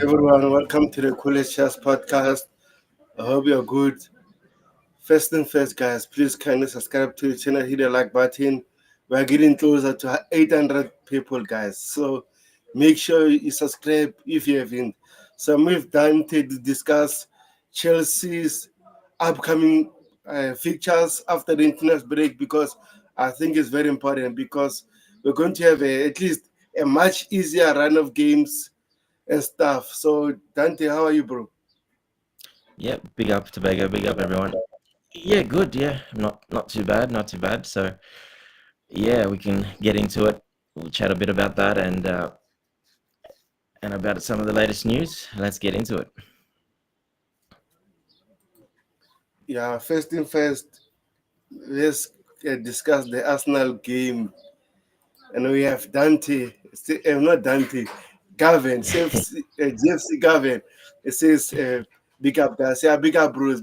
everyone, welcome to the Coolest Chess podcast. I hope you're good. First thing first, guys, please kindly subscribe to the channel, hit the like button. We're getting closer to 800 people, guys. So make sure you subscribe if you haven't. So we've done to discuss Chelsea's upcoming fixtures after the international break because I think it's very important because we're going to have at least a much easier run of games and stuff. So Dante, how are you, bro? Yep, big up Tobago, big up everyone. Yeah, good. Yeah, not too bad, not too bad. So yeah, we can get into it. We'll chat a bit about that and about some of the latest news. Let's get into it. Yeah, first thing first, let's discuss the Arsenal game. And we have Dante, not Dante, Gavin, JFC Gavin. It says, big up, guys. Yeah, big up, bro. It's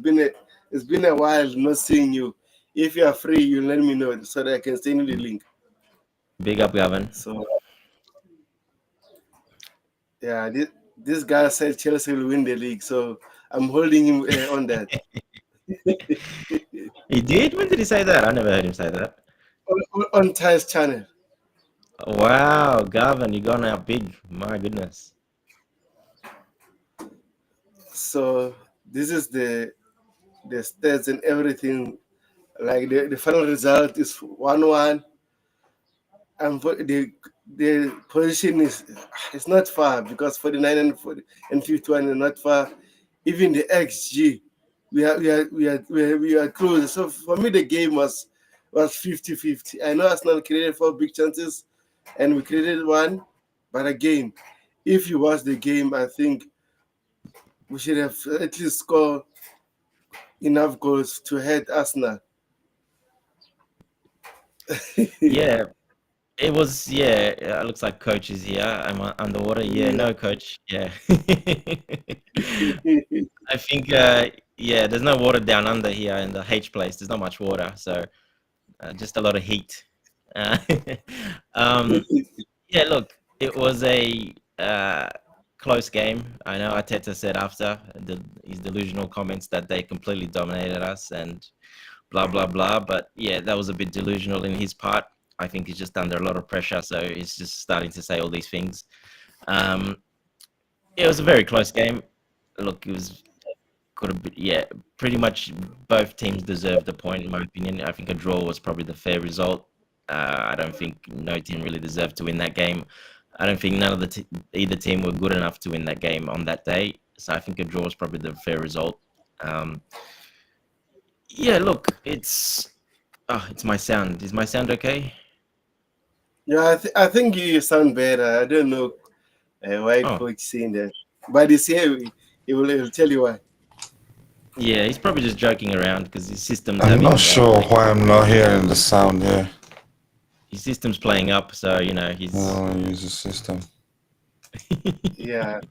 been a while not seeing you. If you are free, you let me know so that I can send you the link. Big up, Gavin. So, yeah, this guy said Chelsea will win the league. So I'm holding him on that. He did? When did he say that? I never heard him say that. on Ty's channel. Wow, Gavin, you gone out big. My goodness. So this is the stats and everything. Like the final result is 1-1, and for the position is it's not far because 49 and 40 and 51 are not far. Even the XG, we are close. So for me, the game was 50-50. I know Arsenal created 4 big chances, and we created one, but again, if you watch the game, I think we should have at least scored enough goals to head Arsenal. Yeah, it was, yeah, it looks like coach is here. I'm underwater. Yeah, Yeah. no coach. Yeah. I think, yeah, there's no water down under here in the H place. There's not much water, so just a lot of heat. Uh, um, yeah, look, it was a close game. I know Arteta said after his delusional comments that they completely dominated us and blah, blah, blah. But yeah, that was a bit delusional in his part. I think he's just under a lot of pressure, so he's just starting to say all these things. Um, it was a very close game. Look, it was could have been, yeah, pretty much both teams deserved a point, in my opinion. I think a draw was probably the fair result. I don't think no team really deserved to win that game. I don't think none of either team were good enough to win that game on that day. So I think a draw is probably the fair result. Um, yeah, look, it's my sound. Is my sound okay? Yeah, I think you sound better. I don't know why Oh, coach saying that, but this year he will tell you why. yeah, he's probably just joking around because his system's I'm not having sure why I'm not hearing the sound here. his system's playing up. So you know he's. I'll use the system. Yeah,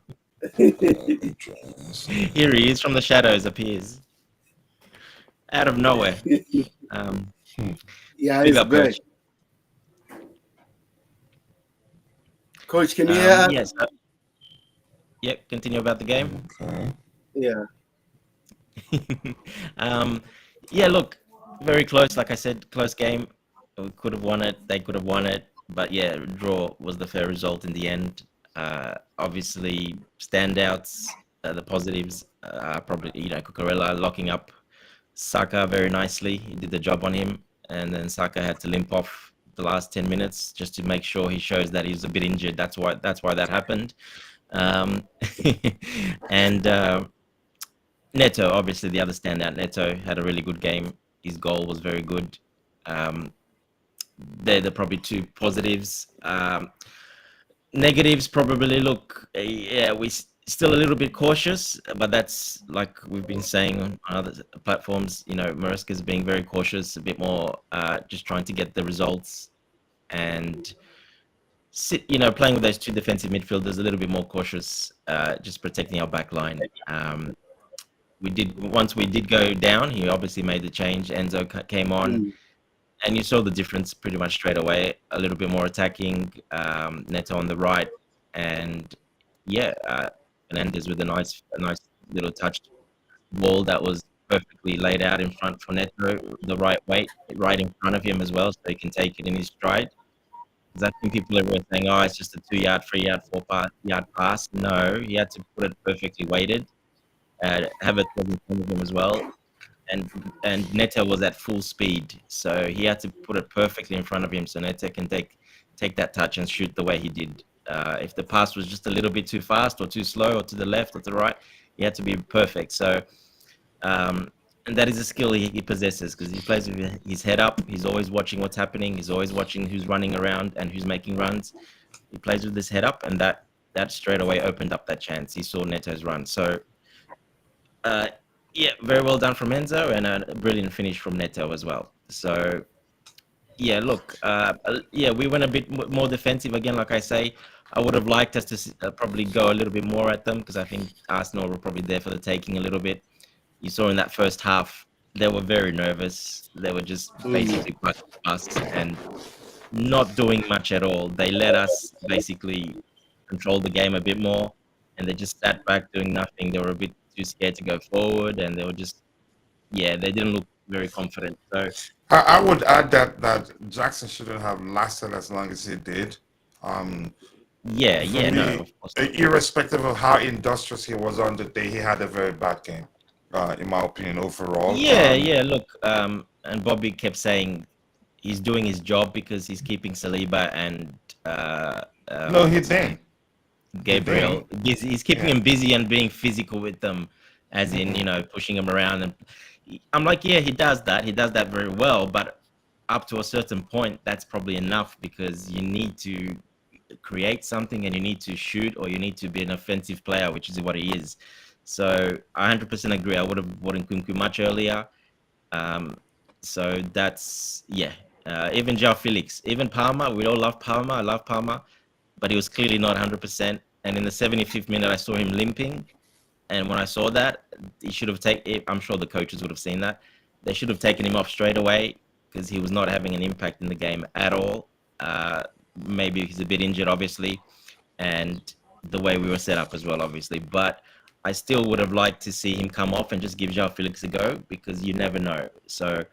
Here he is from the shadows appears out of nowhere. Um, yeah, big he's up, back. coach. Coach, can you hear us? Yes. Yep. Continue about the game. Okay. Yeah, um, yeah. Look, very close. Like I said, close game. We could have won it. They could have won it. But yeah, draw was the fair result in the end. Obviously, standouts, the positives, probably Cucurella locking up Saka very nicely. He did the job on him, and then Saka had to limp off the last 10 minutes just to make sure he shows that he's a bit injured. That's why that happened. Um, and Neto, obviously the other standout. Neto had a really good game. His goal was very good. Um, they're the probably two positives. Negatives probably look, yeah, still a little bit cautious, but that's like we've been saying on other platforms. Maresca's being very cautious, a bit more, just trying to get the results and playing with those two defensive midfielders a little bit more cautious, just protecting our back line. Once we did go down, he obviously made the change. Enzo came on. mm, And you saw the difference pretty much straight away. A little bit more attacking, Neto on the right, and yeah, Fernandes with a nice little touch ball that was perfectly laid out in front for Neto, the right weight, right in front of him as well, so he can take it in his stride. Because I think people are saying, "Oh, it's just a 2 yard, 3 yard, 4 yard pass." No, he had to put it perfectly weighted. Havertz was in front of him as well, and Neto was at full speed, so he had to put it perfectly in front of him, so Neto can take that touch and shoot the way he did. If the pass was just a little bit too fast or too slow or to the left or to the right, he had to be perfect. So, and that is a skill he possesses because he plays with his head up. He's always watching what's happening. He's always watching who's running around and who's making runs. He plays with his head up, and that straight away opened up that chance. He saw Neto's run. So, yeah, very well done from Enzo, and a brilliant finish from Neto as well. So, yeah, look, yeah, we went a bit more defensive again. Like I say, I would have liked us to probably go a little bit more at them because I think Arsenal were probably there for the taking a little bit. You saw in that first half, they were very nervous. They were just basically us and not doing much at all. They let us basically control the game a bit more, and they just sat back doing nothing. They were a bit too scared to go forward, and they were just, yeah, they didn't look very confident. So I would add that Jackson shouldn't have lasted as long as he did. yeah, For me, no, of course not. irrespective of how industrious he was on the day, he had a very bad game, in my opinion, overall. Yeah, look, and Bobby kept saying he's doing his job because he's keeping Saliba and No, he what's his name? didn't. He Gabriel didn't. busy. He's keeping Yeah. him busy and being physical with them, as in, pushing him around. And I'm like, yeah, he does that. He does that very well, but up to a certain point, that's probably enough because you need to create something and you need to shoot or you need to be an offensive player, which is what he is. So I 100% agree. I would have bought in Nkunku much earlier. So that's, yeah. Even João Felix, even Palmer, we all love Palmer. I love Palmer, but he was clearly not 100%. And in the 75th minute, I saw him limping. And when I saw that, he should have taken. I'm sure the coaches would have seen that. They should have taken him off straight away because he was not having an impact in the game at all. Maybe he's a bit injured, obviously, and the way we were set up as well, obviously. But I still would have liked to see him come off and just give João Felix a go because you never know. So,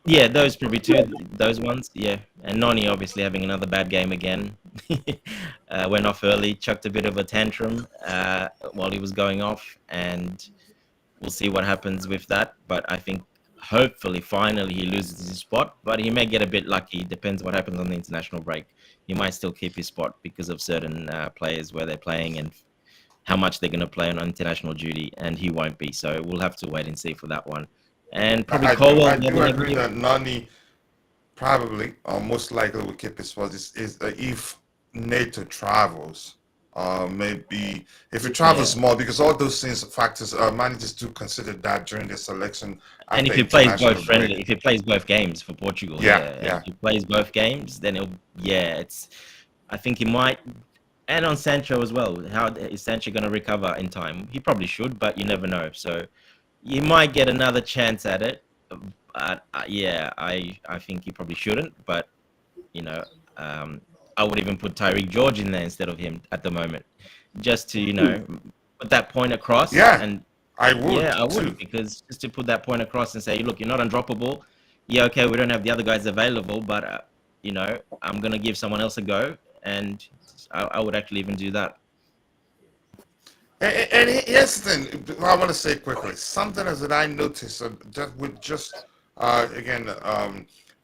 yeah, those probably those ones. Yeah, and Noni obviously having another bad game again. Went off early, chucked a bit of a tantrum while he was going off, and we'll see what happens with that. But I think hopefully, finally, he loses his spot. But he may get a bit lucky. Depends what happens on the international break. He might still keep his spot because of certain players where they're playing and how much they're going to play on international duty, and he won't be. So we'll have to wait and see for that one. And probably Colwell. I do agree that Nani probably or most likely will keep his spot is if NATO travels. Maybe if he travels more, because all those things factors managers do consider that during the selection. And if he plays both friendly, if he plays both games for Portugal, yeah. If he plays both games, then I think he might. And on Sancho as well. How is Sancho going to recover in time? He probably should, but you never know. So you might get another chance at it. Yeah, I think he probably shouldn't. But I would even put Tyreek George in there instead of him at the moment, just to put that point across. Yeah, and I would. Yeah, I would, because just to put that point across and say, look, you're not undroppable. Yeah, okay, we don't have the other guys available, but I'm gonna give someone else a go, and I would actually even do that. And here's the thing I want to say quickly. Something that I noticed again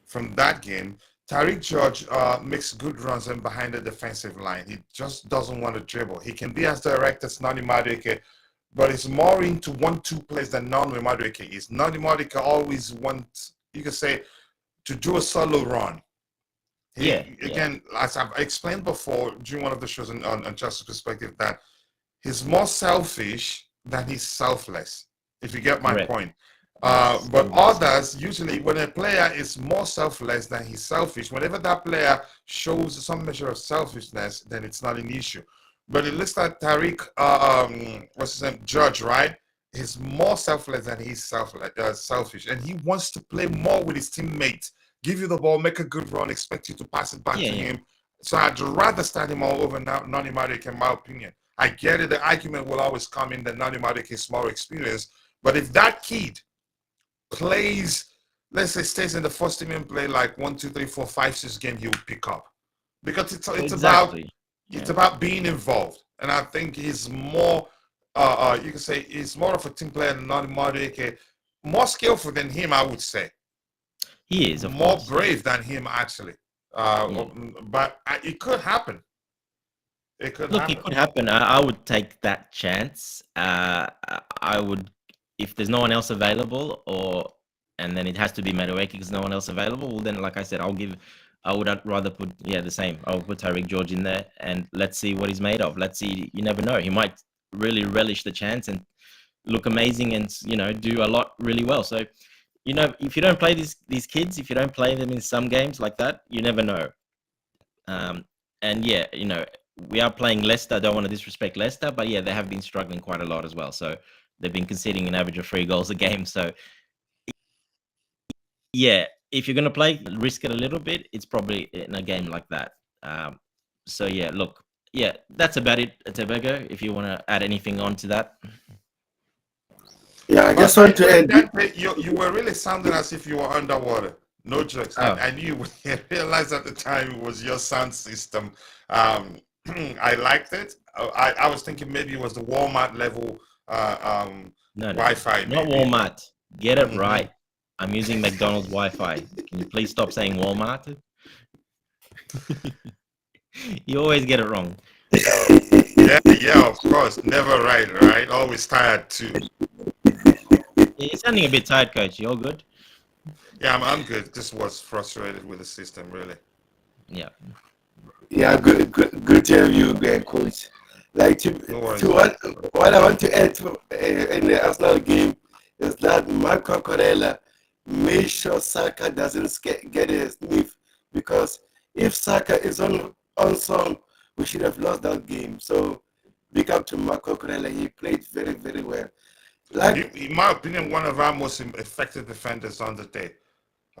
from that game, Tyreek George makes good runs in behind the defensive line. He just doesn't want to dribble. He can be as direct as Nani Madueke, but he's more into 1-2 plays than Nani Madueke is. Nani Madueke always wants, you could say, to do a solo run. Again, as I've explained before during one of the shows on Justice Perspective, that he's more selfish than he's selfless, if you get my point. But others, usually when a player is more selfless than he's selfish, whenever that player shows some measure of selfishness, then it's not an issue. But it looks like Tyreek, what's his name, Judge, right? He's more selfless than he's selfish. And he wants to play more with his teammates. Give you the ball, make a good run, expect you to pass it back to him. So I'd rather start him all over now, Nani Madueke, in my opinion. I get it. The argument will always come in that Nani Madueke is more experienced. But if that kid plays, let's say, stays in the first team and play like 1, 2, 3, 4, 5, 6 games, he'll pick up because it's about Exactly. it's about being involved. And I think he's more, you can say, he's more of a team player than Nani Madueke, more skillful than him, I would say. He is, of More course. brave than him, actually. But it could happen. It could Look, happen. it could happen. I would take that chance. I would, if there's no one else available, and then it has to be Madueke because no one else available. Well, then, like I said, I would rather put the same. I'll put Tariq George in there, and let's see what he's made of. Let's see. You never know. He might really relish the chance and look amazing, and do a lot really well. So, if you don't play these kids, if you don't play them in some games like that, you never know. And yeah, we are playing Leicester. I don't want to disrespect Leicester, but yeah, they have been struggling quite a lot as well. So they've been conceding an average of 3 goals a game. So yeah, if you're going to play, risk it a little bit. It's probably in a game like that. So yeah, look, yeah, that's about it, Tebego. If you want to add anything on to that. Yeah, I just want to add. You were really sounding as if you were underwater. No jokes. Oh. I knew when I realized at the time it was your sound system. I liked it. I was thinking maybe it was the Walmart level No, Wi-Fi. not maybe. Walmart. Get it right. I'm using McDonald's Wi-Fi. Can you please stop saying Walmart? You always get it wrong. Yeah, of course. Never right? Always tired too. You're sounding a bit tired, Coach. You all good? Yeah, I'm good. Just was frustrated with the system, really. Yeah. Yeah, good to have you there, Coach. Like to what I want to add to in the Arsenal game is that Marco Corella made sure Saka doesn't get a sniff, because if Saka is on song, we should have lost that game. So big up to Marco Corella. He played very, very well. Like, in my opinion, one of our most effective defenders on the day.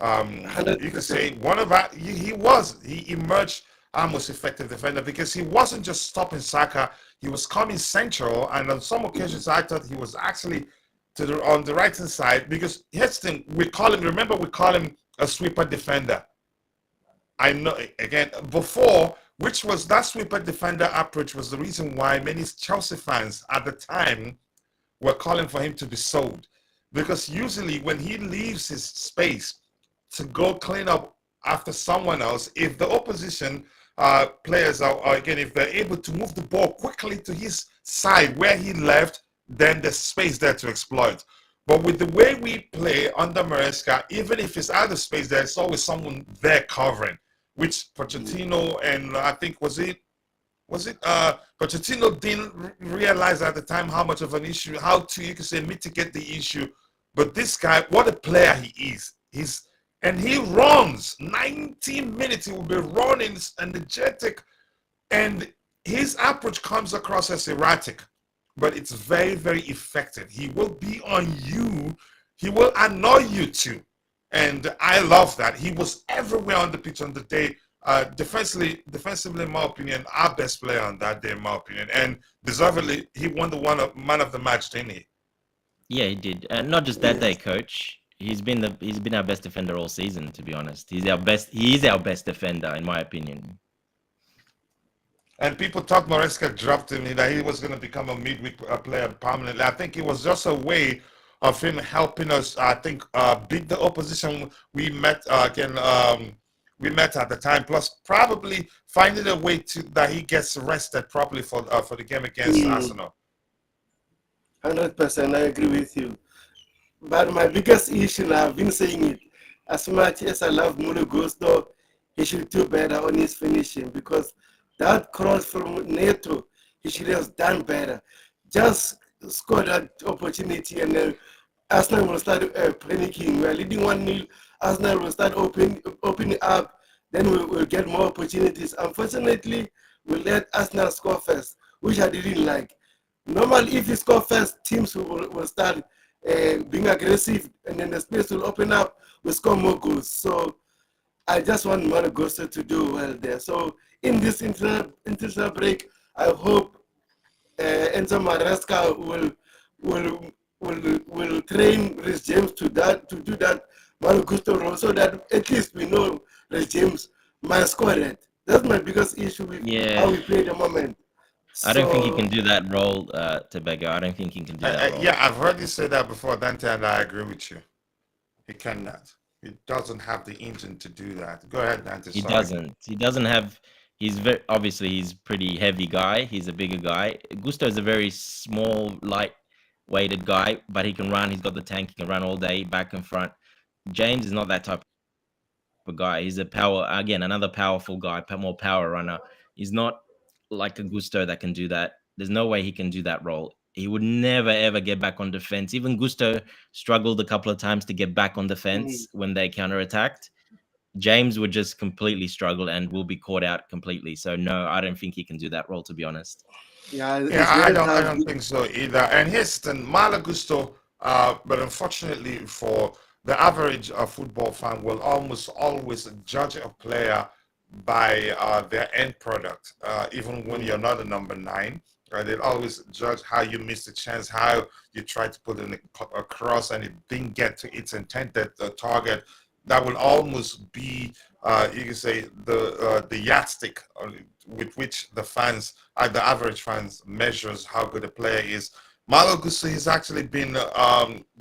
You could say one of our, he emerged our most effective defender because he wasn't just stopping Saka, he was coming central, and on some occasions I thought he was actually on the right hand side, because here's the thing, we call him a sweeper defender. I know, again, before, which was that sweeper defender approach was the reason why many Chelsea fans at the time were calling for him to be sold, because usually when he leaves his space to go clean up after someone else, if the opposition players are again, if they're able to move the ball quickly to his side where he left, then there's space there to exploit. But with the way we play under Maresca, even if it's out of space, there's always someone there covering, which Pochettino and I think Pochettino didn't realize at the time how much of an issue, how to, you could say, mitigate the issue. But this guy, what a player he is. And he runs 90 minutes. He will be running energetic, and his approach comes across as erratic, but it's very, very effective. He will be on you. He will annoy you too. And I love that. He was everywhere on the pitch on the day. Defensively, in my opinion, our best player on that day, in my opinion. And deservedly, he won the man of the match, didn't he? Yeah, he did. And not just that day, Coach. He's been our best defender all season, to be honest. He is our best defender, in my opinion. And people thought Maresca dropped him, that he was going to become a midweek player permanently. I think it was just a way of him helping us, I think, beat the opposition we met we met at the time, plus probably finding a way that he gets rested properly for the game against Arsenal. 100%, I agree with you. But my biggest issue, and I've been saying it, as much as I love Mulu Gusto, he should do better on his finishing, because that cross from Neto, he should have done better. Just score that opportunity, and then Arsenal will start panicking. We're leading 1-0. Arsenal will start opening up. Then we'll get more opportunities. Unfortunately, we let Arsenal score first, which I didn't like. Normally, if you score first, teams will start being aggressive, and then the space will open up, we score more goals. So I just want Malagosa to do well there. So in this international break, I hope EnzoMaresca will train Rhys James to do that Malo Gusto role, so that at least we know Rhys James might score it. That's my biggest issue with how we play at the moment. I don't think he can do that role, Tobago. I don't think he can do that role. Yeah, I've heard you say that before, Dante, and I agree with you. He cannot. He doesn't have the engine to do that. Go ahead, Dante. He Sorry. doesn't. He doesn't have. He's very obviously he's pretty heavy guy. He's a bigger guy. Gusto is a very small, light-weighted guy, but he can run. He's got the tank. He can run all day, back and front. James is not that type of guy. He's a power, again, another powerful guy, more power runner. He's not like a Gusto that can do that. There's no way he can do that role. He would never ever get back on defense. Even Gusto struggled a couple of times to get back on defense when they counterattacked. James would just completely struggle and will be caught out completely. So no, I don't think he can do that role, to be honest. Yeah, I don't think so either. And here's the Malo Gusto, but unfortunately for the average football fan, will almost always judge a player by their end product, even when you're not a number 9. Right? They'll always judge how you missed the chance, how you tried to put it across and it didn't get to its intended target. That will almost be, you can say, the yardstick with which the fans, the average fans, measures how good a player is. Malo Gusto has actually been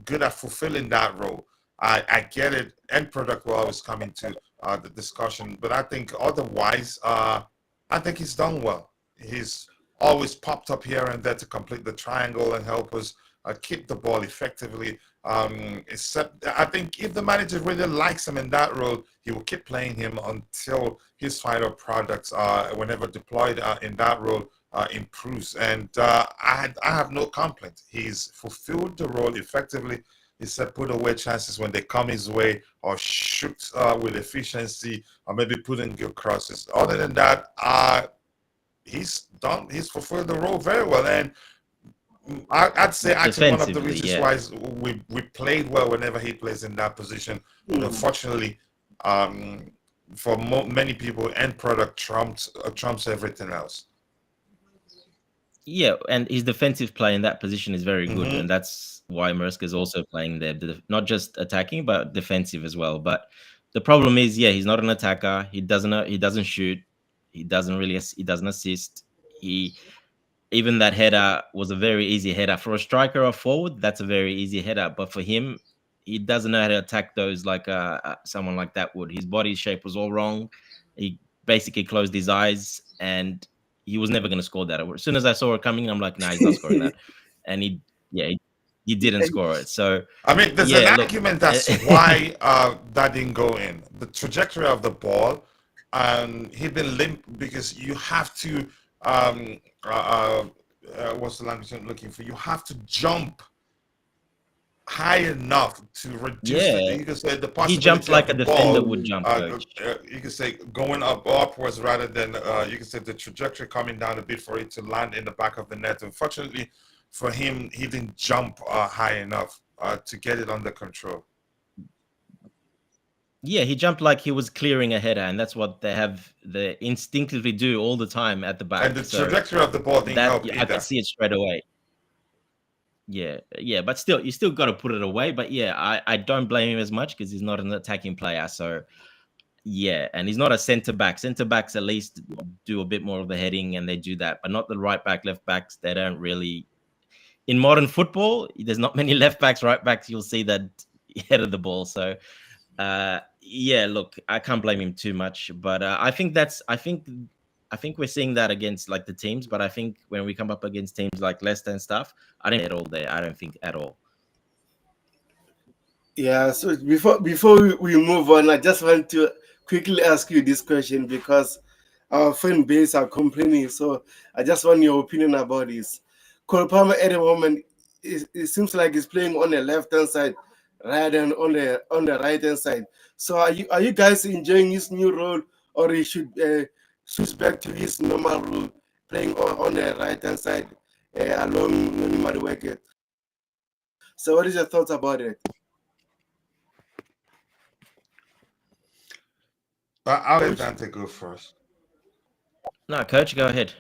good at fulfilling that role. I get it. End product will always come into the discussion, but I think otherwise, I think he's done well. He's always popped up here and there to complete the triangle and help us keep the ball effectively. Except I think if the manager really likes him in that role, he will keep playing him until his final products, whenever deployed in that role, improves. And I have no complaint. He's fulfilled the role effectively. He said put away chances when they come his way, or shoot with efficiency, or maybe putting good crosses. Other than that, he's fulfilled the role very well. And I'd say actually one of the reasons why we played well whenever he plays in that position. But unfortunately, for many people, end product trumps everything else. Yeah, and his defensive play in that position is very good, and that's why Maresca is also playing there, not just attacking but defensive as well. But the problem is, he's not an attacker. He doesn't shoot. He doesn't assist. Even that header was a very easy header for a striker or forward. That's a very easy header, but for him, he doesn't know how to attack those like someone like that would. His body shape was all wrong. He basically closed his eyes, and he was never going to score that. As soon as I saw it coming, I'm like, nah, he's not scoring that. And he didn't score it. So I mean, there's an argument that's why that didn't go in. The trajectory of the ball, he didn't limp because you have to. What's the language I'm looking for? You have to jump high enough to reduce you can say the possibility. He jumped like a defender ball, would jump. You can say going upwards rather than you can say the trajectory coming down a bit for it to land in the back of the net. Unfortunately for him, he didn't jump high enough to get it under control. Yeah, he jumped like he was clearing a header, and that's what they instinctively do all the time at the back. And the trajectory of the ball didn't help either. I could see it straight away. Yeah, but still, you still got to put it away. But I don't blame him as much because he's not an attacking player. So and he's not a centre back. Centre backs at least do a bit more of the heading, and they do that, but not the right back, left backs. They don't really. In modern football, there's not many left backs, right backs. You'll see that head of the ball. So. Look, I can't blame him too much, but I think we're seeing that against like the teams, but I think when we come up against teams like Leicester and stuff, I don't at all there. I don't think at all. Yeah, so before we move on, I just want to quickly ask you this question because our fan base are complaining. So I just want your opinion about this. Cole Palmer at the moment, it seems like he's playing on the left-hand side rather than on the right-hand side. So are you guys enjoying his new role, or he should switch back to his normal role, playing on the right-hand side along Madueke? So what is your thoughts about it? I'll let Dante go first. No, Coach, go ahead.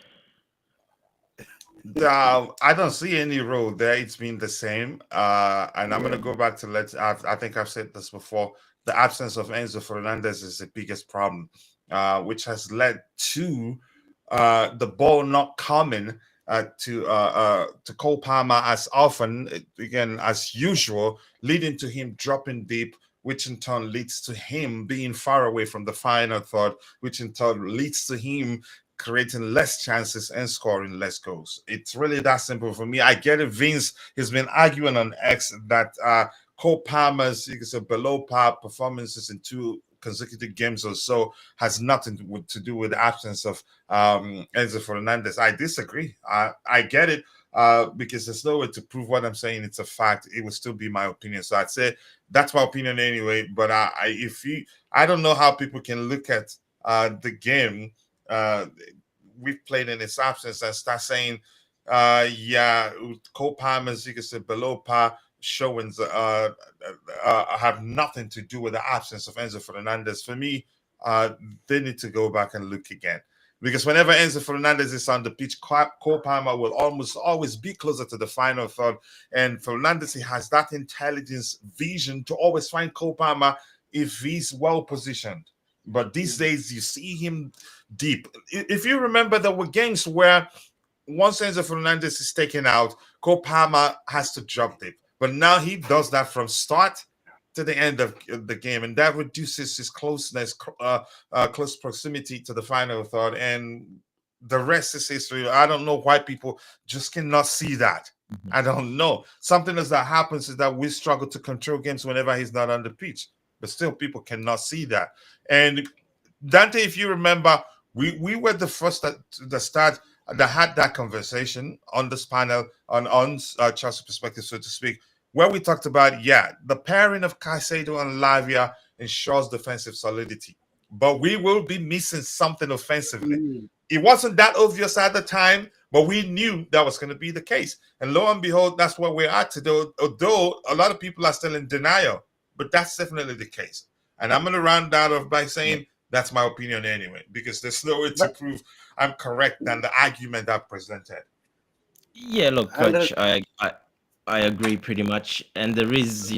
I don't see any role there. It's been the same. And I'm going to go back to I think I've said this before. The absence of Enzo Fernandez is the biggest problem, which has led to the ball not coming to Cole Palmer as often, again, as usual, leading to him dropping deep, which in turn leads to him being far away from the final third, which in turn leads to him creating less chances and scoring less goals. It's really that simple for me. I get it. Vince has been arguing on X that Cole Palmer's below par performances in 2 consecutive games or so has nothing to do with the absence of Enzo Fernandez. I disagree. I get it. Because there's no way to prove what I'm saying. It's a fact. It would still be my opinion. So I'd say that's my opinion anyway. But I don't know how people can look at the game uh, we've played in his absence and start saying, yeah, Cole Palmer's below par showings have nothing to do with the absence of Enzo Fernandez. For me, they need to go back and look again. Because whenever Enzo Fernandez is on the pitch, Cole Palmer will almost always be closer to the final third. And Fernandez, he has that intelligence, vision to always find Cole Palmer if he's well positioned. But these days, you see him deep. If you remember, there were games where once Enzo Fernandez is taken out, Cole Palmer has to drop deep. But now he does that from start to the end of the game, and that reduces his closeness, close proximity to the final third, and the rest is history. I don't know why people just cannot see that. I don't know. Something else that happens is that we struggle to control games whenever he's not on the pitch, but still people cannot see that. And Dante, if you remember, we were the first at the start that had that conversation on this panel on Chelsea Perspective, so to speak, where we talked about, the pairing of Caicedo and Lavia ensures defensive solidity. But we will be missing something offensively. It wasn't that obvious at the time, but we knew that was going to be the case. And lo and behold, that's where we're at today, although a lot of people are still in denial. But that's definitely the case. And I'm going to round that off by saying that's my opinion anyway, because there's no way to prove I'm correct than the argument I presented. Yeah, look, Coach, I agree pretty much, and there is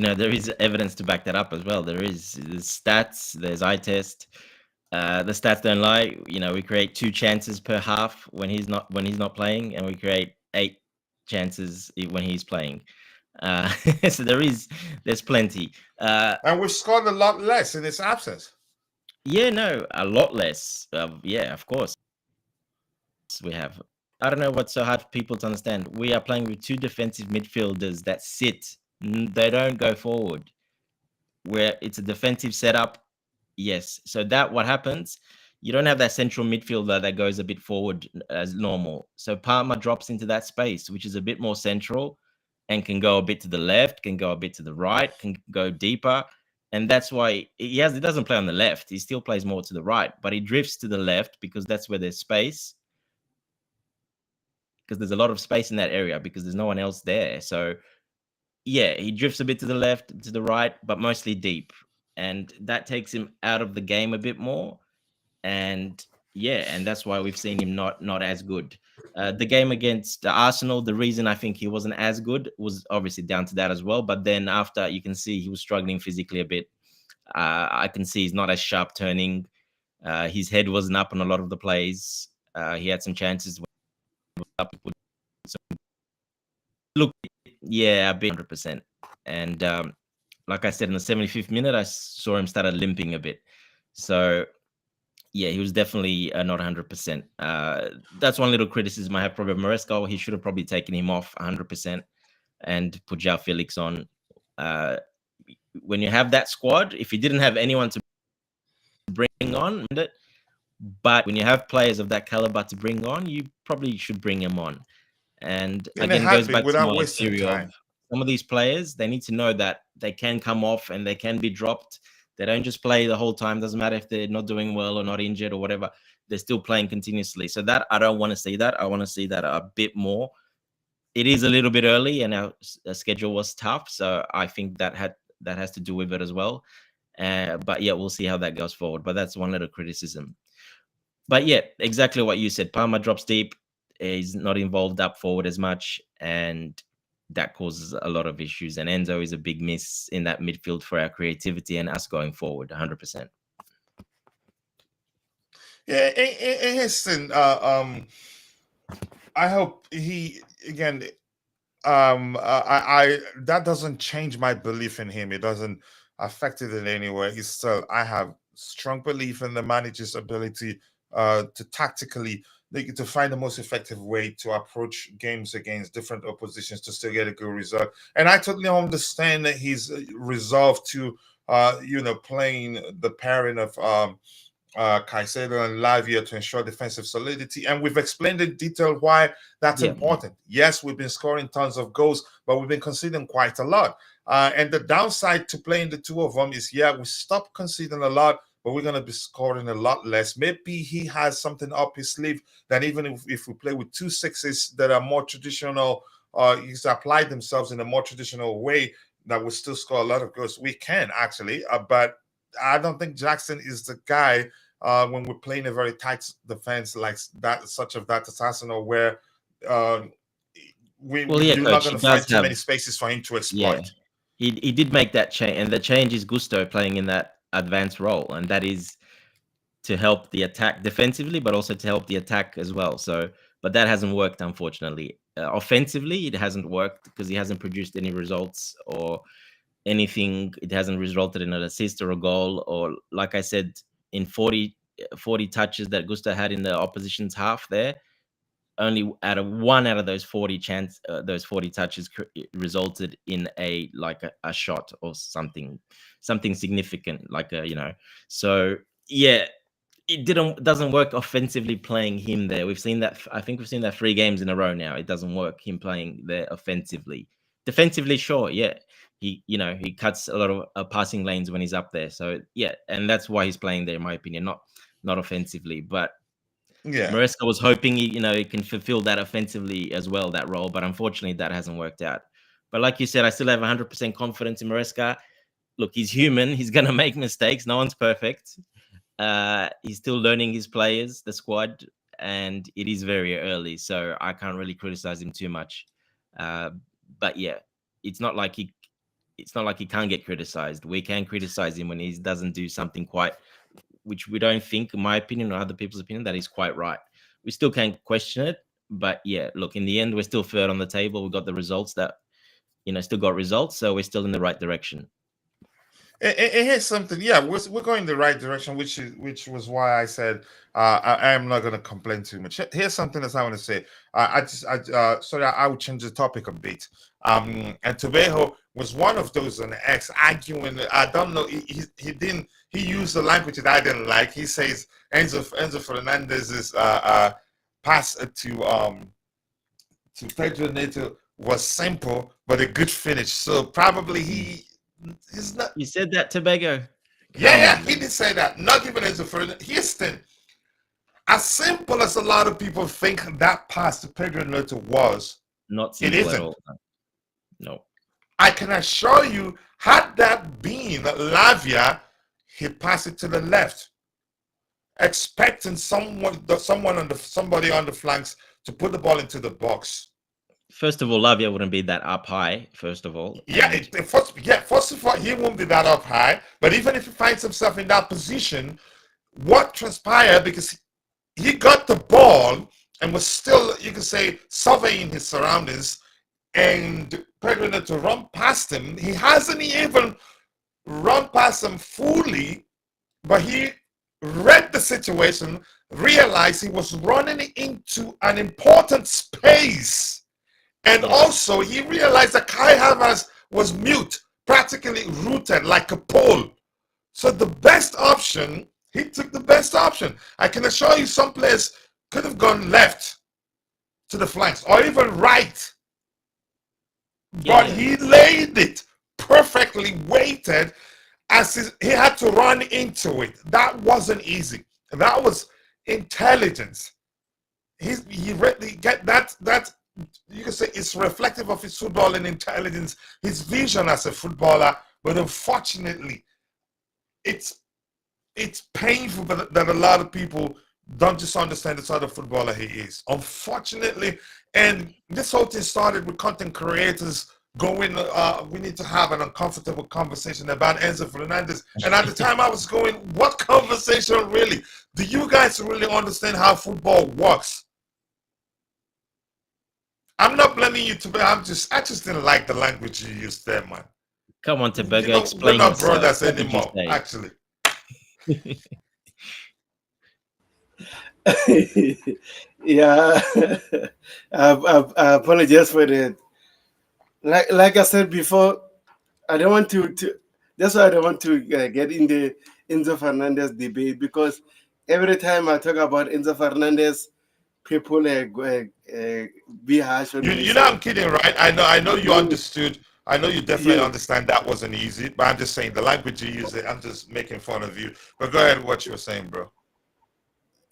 evidence to back that up as well. There's stats, there's eye test. The stats don't lie. We create 2 chances per half when he's not playing, and we create 8 chances when he's playing. So there's plenty. And we've scored a lot less in his absence. Yeah, no, a lot less. Yeah, of course we have. I don't know what's so hard for people to understand. We are playing with 2 defensive midfielders that sit. They don't go forward. Where it's a defensive setup, yes. So what happens, you don't have that central midfielder that goes a bit forward as normal. So Palmer drops into that space, which is a bit more central and can go a bit to the left, can go a bit to the right, can go deeper. And that's why he doesn't play on the left. He still plays more to the right, but he drifts to the left because that's where there's space. Because there's a lot of space in that area because there's no one else there. So yeah, he drifts a bit to the left, to the right, but mostly deep. And that takes him out of the game a bit more. And and that's why we've seen him not as good. The game against Arsenal, the reason I think he wasn't as good was obviously down to that as well. But then after, you can see he was struggling physically a bit. I can see he's not as sharp turning. His head wasn't up on a lot of the plays. He had some chances. Look, a bit 100%. And like I said, in the 75th minute, I saw him started limping a bit. So yeah, he was definitely not 100%. That's one little criticism I have probably of Maresca. He should have probably taken him off 100% and put João Felix on. When you have that squad, if you didn't have anyone to bring on, but when you have players of that caliber to bring on, you probably should bring him on. And again, it goes back to my theory of some of these players, they need to know that they can come off and they can be dropped. They don't just play the whole time. Doesn't matter if they're not doing well or not injured or whatever. They're still playing continuously. So that I don't want to see that. I want to see that a bit more. It is a little bit early and our schedule was tough. So I think that has to do with it as well. But yeah, we'll see how that goes forward. But that's one little criticism. But yeah, exactly what you said. Palmer drops deep. He's not involved up forward as much, and that causes a lot of issues. And Enzo is a big miss in that midfield for our creativity and us going forward, 100%. Yeah, listen, I hope he again. I that doesn't change my belief in him. It doesn't affect it in any way. It's still, I have strong belief in the manager's ability to tactically to find the most effective way to approach games against different oppositions to still get a good result. And I totally understand that he's resolved to playing the pairing of Caicedo and Lavia to ensure defensive solidity. And we've explained in detail why that's important. Yes, we've been scoring tons of goals, but we've been conceding quite a lot. And the downside to playing the two of them is, we stop conceding a lot, but we're going to be scoring a lot less. Maybe he has something up his sleeve that even if we play with 2 6s that are more traditional, he's applied themselves in a more traditional way, that will still score a lot of goals. We can actually, but I don't think Jackson is the guy when we're playing a very tight defense like that, such of that Arsenal, where you're not going to find too many spaces for him to exploit. He did make that change, and the change is Gusto playing in that advanced role, and that is to help the attack defensively, but also to help the attack as well. So, but that hasn't worked, unfortunately. Offensively, it hasn't worked because he hasn't produced any results or anything. It hasn't resulted in an assist or a goal, or like I said, in 40 touches that Gusto had in the opposition's half there, only one out of those 40 touches resulted in a shot or something significant, so it doesn't work offensively playing him there. We've seen that. I think we've seen that 3 games in a row now. It doesn't work him playing there offensively. Defensively, sure, he cuts a lot of passing lanes when he's up there. So and that's why he's playing there, in my opinion, not offensively. But Maresca was hoping he can fulfill that offensively as well, that role. But unfortunately, that hasn't worked out. But like you said, I still have 100% confidence in Maresca. Look, he's human. He's gonna make mistakes. No one's perfect. He's still learning his players, the squad, and it is very early, so I can't really criticize him too much. But it's not like he can't get criticized. We can criticize him when he doesn't do something which we don't think, in my opinion or other people's opinion, that is quite right. We still can't question it, but look, in the end, we're still third on the table. We've got the results that still got results, so we're still in the right direction. Here's something. We're going in the right direction, which was why I said I am not going to complain too much. Here's something that I want to say. I would change the topic a bit. And Tobejo was one of those on X arguing. I don't know. He used the language that I didn't like. He says Enzo Fernandez's pass to Pedro Neto was simple but a good finish. So probably he's not. You said that, Tobago. He did say that. Not even Enzo Fernandez. Houston, as simple as a lot of people think that pass to Pedro Neto was, not simple it isn't. At all. No. I can assure you, had that been Lavia, he passed it to the left, expecting somebody on the flanks to put the ball into the box. First of all, Lavia wouldn't be that up high, first of all. First of all, he won't be that up high. But even if he finds himself in that position, what transpired, because he got the ball and was still, you could say, surveying his surroundings, and Pedro to run past him. He hasn't even run past him fully, but he read the situation, realized he was running into an important space. And also, he realized that Kai Havertz was mute, practically rooted like a pole. So the best option, he took the best option. I can assure you some players could have gone left to the flanks or even right. But he laid it perfectly, weighted, as he had to run into it. That wasn't easy. That was intelligence. He really get that. You can say it's reflective of his footballing intelligence, his vision as a footballer. But unfortunately, it's painful that a lot of people don't just understand the sort of footballer he is. Unfortunately, and this whole thing started with content creators going, we need to have an uncomfortable conversation about Enzo Fernandez. And at the time I was going, what conversation really? Do you guys really understand how football works? I'm not blaming you I just didn't like the language you used there, man. Come on, You Tobago, know, we're explain not yourself. brothers What did you anymore, say? actually. Yeah, I apologize for that. Like I said before, I don't want to. That's why I don't want to get in the Enzo Fernandez debate, because every time I talk about Enzo Fernandez, people be harsh on me. You know So I'm kidding, right? I know you understood. I know you definitely yes, understand that wasn't easy, but I'm just saying the language you use it, I'm just making fun of you. But go ahead, what you were saying, bro.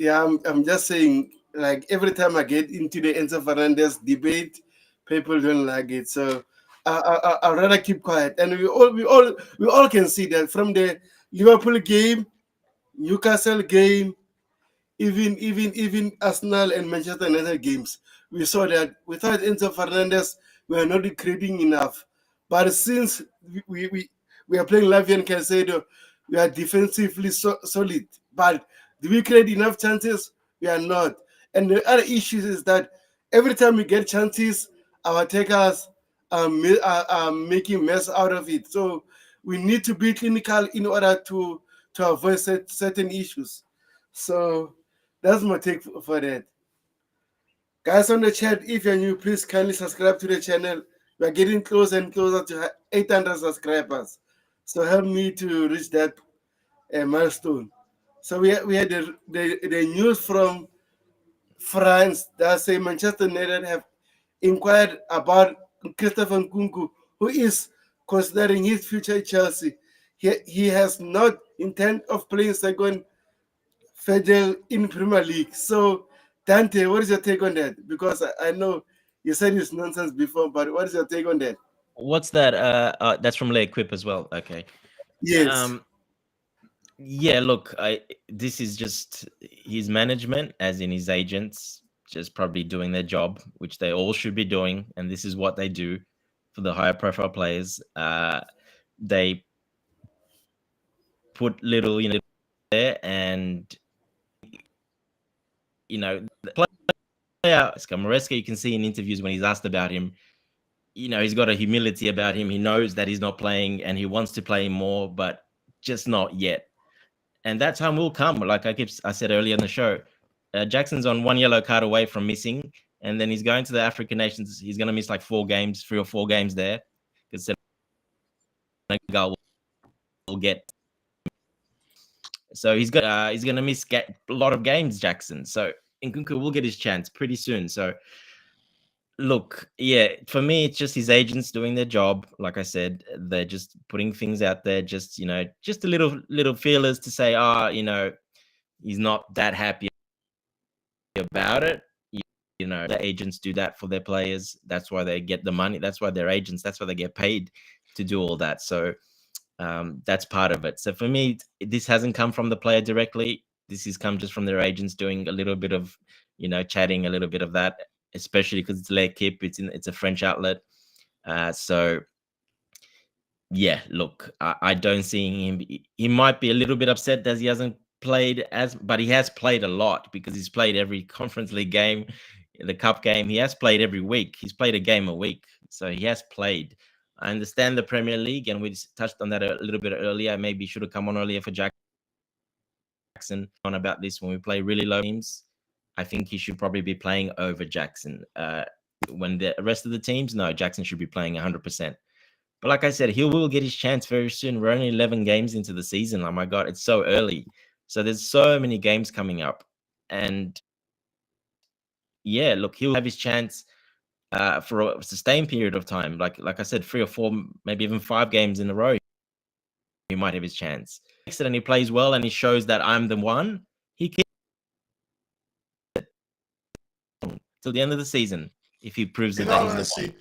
yeah, I'm just saying, like every time I get into the Enzo Fernandez debate, people don't like it. So I'd rather keep quiet. And we all can see that from the Liverpool game, Newcastle game, even Arsenal and Manchester United games, we saw that without Enzo Fernandez, we are not creating enough. But since we are playing Lavia and Caicedo, we are defensively solid. But do we create enough chances? We are not. And the other issues is that every time we get chances, our attackers are making mess out of it. So we need to be clinical in order to avoid certain issues. So that's my take for that. Guys on the chat, if you're new, please kindly subscribe to the channel. We're getting closer and closer to 800 subscribers. So help me to reach that milestone. So we had the news from France that say Manchester United have inquired about Christopher Nkunku, who is considering his future at Chelsea. He has not intent of playing second Fedel in Premier League. So, Dante, what is your take on that? Because I know you said it's nonsense before, but what is your take on that? What's that? That's from Le Equip as well. Okay. Yes. Um, yeah. Look, this is just his management, as in his agents, just probably doing their job, which they all should be doing, and this is what they do for the higher profile players. They put little, there, and the player EnzoMaresca, you can see in interviews when he's asked about him, he's got a humility about him. He knows that he's not playing and he wants to play more, but just not yet. And that time will come. Like I said earlier in the show, Jackson's on one yellow card away from missing, and then he's going to the African nations. He's going to miss like 3 or 4 games there, because Senegal will get. So he's going to miss a lot of games, Jackson. So Nkunku will get his chance pretty soon. So look, yeah, for me, it's just his agents doing their job. Like I said, they're just putting things out there, just just a little feelers to say, he's not that happy about it. The agents do that for their players. That's why they get the money. That's why they're agents. That's why they get paid to do all that. So that's part of it. So for me, this hasn't come from the player directly. This has come just from their agents doing a little bit of, chatting, a little bit of that, especially because it's L'Equipe. It's a French outlet. So yeah, look, I don't see him. He might be a little bit upset that he hasn't played but he has played a lot, because he's played every Conference League game, the Cup game. He has played every week. He's played a game a week, so he has played. I understand the Premier League, and we just touched on that a little bit earlier. Maybe should have come on earlier for Jackson on about this. When we play really low teams, I think he should probably be playing over Jackson. When the rest of the teams, no, Jackson should be playing 100%. But like I said, he will get his chance very soon. We're only 11 games into the season. Oh my God, it's so early. So there's so many games coming up. And yeah, look, he'll have his chance for a sustained period of time. Like I said, 3 or 4, maybe even 5 games in a row, he might have his chance. And he plays well and he shows that I'm the one, he can till the end of the season if he proves In it that all he's the one. honesty,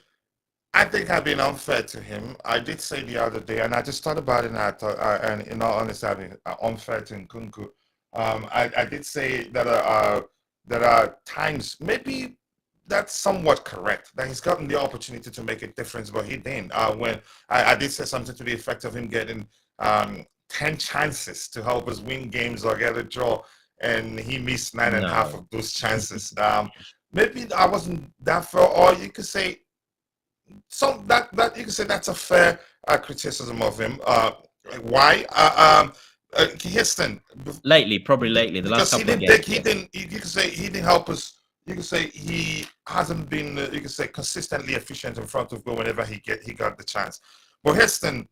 I think I've been unfair to him. I did say the other day, and I just thought about it, and I thought, and in all honesty, I've been unfair to Nkunku. I did say that there are times maybe that's somewhat correct that he's gotten the opportunity to make a difference, but he didn't. When I did say something to the effect of him getting 10 chances to help us win games or get a draw, and he missed nine and a half No. of those chances. Maybe I wasn't that fair, or you could say that you could say that's a fair criticism of him. Why? Houston, Probably lately, the last because he couple of didn't games. take, he didn't. You could say he didn't help us. You could say he hasn't been. You could say consistently efficient in front of goal whenever he got the chance. But Houston,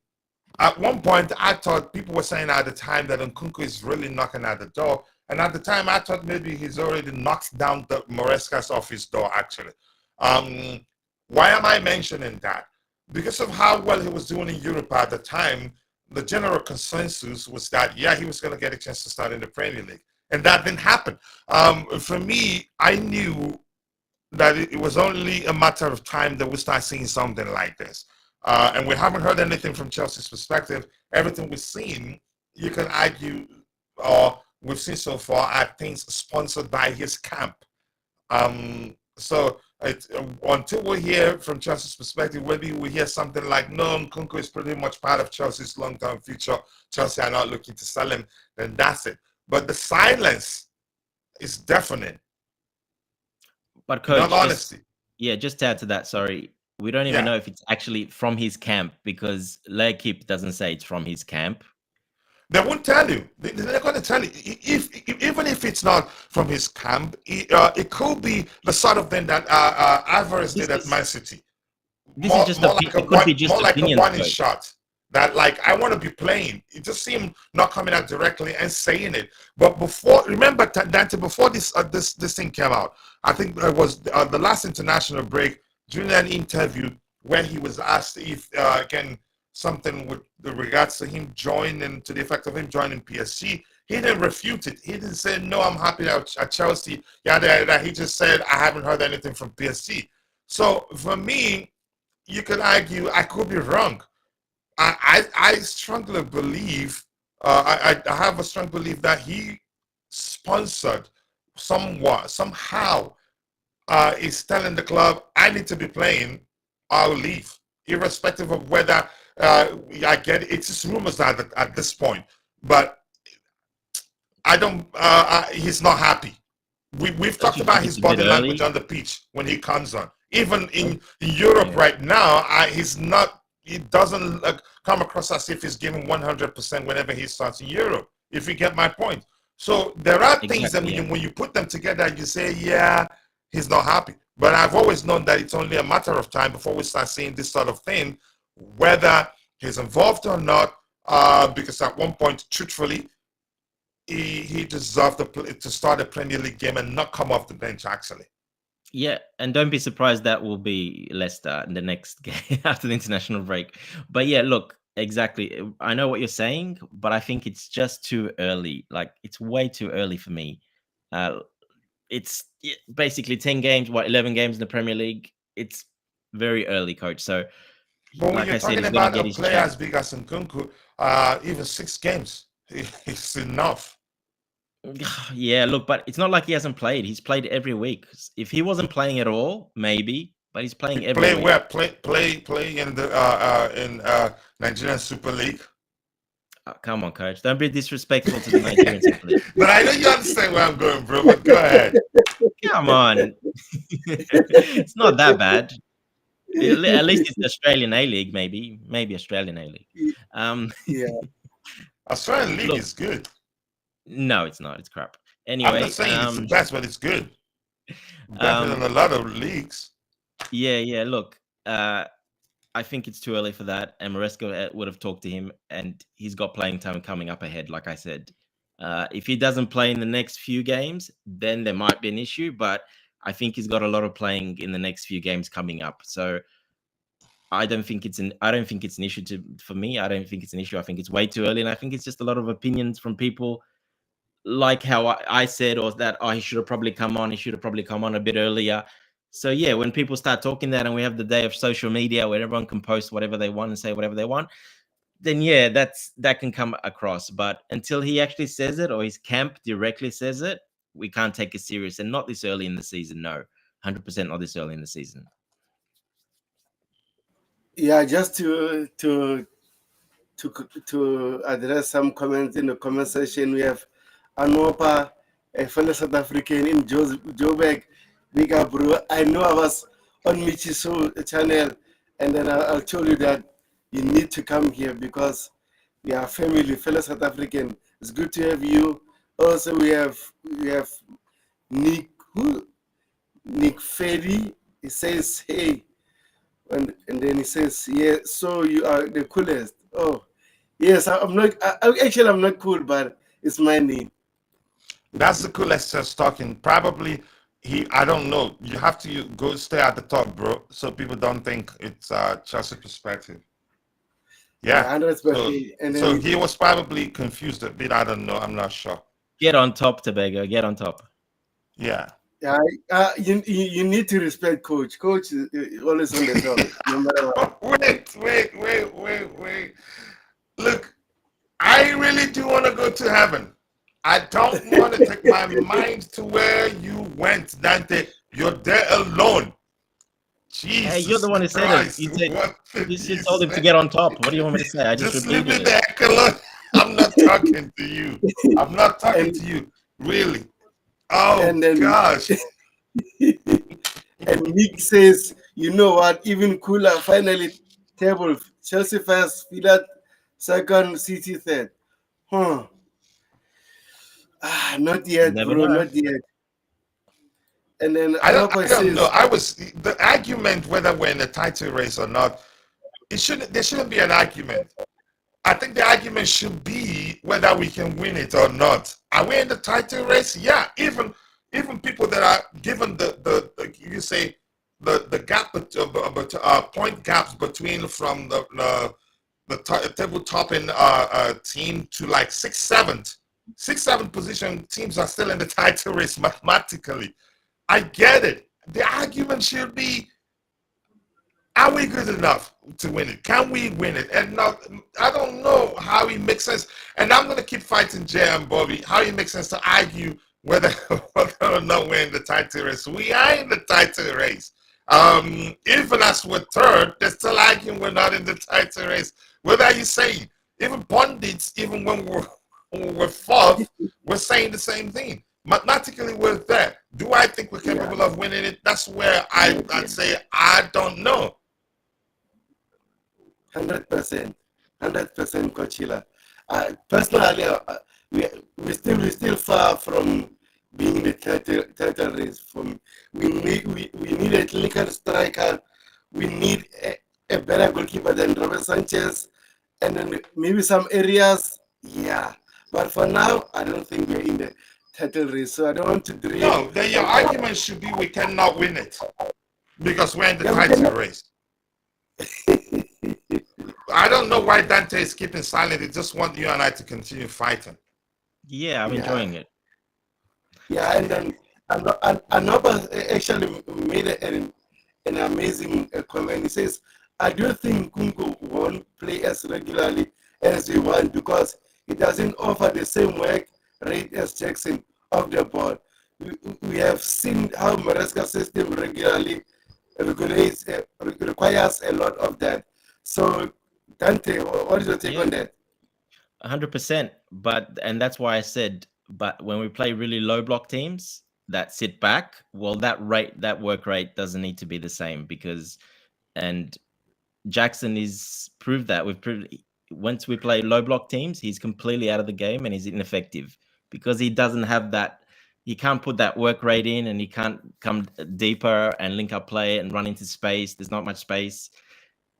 at one point, I thought people were saying at the time that Nkunku is really knocking at the door. And at the time, I thought maybe he's already knocked down the Maresca's off his door, actually. Um, why am I mentioning that? Because of how well he was doing in Europe at the time, the general consensus was that, yeah, he was going to get a chance to start in the Premier League. And that didn't happen. For me, I knew that it was only a matter of time that we start seeing something like this. And we haven't heard anything from Chelsea's perspective. Everything we've seen, you can argue, or we've seen so far, are things sponsored by his camp. So until we hear from Chelsea's perspective, maybe we hear something like, no, Nkunku is pretty much part of Chelsea's long-term future. Chelsea are not looking to sell him, then that's it. But the silence is definite. But In all coach, honesty. just to add to that, sorry, we don't even Yeah. know if it's actually from his camp because L'Equipe doesn't say it's from his camp. They won't tell you. They're going to tell you. Even if it's not from his camp, it could be the sort of thing that Alvarez did at Man City. This is just it could be just More like a opinions, warning coach. shot. That like I want to be playing. It just seemed not coming out directly and saying it. But before, remember Dante, before this thing came out, I think it was the last international break during an interview where he was asked if again something with regards to him joining, to the effect of him joining PSG. He didn't refute it. He didn't say no, I'm happy at Chelsea. Yeah, he just said I haven't heard anything from PSG. So for me, you could argue I could be wrong. I strongly believe, I have a strong belief that he sponsored somehow is telling the club, I need to be playing, I'll leave, irrespective of whether I get it. It's just rumors at this point, but I don't. He's not happy. We've Don't talked you about think his it's a bit body language early? on the pitch when he comes on. Even in Europe Yeah. right now, he's not. It doesn't come across as if he's giving 100% whenever he starts in Europe. If you get my point. So there are things that Exactly. Yeah. when you put them together, you say, yeah, he's not happy. But I've always known that it's only a matter of time before we start seeing this sort of thing, whether he's involved or not. Because at one point, truthfully, he deserved to start a Premier League game and not come off the bench, actually. Yeah, and don't be surprised that will be Leicester in the next game after the international break. But yeah, look, exactly. I know what you're saying, but I think it's just too early. Like it's way too early for me. Uh, it's basically 10 games, 11 games in the Premier League. It's very early, coach. So, But when like you're I said, talking he's going to about get a his player as chance. big as Nkunku, even 6 games is enough. Yeah, look, but it's not like he hasn't played. He's played every week. If he wasn't playing at all, maybe, but he's playing every Play week. where? Play in the Nigerian Super League. Oh, come on, coach. Don't be disrespectful to the Nigerian Super League. But I know you understand where I'm going, bro. But go ahead. Come on. It's not that bad. At least it's the Australian A League, maybe Australian A League. Yeah. Australian League Look, is good. no, it's not. It's crap. I'm not Anyway, saying it's the best, but it's good. Better than a lot of leagues. yeah. Look, I think it's too early for that. And Maresca would have talked to him, and he's got playing time coming up ahead. Like I said, if he doesn't play in the next few games, then there might be an issue. But I think he's got a lot of playing in the next few games coming up. So I don't think it's an issue for me. I don't think it's an issue. I think it's way too early, and I think it's just a lot of opinions from people, like how I said, or that he should have probably come on. He should have probably come on a bit earlier. So yeah, when people start talking that, and we have the day of social media where everyone can post whatever they want and say whatever they want, then yeah, that can come across. But until he actually says it or his camp directly says it, we can't take it serious. And not this early in the season. No, 100% not this early in the season. Yeah, just to address some comments in the comment section, we have Anopa, a fellow South African in Joburg. Big up, bro. I know I was on Michi's channel, and then I'll tell you that you need to come here because we are family, fellow South African. It's good to have you. Also, we have Nick Nick Fedi. He says, "Hey," and then he says, "Yeah, so you are the coolest." Oh, yes, I'm not. Actually, I'm not cool, but it's my name. That's the coolest just talking. Probably I don't know. You have to go stay at the top, bro, so people don't think it's Chelsea perspective. Yeah, Yeah. 100%. And So then he was probably confused a bit. I don't know. I'm not sure. Get on top, Tobago. Get on top. Yeah. yeah, you need to respect coach. Coach is always on the top, no matter what. Wait. Look, I really do want to go to heaven. I don't want to take my mind to where you went, Dante. You're there alone. Jesus Hey, you're the one who said Christ, it. what You did you told him to say? get on top. What do you want me to say? I just Just leave repeated me it. there alone. I'm not talking to you. I'm not talking And to you. Really. Oh, and then gosh. and Nick says, you know what? Even cooler. Finally, table Chelsea first, Villa second, City third. Huh? Not yet, Never bro. know. Not yet. And then I Anopa don't know. says, The argument whether we're in a title race or not, there shouldn't be an argument. I think the argument should be whether we can win it or not. Are we in the title race? Yeah. Even people that are given the you say the gap point gaps between from the table topping team to like sixth, seventh position teams are still in the title race mathematically. I get it. The argument should be, are we good enough to win it? Can we win it? And not, I don't know how it makes sense. And I'm going to keep fighting Jay and Bobby. How it makes sense to argue whether or not we're in the title race. We are in the title race. Even as we're third, they're still arguing we're not in the title race. What are you saying? Even pundits, even when we're fourth, we're saying the same thing. Mathematically, we're there. Do I think we're capable of winning it? That's where I'd say I don't know. 100%, 100%, Coachella. Personally, we still far from being in the title race. We need a clinical striker. We need a better goalkeeper than Robert Sanchez, and then maybe some areas. Yeah, but for now, I don't think we're in the title race. So I don't want to dream. No, then your argument should be we cannot win it because we're in the Yeah, we title cannot. race. I don't know why Dante is keeping silent. He just wants you and I to continue fighting. Yeah, I'm enjoying it. Yeah, and then Another actually made an amazing comment. He says, I do think Kungu won't play as regularly as we want because he doesn't offer the same work rate as Jackson off the ball. We have seen how Maresca's system regularly requires a lot of that. So, Dante, what is your take on that? 100%. And that's why I said, but when we play really low block teams that sit back, well, that work rate doesn't need to be the same and Jackson is proved that. We've proved once we play low block teams, he's completely out of the game and he's ineffective because he doesn't have that. He can't put that work rate in and he can't come deeper and link up play and run into space. There's not much space.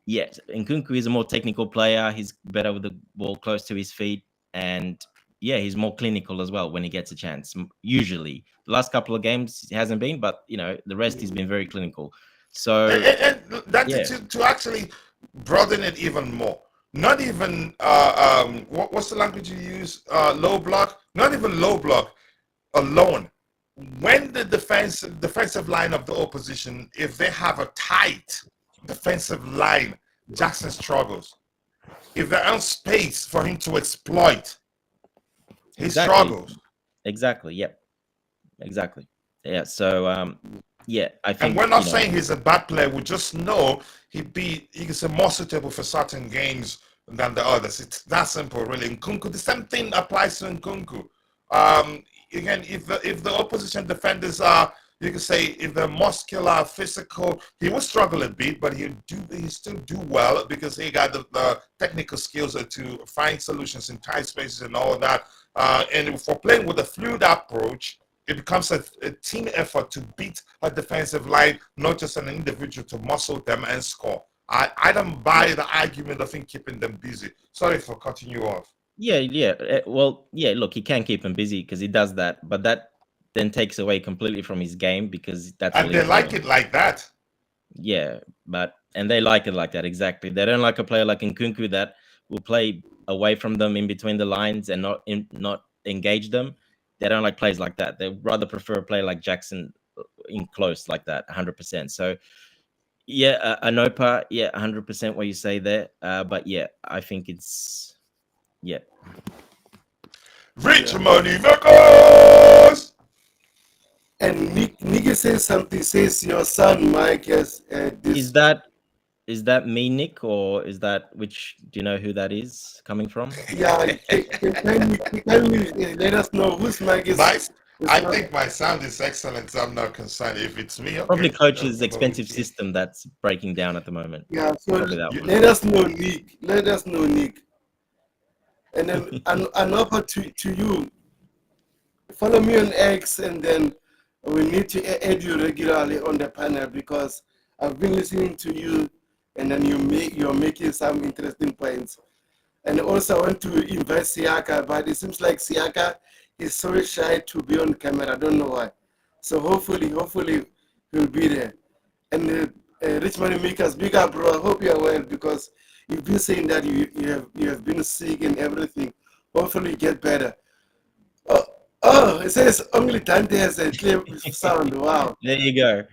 Yes, Nkunku is a more technical player. He's better with the ball close to his feet. And yeah, he's more clinical as well when he gets a chance. Usually, the last couple of games he hasn't been, but the rest he's been very clinical. So And that yeah. to actually broaden it even more. Not even what's the language you use? Low block. Not even low block alone. When the defensive line of the opposition, if they have a tight defensive line, Jackson struggles. if there aren't space for him to exploit, he Exactly. struggles. Exactly. Yep. Exactly. Yeah. So yeah, I And think we're not saying he's a bad player. We just know he's more suitable for certain games than the others. It's that simple, really. Nkunku, the same thing applies to Nkunku. Again, if the opposition defenders are, you can say, if they're muscular, physical, he will struggle a bit, but he still do well because he got the technical skills to find solutions in tight spaces and all that. And for playing with a fluid approach, it becomes a team effort to beat a defensive line, not just an individual to muscle them and score. I don't buy the argument of him keeping them busy. Sorry for cutting you off. Yeah. Well, yeah. Look, he can keep him busy because he does that, but that then takes away completely from his game because that's all And they he's like doing. it like that. Yeah, and they like it like that exactly. They don't like a player like Nkunku that will play away from them in between the lines and not engage them. They don't like players like that. They rather prefer a player like Jackson in close like that, 100%. So yeah, Anopa, yeah, 100% what you say there. But yeah, I think it's yeah. Rich money makers. And Nick says something. Says your son Mike has Is this. that me, Nick, or is that which? Do you know who that is coming from? Yeah, can let us know whose Mike My, is I not. think my sound is excellent, so I'm not concerned. If it's me, Probably okay. No coach's problem expensive with me. system that's breaking down at the moment. Yeah, so Probably that one. let us know, Nick. Let us know, Nick. And then an offer to you. Follow me on X, and then we need to add you regularly on the panel because I've been listening to you, and then you're making some interesting points. And also, I want to invite Siaka, but it seems like Siaka is so shy to be on camera. I don't know why. So hopefully, he'll be there. And Rich Money Makers, big up, bro. I hope you're well because you've been saying that you have been sick and everything. Hopefully, you get better. Oh, oh, it says only Dante has a clear sound. Wow. There you go.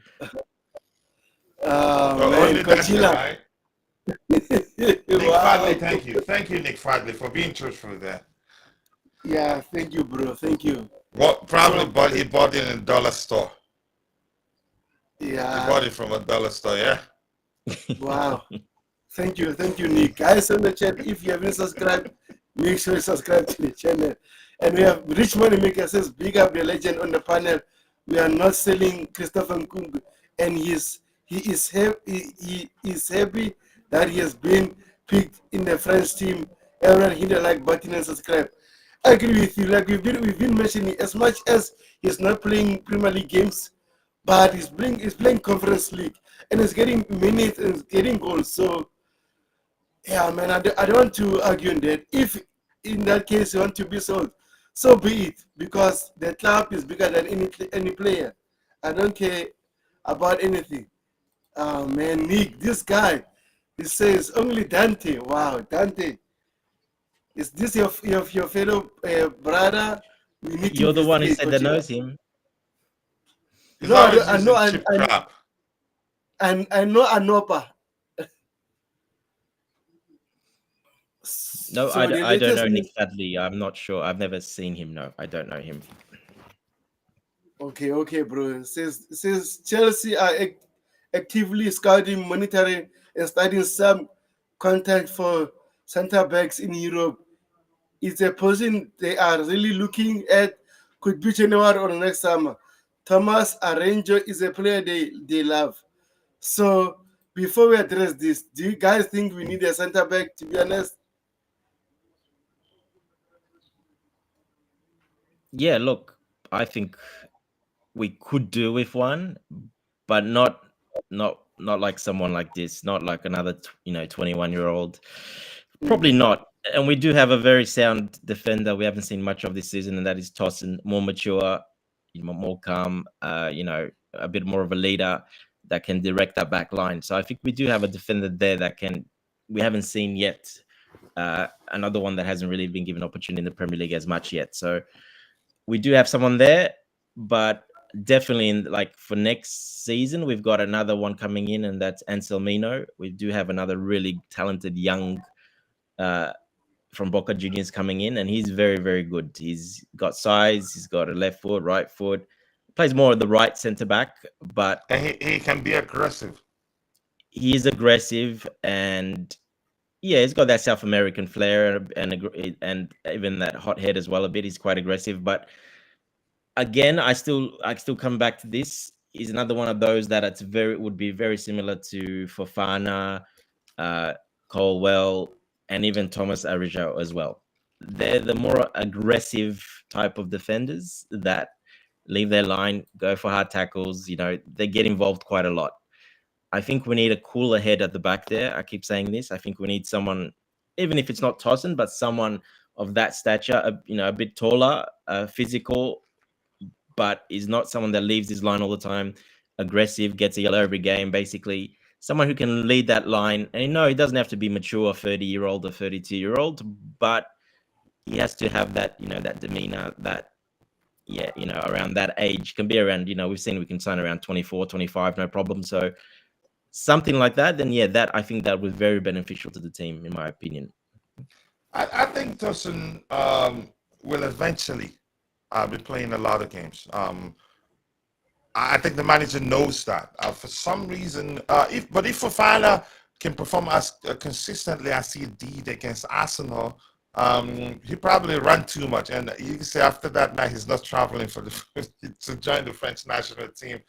Oh, man. Only Dante, Coachella. right? Nick Fadley, Wow. thank you. Thank you, Nick Fadley, for being truthful there. Yeah, thank you, bro. Thank you. What probably So, bought he bought it in a dollar store. He yeah. bought it from a dollar store, yeah? Wow. Thank you, Nick. Guys on the chat, if you haven't subscribed, make sure you subscribe to the channel. And we have Rich Money Maker says, big up the legend on the panel. We are not selling Christopher Nkunku, and he is happy that he has been picked in the French team. Everyone hit the like button and subscribe. I agree with you. Like we've been mentioning, as much as he's not playing Premier League games, but he's playing Conference League and he's getting minutes and he's getting goals. So yeah, man, I don't want to argue on that. If in that case you want to be sold, so be it, because the club is bigger than any player. I don't care about anything. Oh man, Nick, this guy, he says only Dante. Wow, Dante, is this your fellow brother? We need to You're the one who investigate. said that Coachella. knows him. He's No, always I know, using cheap crap. I know Anopa. No, So the I don't latest know Nick news. Fadley. I'm not sure. I've never seen him. No, I don't know him. Okay, bro. Says Chelsea are actively scouting, monitoring, and studying some contact for centre backs in Europe. It's a position they are really looking at. Could be January or next summer. Thomas Aranjo is a player they love. So before we address this, do you guys think we need a centre back? To be honest, Yeah, look, I think we could do with one, but not like someone like this, not like another 21-year-old. Probably not. And we do have a very sound defender we haven't seen much of this season, and that is Tosin, more mature, more calm, a bit more of a leader that can direct that back line. So I think we do have a defender there that we haven't seen yet. Another one that hasn't really been given opportunity in the Premier League as much yet. So we do have someone there, but definitely like for next season, we've got another one coming in, and that's Anselmino. We do have another really talented young from Boca Juniors coming in, and he's very, very good. He's got size. He's got a left foot, right foot. Plays more of the right centre back, but And he can be aggressive. he is aggressive, and yeah, he's got that South American flair and even that hot head as well a bit. He's quite aggressive, but again, I still come back to this. He's another one of those that would be very similar to Fofana, uh, Colwell, and even Thomas Arijo as well. They're the more aggressive type of defenders that leave their line, go for hard tackles. You know, they get involved quite a lot. I think we need a cooler head at the back there. I keep saying this. I think we need someone, even if it's not Tosin, but someone of that stature, a bit taller, physical, but is not someone that leaves his line all the time, aggressive, gets a yellow every game, basically. Someone who can lead that line. And no, he doesn't have to be mature, 30-year-old or 32-year-old, but he has to have that, that demeanor, that, around that age. Can be around, we've seen we can sign around 24, 25, no problem. So something like that, then I think that was very beneficial to the team, in my opinion. I think Tosin will eventually be playing a lot of games. I think the manager knows that. For some reason, if Fofana can perform as consistently as he did against Arsenal, he probably ran too much, and you can say after that night he's not traveling to join the French national team.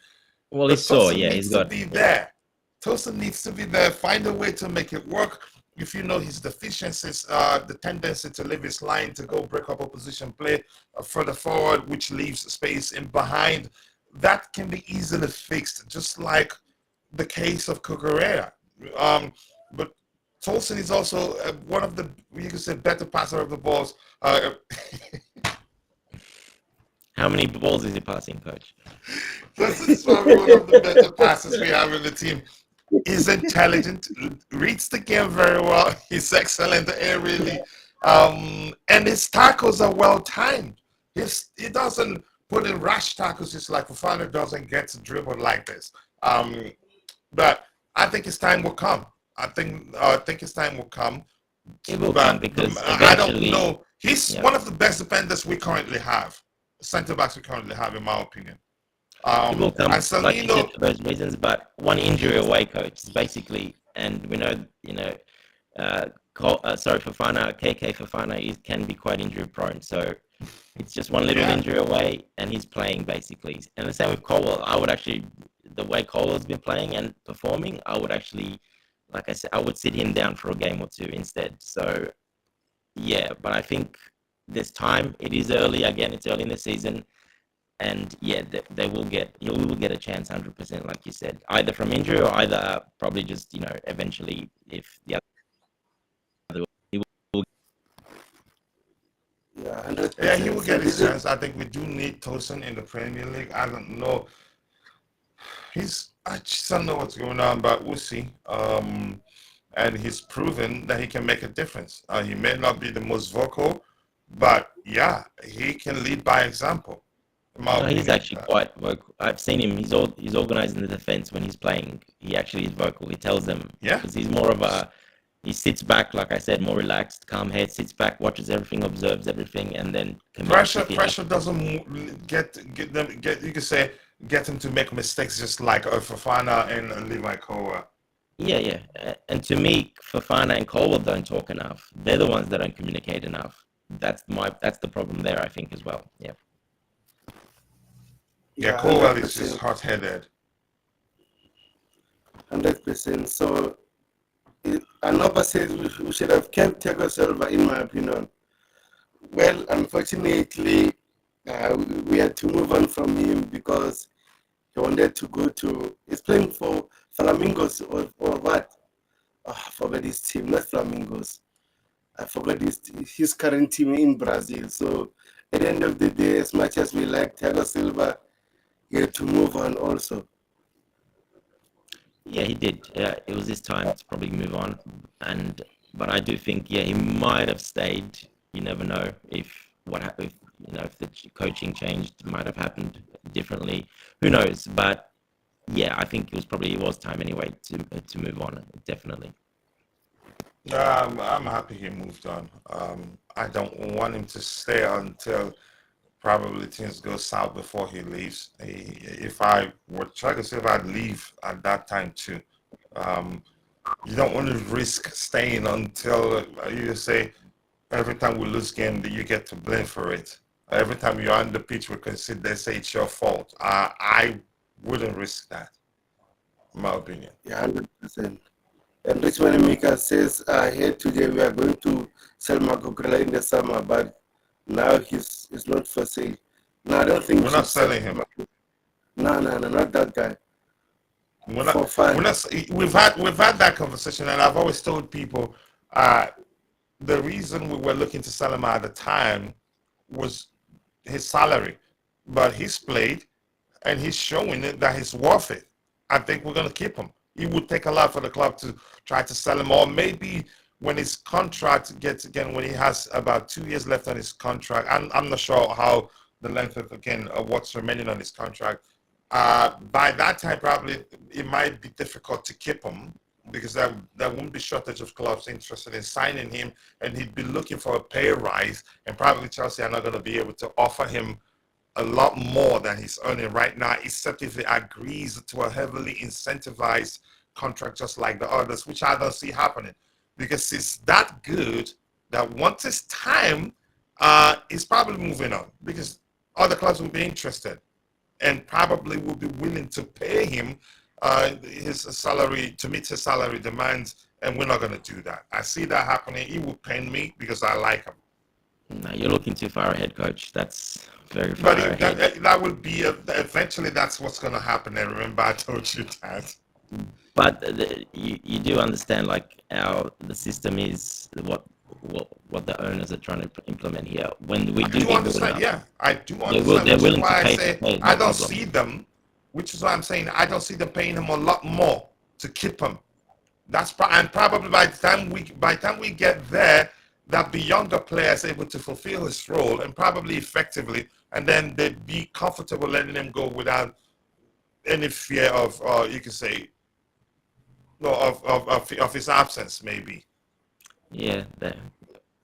Well, But he saw, Tosin needs he's to got be there. Tosin needs to be there. Find a way to make it work. If you know his deficiencies, the tendency to leave his line to go break up opposition play further forward, which leaves space in behind, that can be easily fixed, just like the case of Cucurella. But Tosin is also one of the, you can say, better passer of the balls. How many balls is he passing, coach? Tosin is probably one of the better passers we have in the team. He's intelligent, reads the game very well. He's excellent aerially, and his tackles are well timed. He doesn't put in rash tackles just like Fofana doesn't get to dribble like this. But I think his time will come. I think his time will come. It will But come because I don't eventually, know. He's one of the best defenders we currently have, centre backs we currently have, in my opinion. it will come, And like you said, Salino, for those reasons. But one injury away, coach, basically, and we know, Fofana, KK Fofana can be quite injury prone. So it's just one little injury away, and he's playing basically. And the same with Colwell. I would actually, the way Colwell's been playing and performing, I would actually, like I said, I would sit him down for a game or two instead. So yeah, but I think this time it is early again. It's early in the season. And yeah, he will get a chance 100%, like you said, either from injury or either probably just, eventually if the other he will. Yeah, 100%. yeah, he will get his chance. I think we do need Tosin in the Premier League. I don't know. I just don't know what's going on, but we'll see. And he's proven that he can make a difference. He may not be the most vocal, but yeah, he can lead by example. He's actually quite vocal. I've seen him. He's organizing the defense when he's playing. He actually is vocal. He tells them, because he's more of a. He sits back, like I said, more relaxed, calm head. Sits back, watches everything, observes everything, and then pressure doesn't get them. You can say get him to make mistakes, just like Fofana and Levi Kowa. Yeah. And to me, Fofana and Colwell don't talk enough. They're the ones that don't communicate enough. That's the problem there, I think, as well. Yeah. Yeah, Colwell is just hot-headed. 100%. So, Anopa says we should have kept Thiago Silva, in my opinion. Well, unfortunately, we had to move on from him because he wanted to go to. He's playing for Flamingos or what? Oh, I forgot his team, not Flamingos. I forgot his current team in Brazil. So, at the end of the day, as much as we like Thiago Silva, he had to move on also. Yeah, he did. It was his time to probably move on, but I do think he might have stayed. You never know if the coaching changed, might have happened differently. Who knows? But yeah, I think it was time anyway to move on. Definitely. I'm happy he moved on. I don't want him to stay until probably things go south before he leaves. If I were trying to say if I'd leave at that time too, um, you don't want to risk staying until you say every time we lose game that you get to blame for it. Every time you're on the pitch, we consider they say it's your fault. I wouldn't risk that, in my opinion. Yeah, 100%. And Richmond Mika says, here today we are going to sell Marco Grella in the summer, but now he's not for sale. No, I don't think we We're not should sell selling him. him. No, no, no, not that guy. We're not. For fun. We're not. We've had that conversation, and I've always told people uh, the reason we were looking to sell him at the time was his salary, but he's played and he's showing it that he's worth it. I think we're going to keep him. It would take a lot for the club to try to sell him, or maybe when his contract gets again, when he has about 2 years left on his contract. I'm not sure how the length of again what's remaining on his contract. By that time, probably it might be difficult to keep him because there won't be shortage of clubs interested in signing him, and he'd be looking for a pay rise, and probably Chelsea are not going to be able to offer him a lot more than he's earning right now, except if he agrees to a heavily incentivized contract just like the others, which I don't see happening because it's that good that once it's time, he's probably moving on because other clubs will be interested and probably will be willing to pay him his salary to meet his salary demands, and we're not going to do that. I see that happening. It will pain me because I like him. No, you're looking too far ahead, coach. That's very But far ahead. that will be eventually that's what's going to happen. And remember, I told you that. But you do understand like how the system is what the owners are trying to implement here. When we I do do get good understand. enough, Yeah, I do they're understand, which is willing to why I pay to say pay, I no don't see problem. them. Which is why I'm saying I don't see them paying him a lot more to keep him. And probably by the time we get there, that be younger players able to fulfill his role and probably effectively, and then they'd be comfortable letting him go without any fear of, you could say, no, of his absence, maybe. Yeah,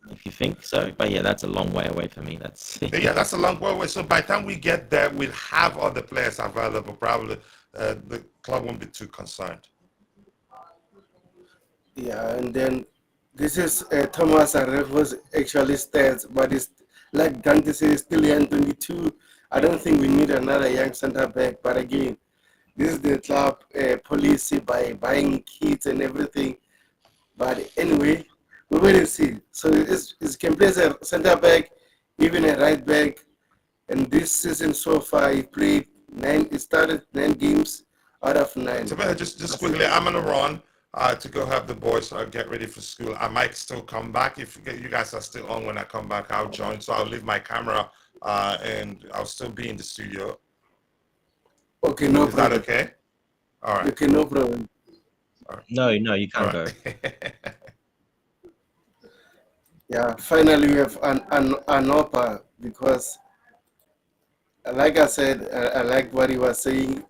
if you think so. But yeah, that's a long way away for me. That's Yeah, that's a long way away. So by the time we get there, we'll have other players available. Probably the club won't be too concerned. Yeah, and then this is Thomas Arefo's actually stats, but it's like Dante says, still young, 22. I don't think we need another young center back. But again, this is the club policy by buying kits and everything. But anyway, we wait and see. So it can play as a center back, even a right back. And this season so far, he played nine. He started 9 games out of So 9. just quickly, I'm gonna run to go have the boys get ready for school. I might still come back if you guys are still on. When I come back, I'll join. So I'll leave my camera and I'll still be in the studio. Okay, no Is that problem. okay? All right. Okay, no problem. All right. no, you All can't go. right. Yeah, finally we have an offer because, like I said, I like what he was saying.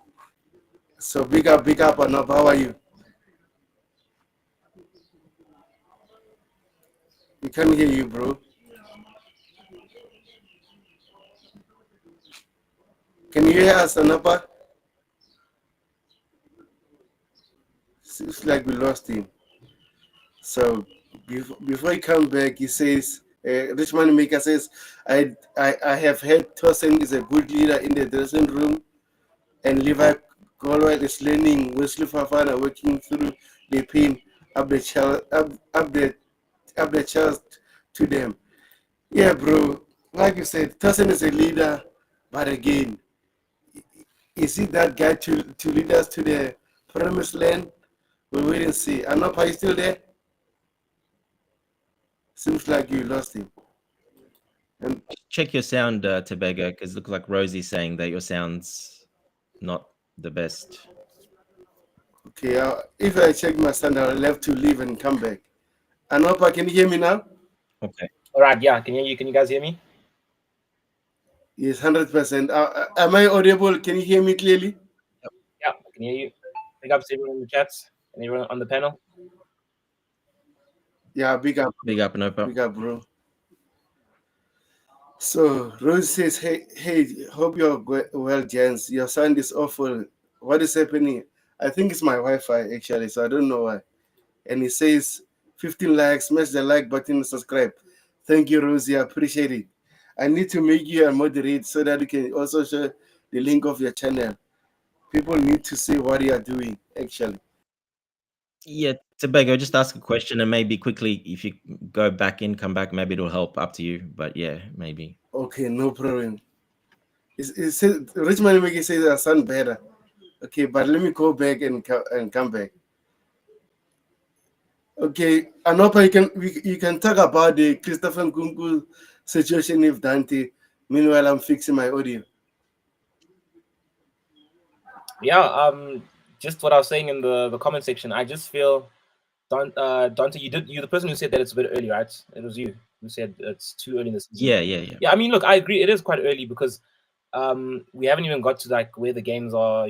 So big up, an offer. How are you? We can't hear you, bro. Can you hear us, Anapa? Seems like we lost him. So before he come back, he says, Richmond Maker says, I have heard Tosin is a good leader in the dressing room, and Levi Colwell is learning Wesley Fafana working through the pain up the child up the chance to them. Yeah, bro. Like you said, Tosin is a leader, but again, is he that guy to lead us to the promised land? We'll wait and see. Anop, are you still there? Seems like you lost him. And Check your sound, Tobago, because it looks like Rosie's saying that your sound's not the best. okay, if I check my sound, I'll have to leave and come back. Anopa, can you hear me now? Okay. All right, yeah. Can you guys hear me? Yes, 100%. Am I audible? Can you hear me clearly? Yeah, I can hear you. Big up to everyone in the chats and everyone on the panel. Yeah, Big up, no big up, bro. So Rose says, hey, hope you're well, gents. Your sound is awful. What is happening? I think it's my Wi-Fi actually, so I don't know why. And he says, 15 likes, smash the like button, subscribe. Thank you, Rosie. I appreciate it. I need to make you a moderate so that you can also share the link of your channel. People need to see what you are doing, actually. Yeah, Tobago, just ask a question and maybe quickly, if you go back in, come back, maybe it'll help. Up to you. But yeah, maybe. Okay, no problem. It says, Rich Money says I sound better. Okay, but let me go back and come back. Okay, Anopa, you can talk about the Christopher Nkunku situation with Dante. Meanwhile, I'm fixing my audio. Yeah, just what I was saying in the comment section. I just feel Dante, you're the person who said that it's a bit early, right? It was you who said it's too early in the season. Yeah. Yeah, I mean, look, I agree. It is quite early because we haven't even got to like where the games are.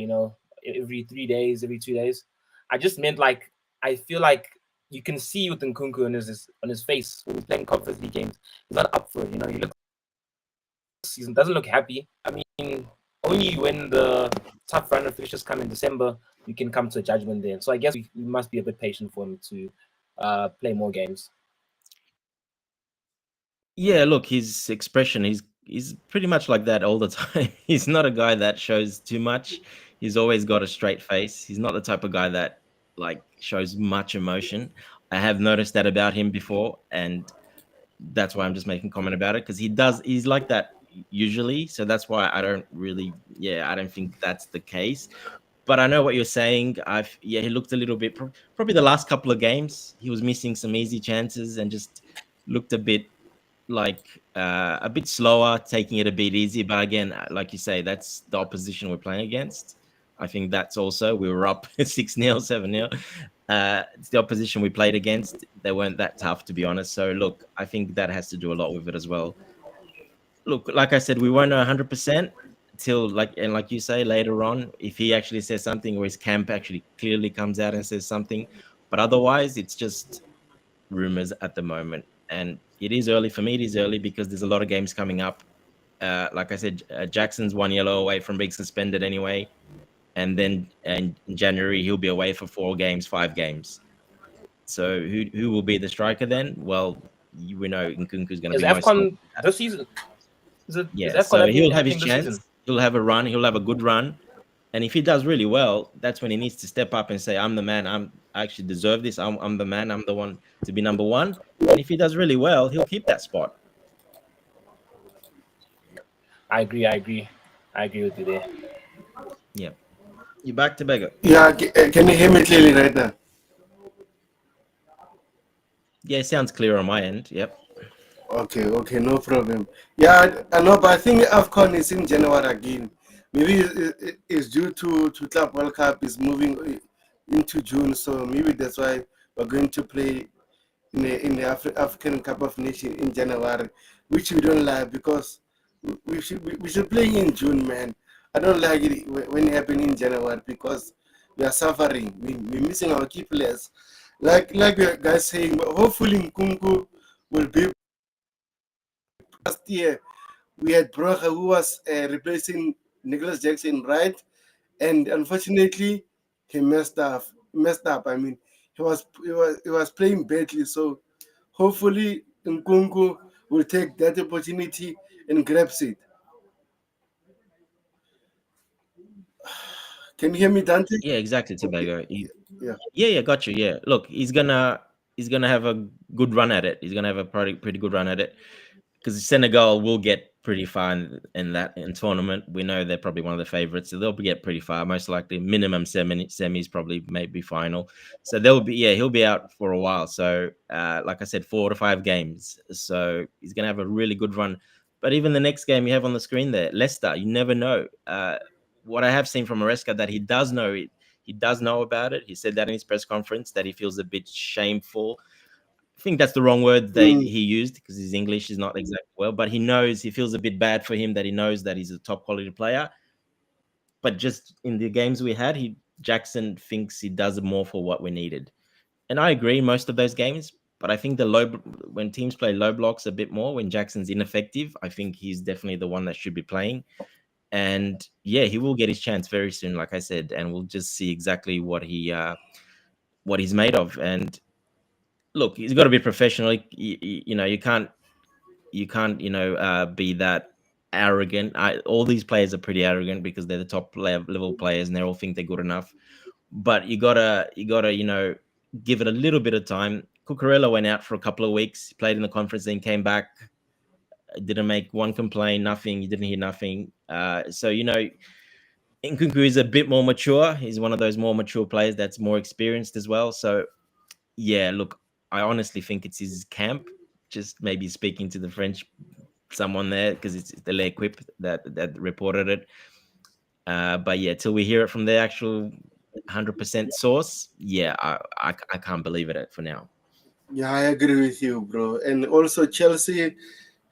Every 3 days, every 2 days. I just meant like I feel like you can see with Nkunku on his face when he's playing Conference League games. He's not up for it. He looks season doesn't look happy. I mean, only when the tough run of fixtures come in December, you can come to a judgment then. So I guess we must be a bit patient for him to play more games. Yeah, look, his expression, he's pretty much like that all the time. He's not a guy that shows too much. He's always got a straight face. He's not the type of guy that like shows much emotion. I have noticed that about him before, and that's why I'm just making comment about it, because he's like that usually. So that's why I don't really, yeah, I don't think that's the case. But I know what you're saying. He looked a little bit, probably the last couple of games, he was missing some easy chances and just looked a bit like a bit slower, taking it a bit easy. But again, like you say, that's the opposition we're playing against. I think that's also, we were up 6-0, 7-0. It's the opposition we played against. They weren't that tough, to be honest. So look, I think that has to do a lot with it as well. Look, like I said, we won't know 100% till like you say later on, if he actually says something or his camp actually clearly comes out and says something. But otherwise, it's just rumors at the moment. And it is early for me. It is early because there's a lot of games coming up. Like I said, Jackson's 1 yellow away from being suspended anyway. And then in January, he'll be away for 4 games, 5 games. So who will be the striker then? Well, we know Nkunku's going to Is be most AFCON this season? Is yeah. AFCON So he'll have his happening this season? chance. He'll have a run. He'll have a good run. And if he does really well, that's when he needs to step up and say, I'm the man. I actually deserve this. I'm the man. I'm the one to be number one. And if he does really well, he'll keep that spot. I agree with you there. Yeah. You back to Beggar. Yeah, can you hear me clearly right now? Yeah, it sounds clear on my end. Yep. Okay, no problem. Yeah, I know, but I think AFCON is in January again. Maybe it's due to Club World Cup is moving into June, so maybe that's why we're going to play in the African Cup of Nations in January, which we don't like because we should play in June, man. I don't like it when it happens in January because we are suffering. We're missing our key players. Like the guys saying, hopefully Nkunku will be. Last year we had Broja who was replacing Nicholas Jackson, right? And unfortunately, he messed up. I mean, he was playing badly. So hopefully, Nkunku will take that opportunity and grabs it. Can you hear me, Dante? Yeah, exactly, Okay. Tobago. Yeah. Yeah, got you. Yeah. Look, he's gonna have a good run at it. He's gonna have a pretty good run at it. Because Senegal will get pretty far in tournament. We know they're probably one of the favorites, so they'll get pretty far, most likely minimum semis, probably maybe final. So he'll be out for a while. So like I said, 4 to 5 games. So he's gonna have a really good run. But even the next game you have on the screen there, Leicester, you never know. What I have seen from Maresca that he does know it. He does know about it. He said that in his press conference that he feels a bit shameful. I think that's the wrong word he used because his English is not exactly well, but he feels a bit bad for him that he knows that he's a top quality player. But just in the games we had, Jackson thinks he does more for what we needed. And I agree most of those games, But I think when teams play low blocks a bit more, when Jackson's ineffective, I think he's definitely the one that should be playing. And yeah, he will get his chance very soon, like I said, and we'll just see exactly what he's made of. And look, he's got to be professional. You can't be that arrogant. All these players are pretty arrogant because they're the top level players and they all think they're good enough. But you gotta give it a little bit of time. Cucurella went out for a couple of weeks, played in the conference, then came back. Didn't make one complaint, nothing. You didn't hear nothing. So Nkunku is a bit more mature. He's one of those more mature players that's more experienced as well. So yeah, look, I honestly think it's his camp. Just maybe speaking to the French someone there because it's the L'Equipe that reported it. But yeah, till we hear it from the actual 100% source, yeah, I can't believe it for now. Yeah, I agree with you, bro. And also Chelsea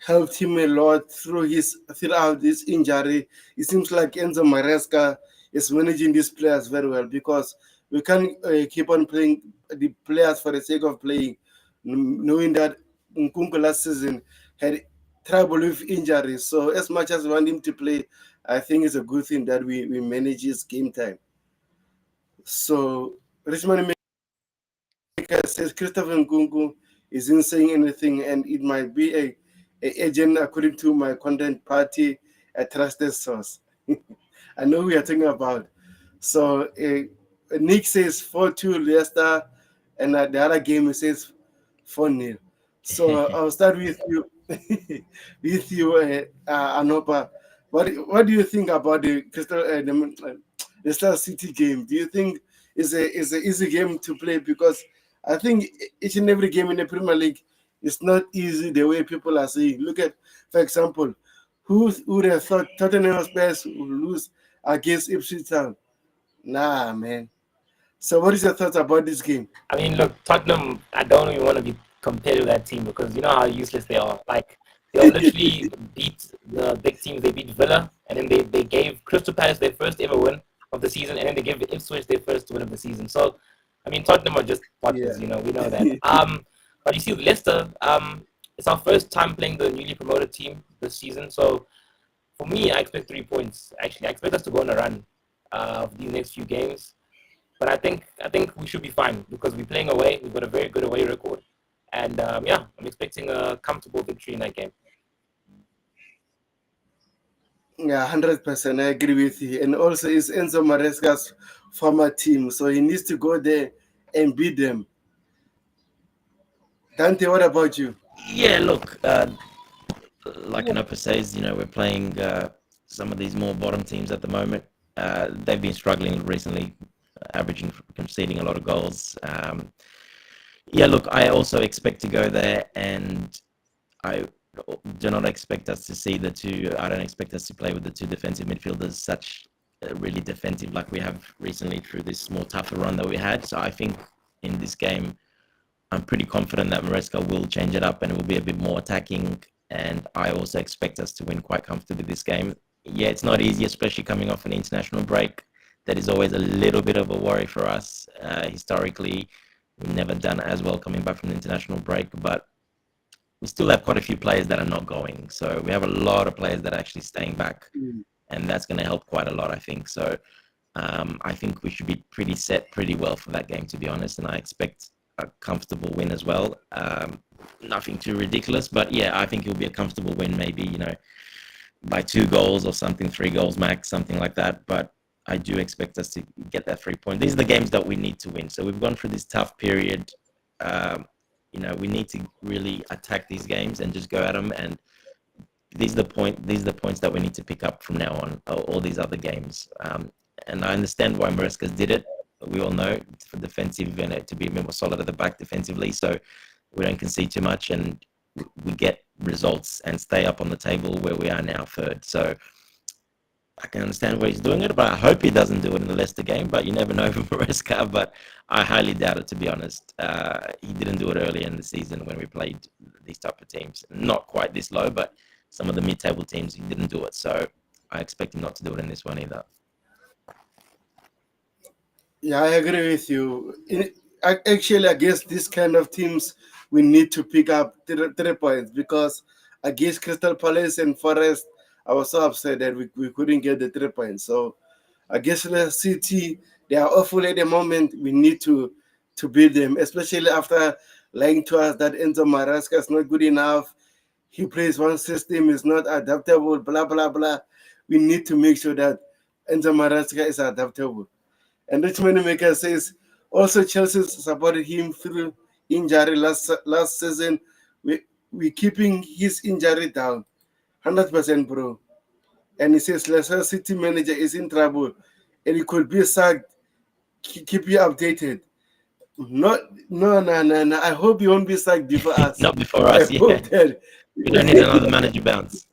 helped him a lot throughout this injury. It seems like EnzoMaresca is managing these players very well because we can't keep on playing the players for the sake of playing, knowing that Nkunku last season had trouble with injuries. So as much as we want him to play, I think it's a good thing that we manage his game time. So Richmond says Christopher Nkunku isn't saying anything, and it might be a agent according to my content party, a trusted source. I know we are talking about. So Nick says 4-2 Leicester, and the other game says 4-0. So I'll start with you, Anopa. What do you think about the Leicester City game? Do you think is a easy game to play? Because I think each and every game in the Premier League is not easy the way people are saying. Look at, for example, who would have thought Tottenham Spurs would lose against Ipswich Town? Nah, man. So, what is your thoughts about this game? I mean, look, Tottenham, I don't even want to be compared to that team because you know how useless they are. Like, they'll literally beat the big teams. They beat Villa, and then they gave Crystal Palace their first ever win of the season, and then they gave Ipswich their first win of the season. So, I mean, Tottenham are just potters, we know that. But you see, Leicester, it's our first time playing the newly promoted team this season. So, for me, I expect 3 points. Actually, I expect us to go on a run of these next few games. But I think we should be fine because we're playing away. We've got a very good away record. And I'm expecting a comfortable victory in that game. Yeah, 100%. I agree with you. And also, it's EnzoMaresca's former team, so he needs to go there and beat them. Dante, what about you? Yeah, look, like Anopa says, we're playing some of these more bottom teams at the moment. They've been struggling recently, conceding a lot of goals. Yeah, look, I also expect to go there, and I do not expect us to see I don't expect us to play with the two defensive midfielders such really defensive like we have recently through this more tougher run that we had. So I think in this game, I'm pretty confident that Maresca will change it up and it will be a bit more attacking. And I also expect us to win quite comfortably this game. Yeah, it's not easy, especially coming off an international break. That is always a little bit of a worry for us. Historically, we've never done as well coming back from the international break, but we still have quite a few players that are not going. So we have a lot of players that are actually staying back, and that's going to help quite a lot, I think. So I think we should be pretty well for that game, to be honest, and I expect a comfortable win as well. Nothing too ridiculous, but yeah, I think it'll be a comfortable win, maybe, by 2 goals or something, 3 goals max, something like that. But I do expect us to get that 3 point. These are the games that we need to win. So we've gone through this tough period. We need to really attack these games and just go at them. And these are the points that we need to pick up from now on. All these other games. And I understand why Maresca did it. We all know for defensive and to be a bit more solid at the back defensively, so we don't concede too much and we get results and stay up on the table where we are now, 3rd. So I can understand why he's doing it, but I hope he doesn't do it in the Leicester game. But you never know for Maresca. But I highly doubt it, to be honest. He didn't do it earlier in the season when we played these type of teams. Not quite this low, but some of the mid-table teams, he didn't do it. So I expect him not to do it in this one either. Yeah, I agree with you. Actually, against these kind of teams, we need to pick up 3 points, because against Crystal Palace and Forest, I was so upset that we couldn't get the 3 points. So against the City, they are awful at the moment. We need to beat them, especially after lying to us that EnzoMaresca is not good enough. He plays one system, is not adaptable, blah, blah, blah. We need to make sure that EnzoMaresca is adaptable. And Richmond Maker says, also Chelsea supported him through injury last season. We keeping his injury down, 100%, bro. And he says Leicester City manager is in trouble, and he could be sacked. Keep you updated. Not, no, no, no, no. I hope you won't be sacked before us. Not before I us, yeah. hope that. We don't need another manager bounce.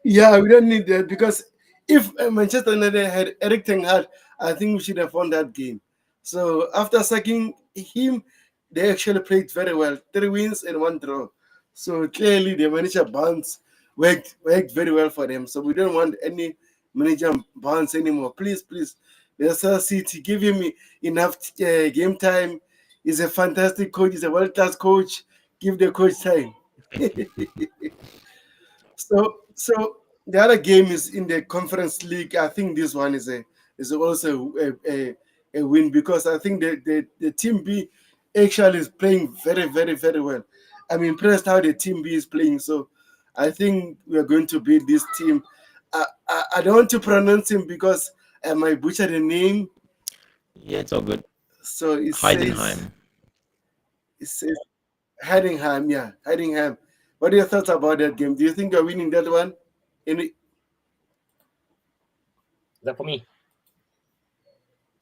Yeah, we don't need that, because if Manchester United had Eric Ten Hag, I think we should have won that game. So after sacking him, they actually played very well. 3 wins and 1 draw. So clearly the manager bounce worked very well for them. So we don't want any manager bounce anymore. Please, please. Leicester City, give him enough game time. He's a fantastic coach. He's a world-class coach. Give the coach time. So the other game is in the Conference League. I think this one is also a win, because I think the team B actually is playing very, very, very well. I'm impressed how the team B is playing. So I think we are going to beat this team. I don't want to pronounce him because I might butcher the name. Yeah, it's all good. So it Heidenheim. says Heidenheim. Yeah, Heidenheim. What are your thoughts about that game? Do you think you're winning that one? Is that for me?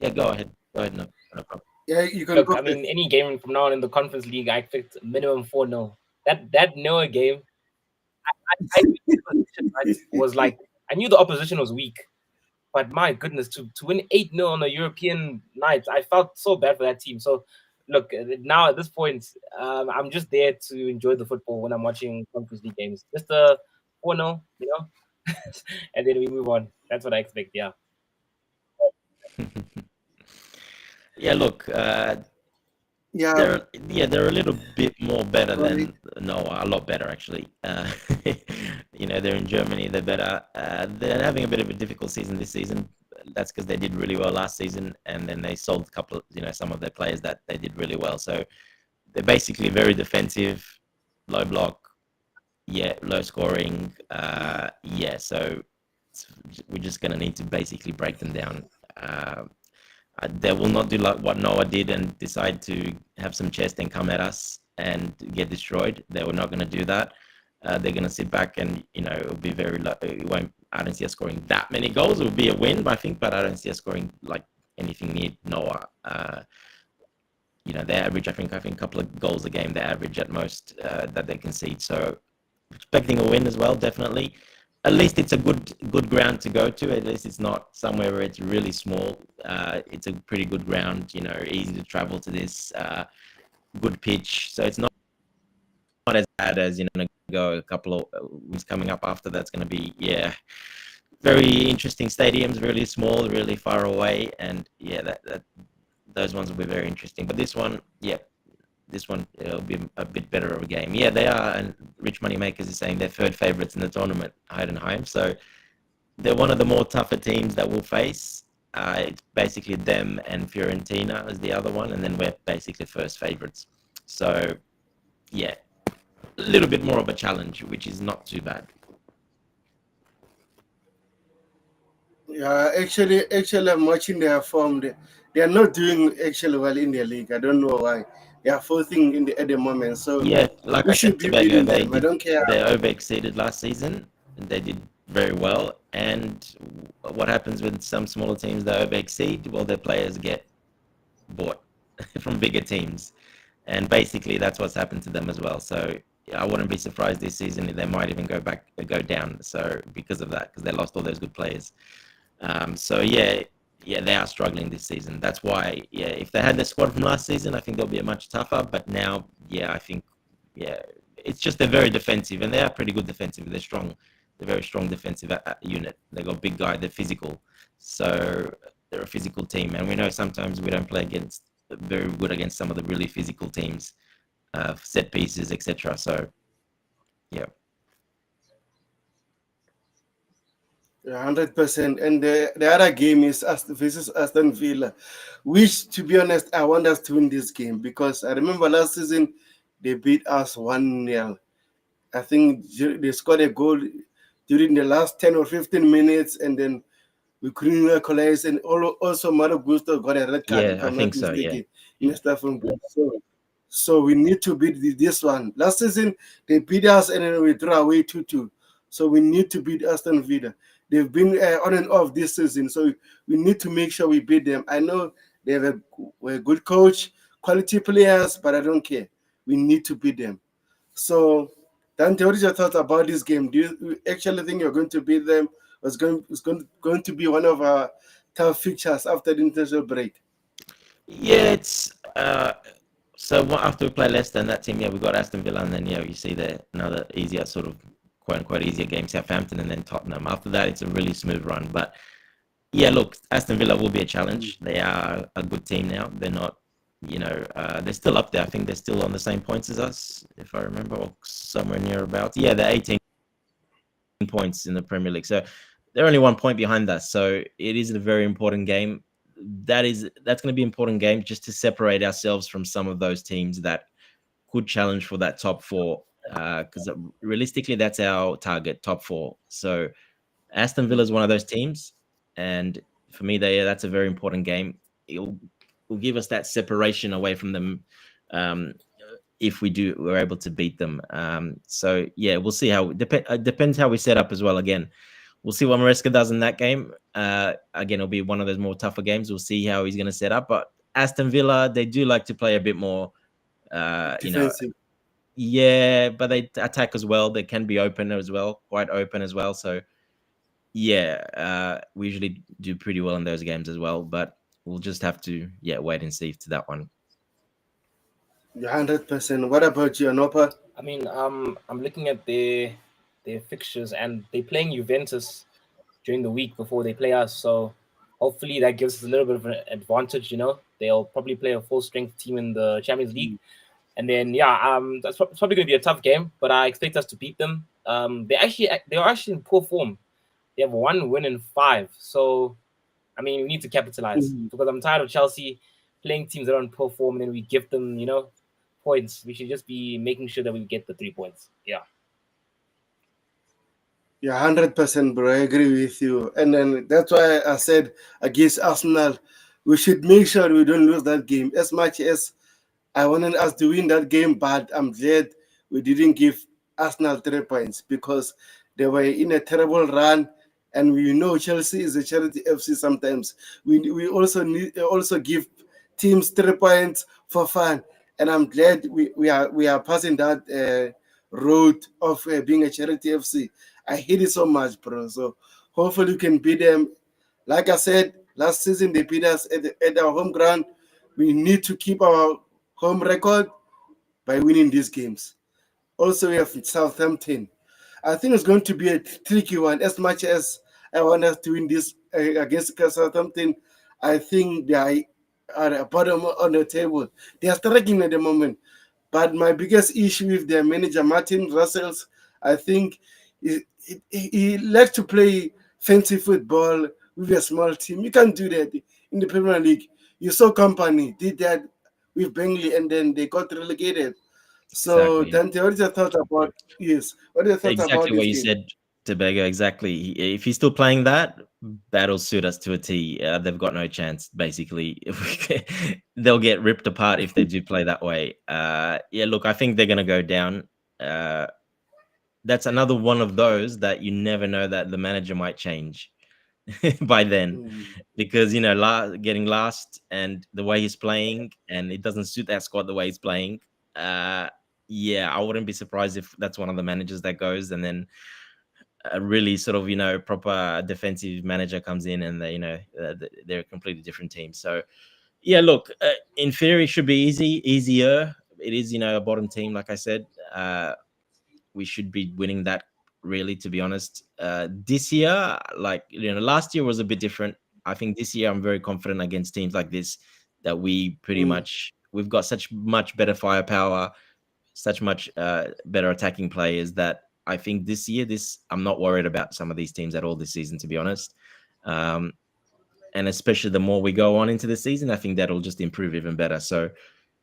Yeah, go ahead. Go ahead. No problem. Yeah, you can Look, go. I mean, any game from now on in the Conference League, I expect minimum 4-0. That Noah game, I was like, I knew the opposition was weak, but my goodness, to win 8-0 on a European night, I felt so bad for that team. So, look, now at this point, I'm just there to enjoy the football when I'm watching Conference League games. Just a 4-0, and then we move on. That's what I expect, yeah. Yeah, look, Yeah, they're a little bit more better than Noah, a lot better actually. They're in Germany, they're better. They're having a bit of a difficult season this season. That's because they did really well last season, and then they sold a couple of, some of their players that they did really well. So they're basically very defensive, low block, low scoring. So we're just gonna need to basically break them down. They will not do like what Noah did and decide to have some chest and come at us and get destroyed. They were not going to do that. They're going to sit back and, it'll be very low. I don't see us scoring that many goals. It will be a win, I think, but I don't see us scoring like anything near Noah. They average, I think a couple of goals a game, they average at most that they concede. So expecting a win as well, definitely. At least it's a good ground to go to. At least it's not somewhere where it's really small. It's a pretty good ground, easy to travel to this, good pitch. So it's not as bad as, go a couple of weeks coming up after. That's going to be, very interesting stadiums, really small, really far away. And those ones will be very interesting. But this one, it'll be a bit better of a game. Yeah, they are, and Rich Money Makers is saying they're third favourites in the tournament, Heidenheim. So they're one of the more tougher teams that we'll face. It's basically them and Fiorentina as the other one, and then we're basically first favourites. So, a little bit more of a challenge, which is not too bad. Yeah, actually, I'm watching their form. They are not doing actually well in the league. I don't know why. They are fourth at the moment. So like we I should said, be Tobago, beating them. I don't care. They over-exceeded last season. They did very well. And what happens with some smaller teams that over-exceed? Well, their players get bought from bigger teams. And basically, that's what's happened to them as well. So I wouldn't be surprised this season if they might even go down. So because of that, because they lost all those good players. They are struggling this season. That's why, if they had the squad from last season, I think they'll be much tougher. But now, I think, it's just they're very defensive, and they are pretty good defensive. They're strong. They're very strong defensive unit. They got big guy. They're physical, so they're a physical team. And we know sometimes we don't play against very good against some of the really physical teams, set pieces, etc. So yeah. 100%. And the other game is versus Aston Villa, which, to be honest, I want us to win this game because I remember last season they beat us 1-0. I think they scored a goal during the last 10 or 15 minutes, and then we couldn't equalize. And also, Mario Gusto got a red card, Yeah, if I I'm think not so. Yeah. mistaken, in the staff room. So we need to beat this one. Last season, they beat us and then we draw away 2-2. So we need to beat Aston Villa. They've been on and off this season, so we need to make sure we beat them. I know they have a good coach, quality players, but I don't care. We need to beat them. So, Dante, what is your thoughts about this game? Do you actually think you're going to beat them? It's going to be one of our tough fixtures after the international break? Yeah, it's so after we play Leicester and that team, yeah, we got Aston Villa, and then yeah, you see there another easier sort of quote unquote easier game, Southampton, and then Tottenham. After that, it's a really smooth run. But yeah, look, Aston Villa will be a challenge. They are a good team now. They're not, they're still up there. I think they're still on the same points as us, if I remember, or somewhere near about. Yeah, they're 18 points in the Premier League. So they're only 1 point behind us. So it is a very important game. That's going to be an important game just to separate ourselves from some of those teams that could challenge for that top four. Because realistically, that's our target, top four. So Aston Villa is one of those teams, and for me, that's a very important game. Will give us that separation away from them. If we're able to beat them. So yeah, we'll see how it depends how we set up as well. Again, we'll see what Maresca does in that game. Again, it'll be one of those more tougher games. We'll see how he's going to set up. But Aston Villa, they do like to play a bit more, Defensive. yeah, but they attack as well. They can be open as well, quite open as well. So yeah, we usually do pretty well in those games as well. But we'll just have to wait and see to that one. 100%. What about you, Anopa? I mean, I'm looking at their fixtures, and they're playing Juventus during the week before they play us. So hopefully that gives us a little bit of an advantage. They'll probably play a full strength team in the Champions League, and then that's probably going to be a tough game. But I expect us to beat them. They are actually in poor form. They have 1 win in 5. So I mean, we need to capitalize because I'm tired of Chelsea playing teams that are in poor form, and then we give them, points. We should just be making sure that we get the 3 points. Yeah. Yeah, 100%, bro. I agree with you. And then that's why I said against Arsenal, we should make sure we don't lose that game. As much as I wanted us to win that game, but I'm glad we didn't give Arsenal 3 points because they were in a terrible run. And we know Chelsea is a charity FC sometimes. We also give teams 3 points for fun. And I'm glad we are passing that road of being a charity FC. I hate it so much, bro. So hopefully you can beat them. Like I said, last season they beat us at our home ground. We need to keep our home record by winning these games. Also, we have Southampton. I think it's going to be a tricky one. As much as I want us to win this against Southampton, I think they are at the bottom on the table. They are struggling at the moment. But my biggest issue with their manager, Martin Russell's, I think he likes to play fancy football with a small team. You can't do that in the Premier League. You saw Company did that with Burnley, and then they got relegated. So, Exactly. Dante, what is your thoughts about What are your thoughts about Exactly what this you game? said, Tobago. Exactly. If he's still playing that, that'll suit us to a T. They've got no chance. Basically, they'll get ripped apart if they do play that way. Yeah. Look, I think they're going to go down. That's another one of those that you never know that the manager might change by then, because getting last and the way he's playing, and it doesn't suit that squad the way he's playing. Yeah, I wouldn't be surprised if that's one of the managers that goes, and then a really sort of proper defensive manager comes in, and they're a completely different team. So yeah, look, in theory, it should be easier. It is a bottom team, like I said. We should be winning that, really, to be honest. This year, last year was a bit different. I think this year I'm very confident against teams like this. that we pretty much we've got such much better firepower, such much better attacking players that I think this year, I'm not worried about some of these teams at all this season, to be honest. And especially the more we go on into the season, I think that'll just improve even better. So,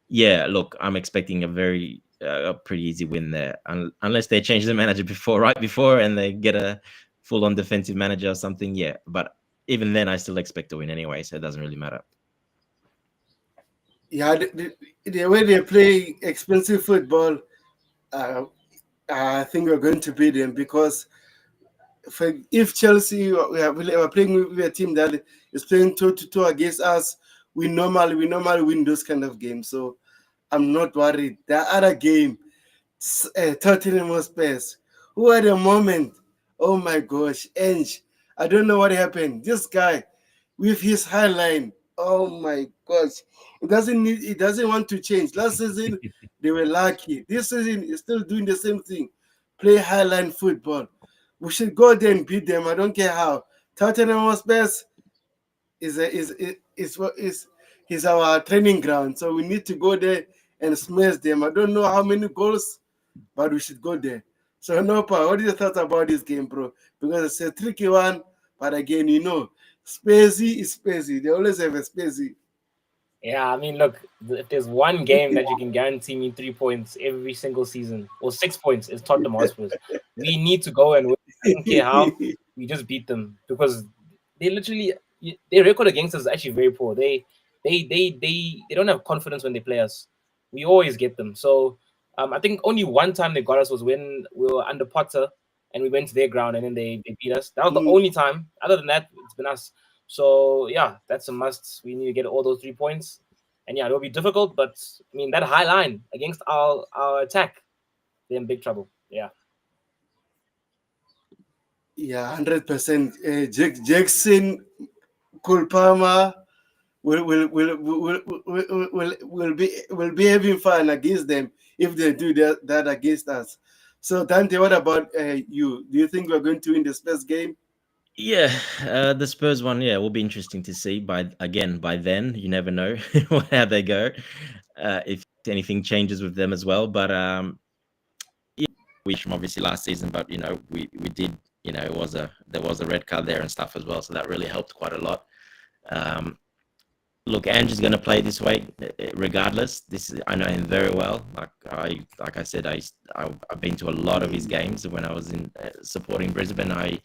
yeah, look, I'm expecting a pretty easy win there, unless they change the manager right before, and they get a full-on defensive manager or something. Yeah, but even then, I still expect to win anyway, so it doesn't really matter. Yeah, the way they play expensive football, I think we're going to beat them because if Chelsea we are playing with a team that is playing toe to toe against us, we normally win those kind of games. So I'm not worried. The other game, Tottenham Hotspurs, who at the moment, oh my gosh, Ange, I don't know what happened. This guy with his high line, oh my gosh, it doesn't want to change. Last season they were lucky. This season is still doing the same thing. Play high line football. We should go there and beat them. I don't care how. Tottenham Hotspurs is our training ground, so we need to go there and smash them. I don't know how many goals, but we should go there. So Nopa, what do you thought about this game, bro? Because it's a tricky one, but again, Spacey is Spacey. They always have a Spacey. Yeah, I mean, look, if there's one game that you can guarantee me 3 points every single season, or 6 points, is Tottenham Hotspur. We need to go and win. I don't care how, we just beat them because they literally their record against us is actually very poor. They don't have confidence when they play us. We always get them. So I think only one time they got us was when we were under Potter and we went to their ground and then they beat us. That was the only time. Other than that, it's been us. So yeah, that's a must. We need to get all those 3 points. And yeah, it'll be difficult, but I mean that high line against our attack, they're in big trouble. Yeah. Yeah, 100%. Jackson Kulpama will be having fun against them if they do that against us. So Dante, what about you? Do you think we're going to win the Spurs game? Yeah, the Spurs one, yeah, will be interesting to see. By then, you never know how they go. If anything changes with them as well, but yeah, we from obviously last season, but we did, there was a red card there and stuff as well, so that really helped quite a lot. Look, Andrew's going to play this way regardless. I know him very well. Like I said, I've been to a lot of his games when I was in supporting Brisbane.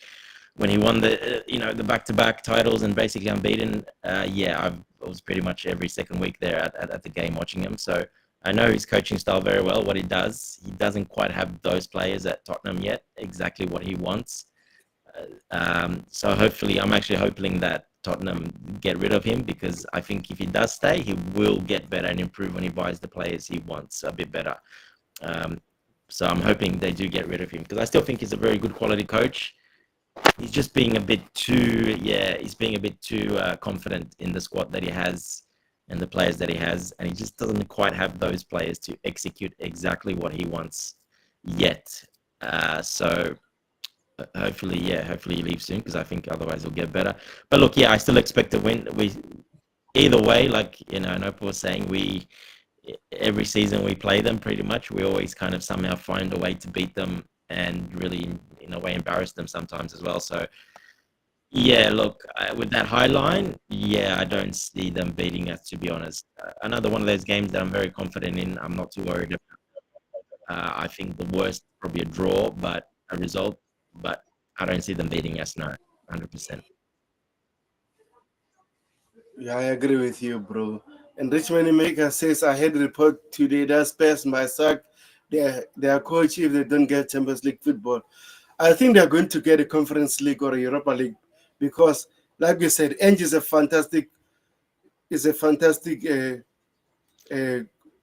When he won the back-to-back titles and basically unbeaten, I was pretty much every second week there at the game watching him. So I know his coaching style very well, what he does. He doesn't quite have those players at Tottenham yet, exactly what he wants. So hopefully, I'm actually hoping that Tottenham get rid of him, because I think if he does stay, he will get better and improve when he buys the players he wants a bit better. So I'm hoping they do get rid of him, because I still think he's a very good quality coach. He's just being a bit too, confident in the squad that he has and the players that he has, and he just doesn't quite have those players to execute exactly what he wants yet. So hopefully he leaves soon, because I think otherwise he'll get better. But look, I still expect to win. Either way, like Nopa was saying, every season we play them pretty much. We always kind of somehow find a way to beat them and really, in a way, embarrass them sometimes as well. So yeah, look, with that high line, I don't see them beating us, to be honest. Another one of those games that I'm very confident in. I'm not too worried about. I think the worst probably a draw, but a result. But I don't see them beating us, no, 100%. Yeah, I agree with you, bro. And Richmond Maker says, I had a report today that Spurs might sack their coach if they don't get Champions League football. I think they're going to get a Conference League or a Europa League, because, like you said, Ange is a fantastic.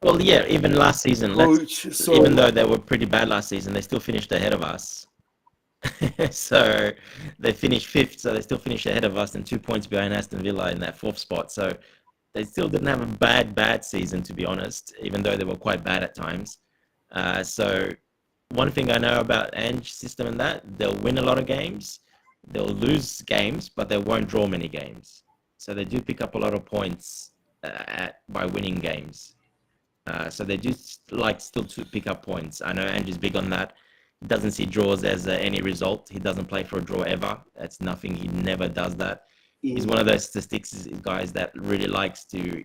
Well, yeah, even last season, coach. Even though they were pretty bad last season, they still finished ahead of us. So they finished fifth, so they still finished ahead of us and 2 points behind Aston Villa in that fourth spot. So they still didn't have a bad season, to be honest, even though they were quite bad at times. So one thing I know about Ange's system and that, they'll win a lot of games, they'll lose games, but they won't draw many games. So they do pick up a lot of points by winning games. So they do like still to pick up points. I know Andrew's big on that. He doesn't see draws as any result. He doesn't play for a draw ever. That's nothing. He never does that. He's one of those statistics guys that really likes to,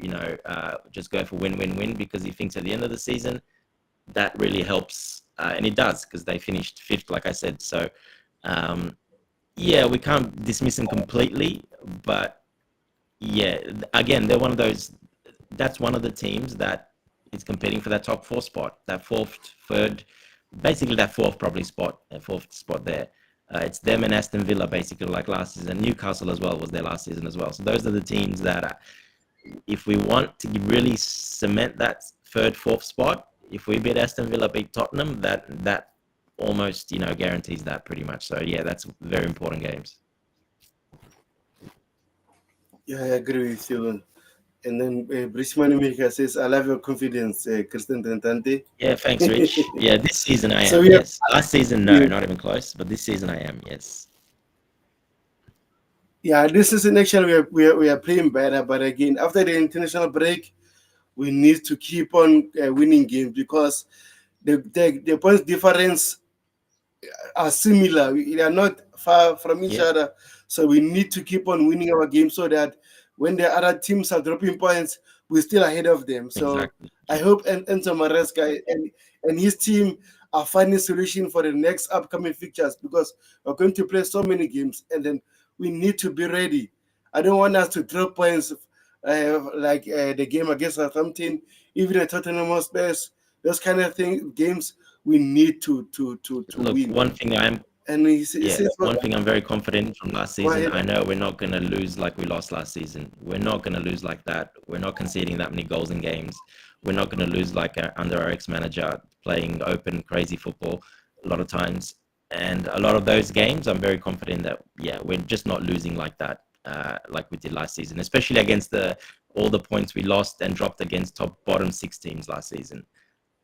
just go for win because he thinks at the end of the season that really helps, and it does because they finished 5th, like I said. So, yeah, we can't dismiss him completely, but yeah, again, they're one of those. That's one of the teams that is competing for that top 4 spot, that 4th, 3rd, basically that 4th probably spot, that 4th spot there. It's them and Aston Villa basically like last season. Newcastle as well was their last season as well. So those are the teams that, if we want to really cement that 3rd, 4th spot, if we beat Aston Villa, beat Tottenham, that almost guarantees that pretty much. So yeah, that's very important games. Yeah, I agree with you. And then Brisman Mika says, I love your confidence, Christian Tentante. Yeah, thanks, Rich. Yeah, this season I am, So yes. Last season, no, yeah. not even close. But this season I am, yes. Yeah, this season actually we are playing better, but again, after the international break, we need to keep on winning games because the points difference are similar. They are not far from each Yeah. other. So we need to keep on winning our games so that when the other teams are dropping points, we're still ahead of them. So Exactly. I hope EnzoMaresca and his team are finding solution for the next upcoming fixtures because we're going to play so many games and then we need to be ready. I don't want us to drop points like the game against Southampton, even the Tottenham Hotspur, those kind of games. We need to Look, win. one thing one thing I'm very confident from last season. I know we're not going to lose like we lost last season. We're not going to lose like that. We're not conceding that many goals in games. We're not going to lose like under our ex-manager playing open, crazy football a lot of times. And a lot of those games, I'm very confident that, yeah, we're just not losing like that, like we did last season, especially against all the points we lost and dropped against bottom 6 teams last season.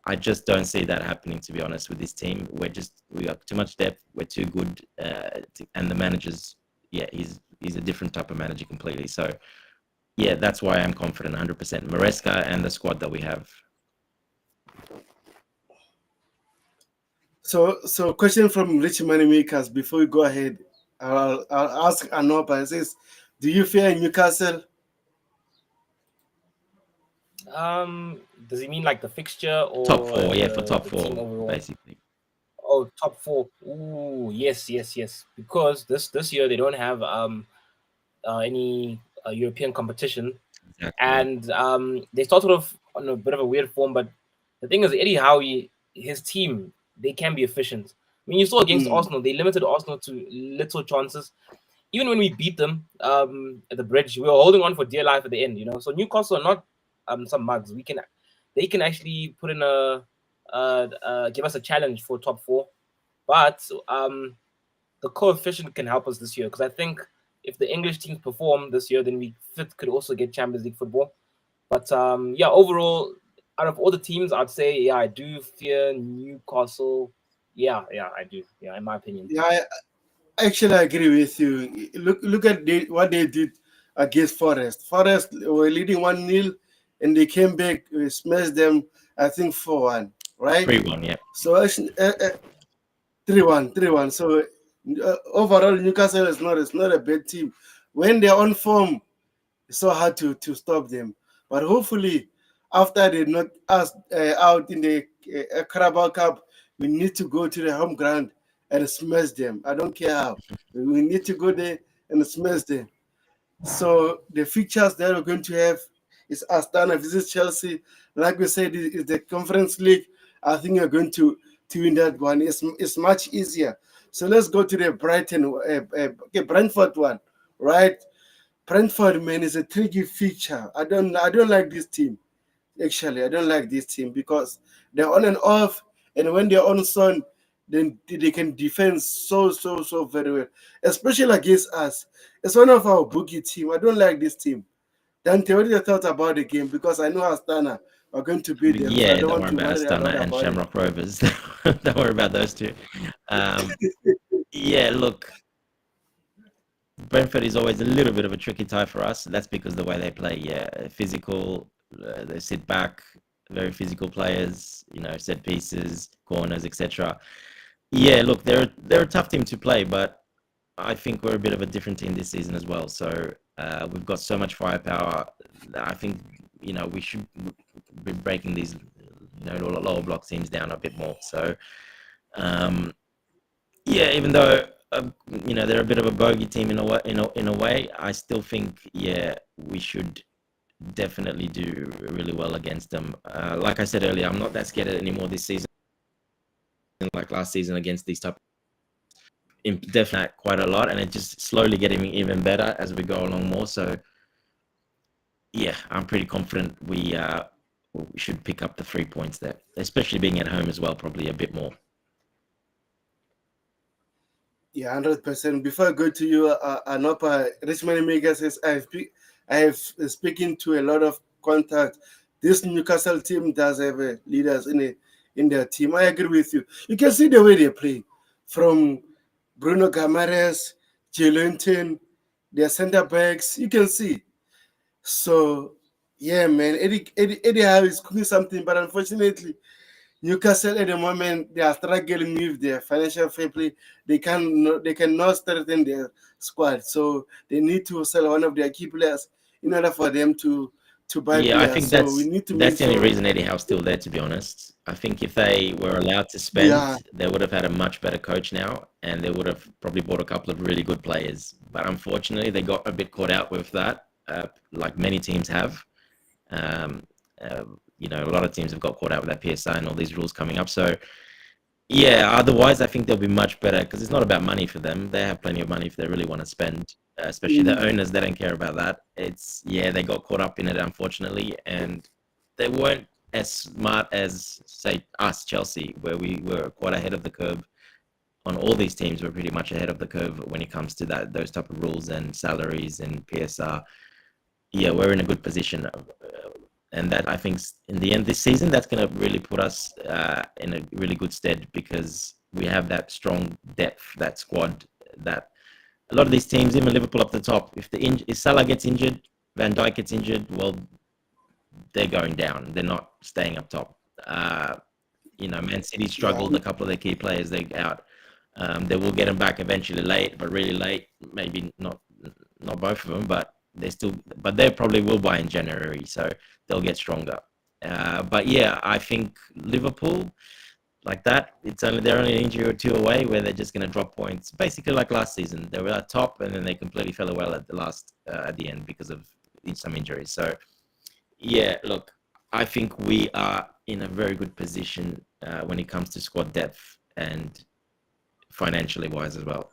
I just don't see that happening, to be honest, with this team. We got too much depth. We're too good, and the manager's, yeah, he's a different type of manager completely. So, yeah, that's why I'm confident 100%. Maresca and the squad that we have. So question from Rich Moneymakers before we go ahead. I'll ask Anopa. It says, do you fear Newcastle? Does he mean like the fixture or top 4? Yeah, for top 4, basically. Oh, top 4. Ooh, yes. Because this year they don't have any European competition, exactly. And they started off on a bit of a weird form. But the thing is, Eddie Howe, his team, they can be efficient. I mean, you saw against Arsenal, they limited Arsenal to little chances. Even when we beat them at the bridge, we were holding on for dear life at the end. So Newcastle are not some mugs. They can actually put in give us a challenge for top 4, but the coefficient can help us this year because I think if the English teams perform this year, then we could also get Champions League football. But yeah, overall, out of all the teams, I'd say, yeah, I do fear Newcastle. Yeah, I do. Yeah, in my opinion. Yeah, actually, I agree with you. Look at what they did against Forest. Forest were leading 1-0, and they came back, smashed them, I think 4-1, right? 3-1, yeah. So actually, 3-1. So overall, Newcastle is not a bad team. When they're on form, it's so hard to stop them. But hopefully, after they knock us out in the Carabao Cup, we need to go to the home ground and smash them. I don't care how. We need to go there and smash them. So the fixtures that we're going to have is Astana versus Chelsea. Like we said, it's the Conference League. I think we're going to win that one. It's much easier. So let's go to the Brentford one, right? Brentford, man, is a tricky fixture. I don't like this team. Actually, I don't like this team because they're on and off, and when they're on sun, then they can defend so very well, especially against us. It's one of our bookie team. I don't like this team. Dante, what did you thought about the game? Because I know Astana are going to beat them. Yeah, so don't worry about Astana and Shamrock Rovers. Don't worry about those two. Yeah, look, Brentford is always a little bit of a tricky tie for us. That's because the way they play, physical. They sit back, very physical players. Set pieces, corners, etc. Yeah, look, they're a tough team to play, but I think we're a bit of a different team this season as well. So we've got so much firepower. I think we should be breaking these lower block teams down a bit more. So yeah, even though they're a bit of a bogey team in a way, I still think we should definitely do really well against them. Like I said earlier, I'm not that scared anymore this season. Like last season against these type, definitely quite a lot, and it's just slowly getting even better as we go along more. So yeah, I'm pretty confident we should pick up the 3 points there, especially being at home as well, probably a bit more. Yeah, 100%. Before I go to you, Anopa, Richmond Mega says, I have speaking to a lot of contact. This Newcastle team does have leaders in their team. I agree with you. You can see the way they play. From Bruno Gamares, Jelinton, their centre backs, you can see. So, yeah, man, Eddie Howe is cooking something, but unfortunately, Newcastle at the moment they are struggling with their financial fair play. They cannot strengthen their squad, so they need to sell one of their key players in order for them to buy Yeah, players. I think So we need to make that's the only sure. reason Eddie Howe's still there, to be honest. I think if they were allowed to Yeah, spend, they would have had a much better coach now, and they would have probably bought a couple of really good players. But unfortunately, they got a bit caught out with that, like many teams have. Um, a lot of teams have got caught out with that PSI and all these rules coming up. So yeah, otherwise I think they'll be much better because it's not about money for them. They have plenty of money if they really want to spend, especially the owners. They don't care about that. They got caught up in it, unfortunately, and they weren't as smart as, say, us, Chelsea, where we were quite ahead of the curve on all these teams. We're pretty much ahead of the curve when it comes to those type of rules and salaries and PSR. Yeah, we're in a good position. And that I think in the end this season, that's going to really put us in a really good stead because we have that strong depth, that squad. That a lot of these teams, even Liverpool up the top, if Salah gets injured, Van Dijk gets injured, well, they're going down. They're not staying up top. Man City yeah, struggled. A couple of their key players they out. They will get them back eventually, late, but really late. Maybe not both of them, but they probably will buy in January, so they'll get stronger. But yeah, I think Liverpool, like that, they're only an injury or two away where they're just going to drop points. Basically, like last season, they were at top and then they completely fell away at the end because of some injuries. So yeah, look, I think we are in a very good position when it comes to squad depth and financially wise as well.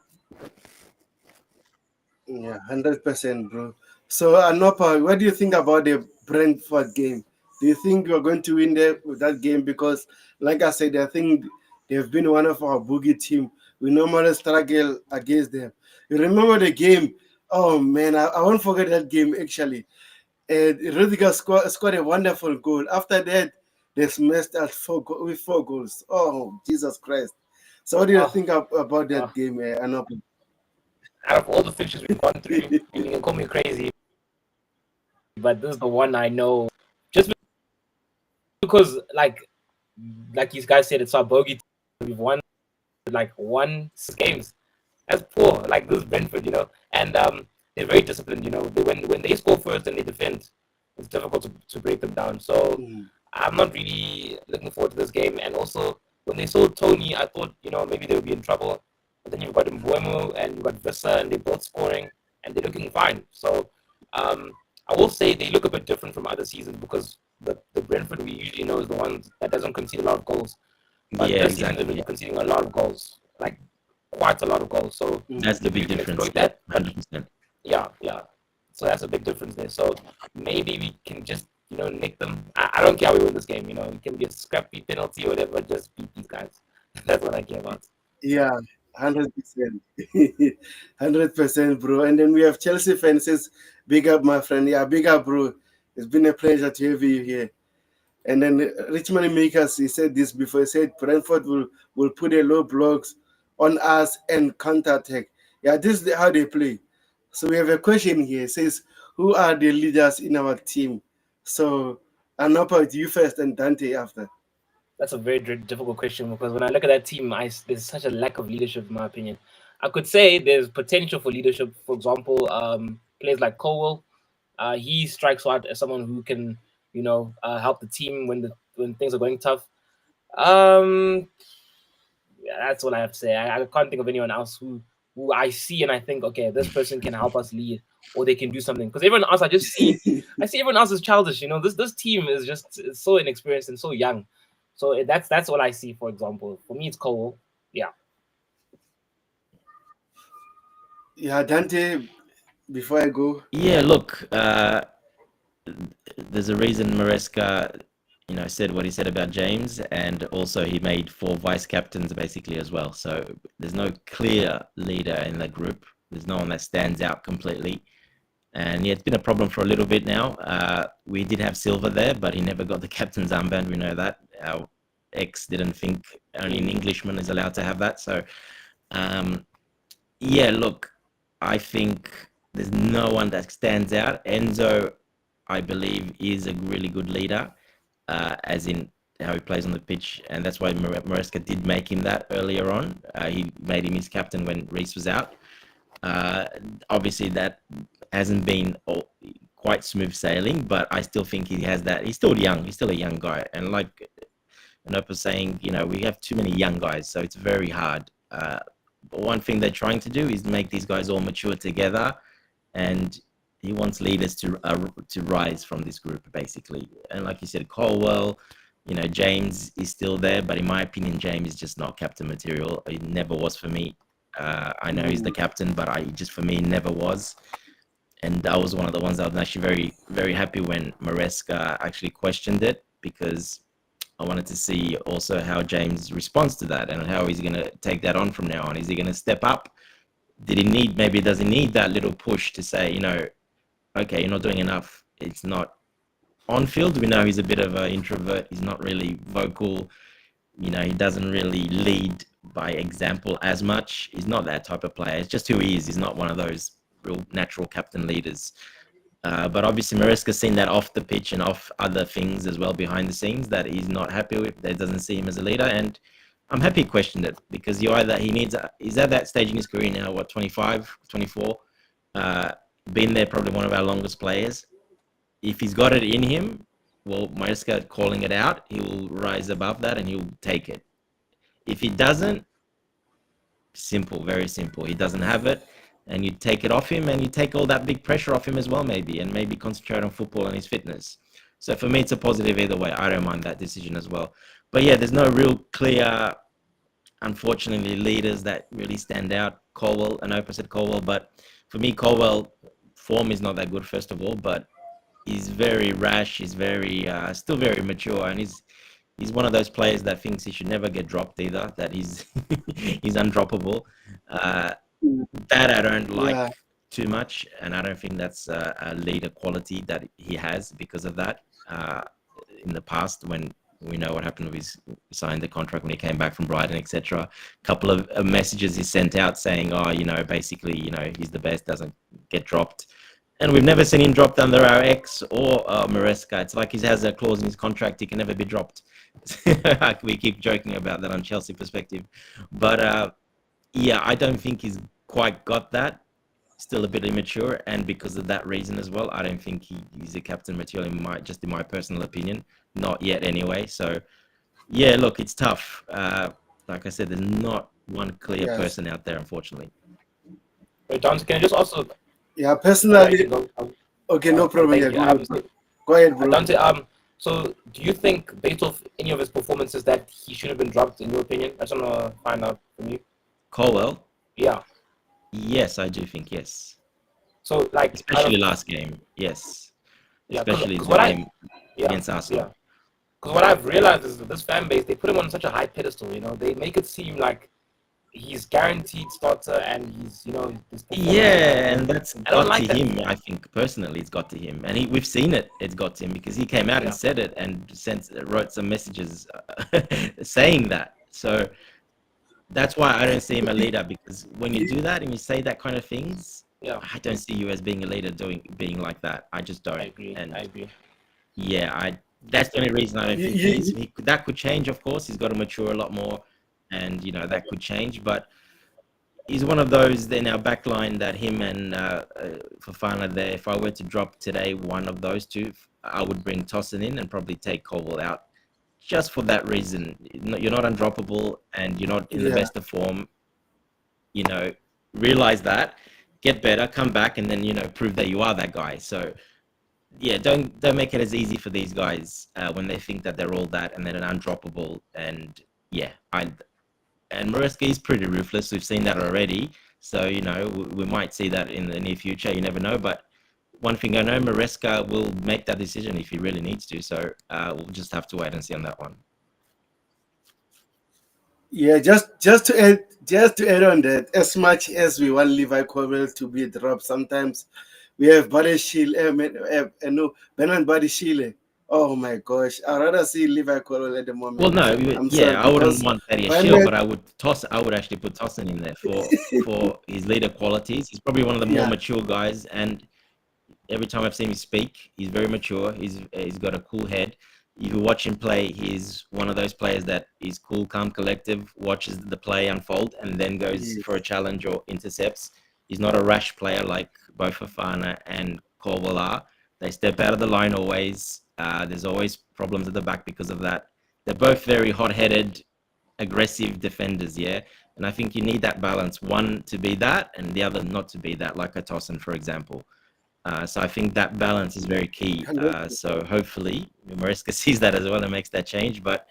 yeah, 100%, bro. So Anopa, what do you think about the Brentford game? Do you think you're going to win with that game? Because, like I said, I think they've been one of our boogie team. We normally struggle against them. You remember the game? Oh man, I won't forget that game actually. Rudiger scored a wonderful goal. After that, they smashed us with 4 goals. Oh, Jesus Christ. So what do you Oh, think about that oh. game, Anopa? Out of all the fixtures we've gone through, you can call me crazy, but this is the one I know. Just because, like you guys said, it's our bogey. We've won like 6 games. That's poor. Like this Brentford, and they're very disciplined. When they score first and they defend, it's difficult to break them down. So I'm not really looking forward to this game. And also, when they saw Tony, I thought maybe they would be in trouble. But then you've got Mbuemo and you've got Vissa, and they're both scoring and they're looking fine. So I will say they look a bit different from other seasons because the Brentford we usually know is the one that doesn't concede a lot of goals. But Yeah, this season they're exactly. really conceding a lot of goals, like quite a lot of goals. So That's the if you big can difference. exploit that, 100%. yeah. So that's a big difference there. So maybe we can just nick them. I don't care how we win this game. It can be a scrappy penalty or whatever. Just beat these guys. That's what I care about. Yeah, 100%. 100%, bro. And then we have Chelsea fans says, big up, my friend. Yeah, big up, bro. It's been a pleasure to have you here. And then Richmond Makers, he said this before. He said Brentford will put a low blocks on us and counter attack. Yeah, this is how they play. So we have a question here. It says, who are the leaders in our team? So Anopa, you first and Dante after. That's a very difficult question because when I look at that team, there's such a lack of leadership, in my opinion. I could say there's potential for leadership. For example, players like Colwell, he strikes out as someone who can, help the team when things are going tough. Yeah, that's all I have to say. I can't think of anyone else who I see and I think, okay, this person can help us lead or they can do something. Because everyone else, I see everyone else is childish. This team is just it's so inexperienced and so young. So that's what I see. For example, for me, it's Cole. Yeah. Yeah, Dante, before I go. Yeah, look, there's a reason Maresca, said what he said about James, and also he made 4 vice captains basically as well. So there's no clear leader in that group. There's no one that stands out completely. And yeah, it's been a problem for a little bit now. We did have Silva there, but he never got the captain's armband. We know that. Our ex didn't think only an Englishman is allowed to have that. So, yeah, look, I think there's no one that stands out. Enzo, I believe, is a really good leader, as in how he plays on the pitch. And that's why Maresca did make him that earlier on. He made him his captain when Reece was out. Obviously, that hasn't been quite smooth sailing, but I still think he has that. He's still young. He's still a young guy. And like Anopa was saying, we have too many young guys, so it's very hard. But one thing they're trying to do is make these guys all mature together, and he wants leaders to rise from this group, basically. And like you said, Colwell, James is still there, but in my opinion, James is just not captain material. It never was for me. I know he's the captain, but for me, never was. And that was one of the ones I was actually very, very happy when Maresca actually questioned it, because I wanted to see also how James responds to that and how he's going to take that on from now on. Is he going to step up? Does he need that little push to say, okay, you're not doing enough. It's not on field. We know he's a bit of an introvert. He's not really vocal. He doesn't really lead by example as much. He's not that type of player. It's just who he is. He's not one of those real natural captain leaders. But obviously, Maresca's seen that off the pitch and off other things as well behind the scenes that he's not happy with, that doesn't see him as a leader. And I'm happy he questioned it, because he's at that stage in his career now, 25, 24, been there, probably one of our longest players. If he's got it in him, well, Maresca calling it out, he will rise above that and he'll take it. If he doesn't, simple, very simple. He doesn't have it, and you take it off him, and you take all that big pressure off him as well, and maybe concentrate on football and his fitness. So for me, it's a positive either way. I don't mind that decision as well. But yeah, there's no real clear, unfortunately, leaders that really stand out. Colwell, and opposite Colwell, but for me, Colwell, form is not that good, first of all, but he's very rash. He's very still very mature, and he's one of those players that thinks he should never get dropped either. That he's he's undroppable. That I don't like too much, and I don't think that's a leader quality that he has because of that. In the past, when we know what happened with his signed the contract when he came back from Brighton, etc. A couple of messages he sent out saying, basically, he's the best, doesn't get dropped. And we've never seen him dropped under our ex or Maresca. It's like he has a clause in his contract, he can never be dropped. We keep joking about that on Chelsea perspective. But yeah, I don't think he's quite got that. Still a bit immature, and because of that reason as well, I don't think he's a captain material in my personal opinion. Not yet anyway. So yeah, look, it's tough. Like I said, there's not one clear person out there, unfortunately. Wait, John, can I just also... Yeah, personally... Okay, no problem. Go ahead, bro. Dante, so do you think, based off any of his performances, that he should have been dropped, in your opinion? I just want to find out from you. Colwell? Yeah. Yes, I do think, yes. So, like... Especially last game, yes. Yeah, especially the game against Arsenal. Yeah. Because what I've realized is that this fan base, they put him on such a high pedestal, They make it seem like he's guaranteed starter and he's, yeah, and that's got to him. I think personally, it's got to him, and we've seen it. It's got to him because he came out and said it and wrote some messages saying that. So that's why I don't see him a leader, because when you do that and you say that kind of things, Yeah, I don't see you as being a leader being like that. I just don't. I agree. And I agree. yeah, that's the only reason I don't think he is. That could change, of course. He's got to mature a lot more, and that could change. But he's one of those in our back line that him and Fofana there. If I were to drop today one of those two, I would bring Tosin in and probably take Colwell out, just for that reason. You're not undroppable, and you're not in the Yeah. best of form. Realize that, get better, come back, and then prove that you are that guy. So yeah, don't make it as easy for these guys when they think that they're all that and they're undroppable. And yeah, and Maresca is pretty ruthless. We've seen that already. So we might see that in the near future. You never know. But one thing I know, Maresca will make that decision if he really needs to. So we'll just have to wait and see on that one. Yeah, just to add on that, as much as we want Levi Colwell to be dropped, sometimes we have no Bernard Badishile. Oh my gosh, I'd rather see Levi Colwell at the moment. Well, no, I'm sorry, I wouldn't because want Thaddeus Bernard- Shield, but I would actually put Tosin in there for his leader qualities. He's probably one of the more Yeah. mature guys, and every time I've seen him speak, he's very mature. He's got a cool head. If you watch him play, he's one of those players that is cool, calm, collective, watches the play unfold, and then goes Yes. for a challenge or intercepts. He's not a rash player like both Fofana and Colwell are. They step out of the line always. There's always problems at the back because of that. They're both very hot-headed, aggressive defenders, yeah? And I think you need that balance. One to be that, and the other not to be that, like a Tosin, for example. So I think that balance is very key. So hopefully Maresca sees that as well and makes that change. But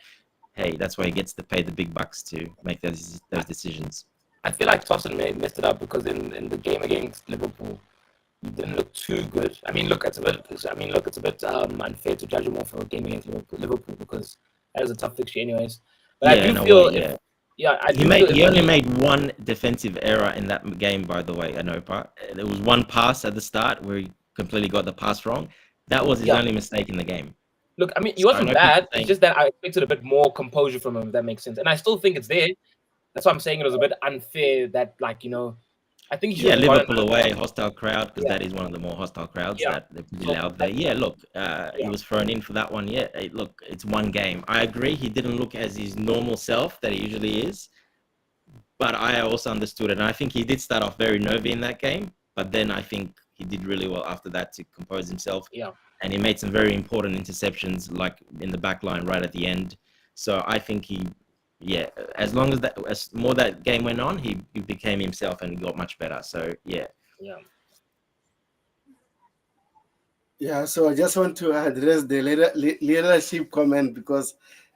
hey, that's why he gets to pay the big bucks to make those decisions. I feel like Tosin messed it up because in the game against Liverpool, he didn't look too good. I mean, look, it's a bit unfair to judge him off for a game against Liverpool because that was a tough fixture, anyways. But I do feel, he only made one defensive error in that game, by the way, Anopa. There was one pass at the start where he completely got the pass wrong. That was his only mistake in the game. Look, I mean, he wasn't bad. It's just that I expected a bit more composure from him, if that makes sense. And I still think it's there. That's why I'm saying it was a bit unfair that, I think he should have Liverpool away, hostile crowd, because that is one of the more hostile crowds that they're pretty loud there. Yeah, look, he was thrown in for that one. Yeah, look, it's one game. I agree, he didn't look as his normal self that he usually is, but I also understood it. And I think he did start off very nervy in that game, but then I think he did really well after that to compose himself. Yeah. And he made some very important interceptions, like in the back line right at the end. So I think as long as more that game went on, he became himself and he got much better. So yeah. Yeah, so I just want to address the leadership comment because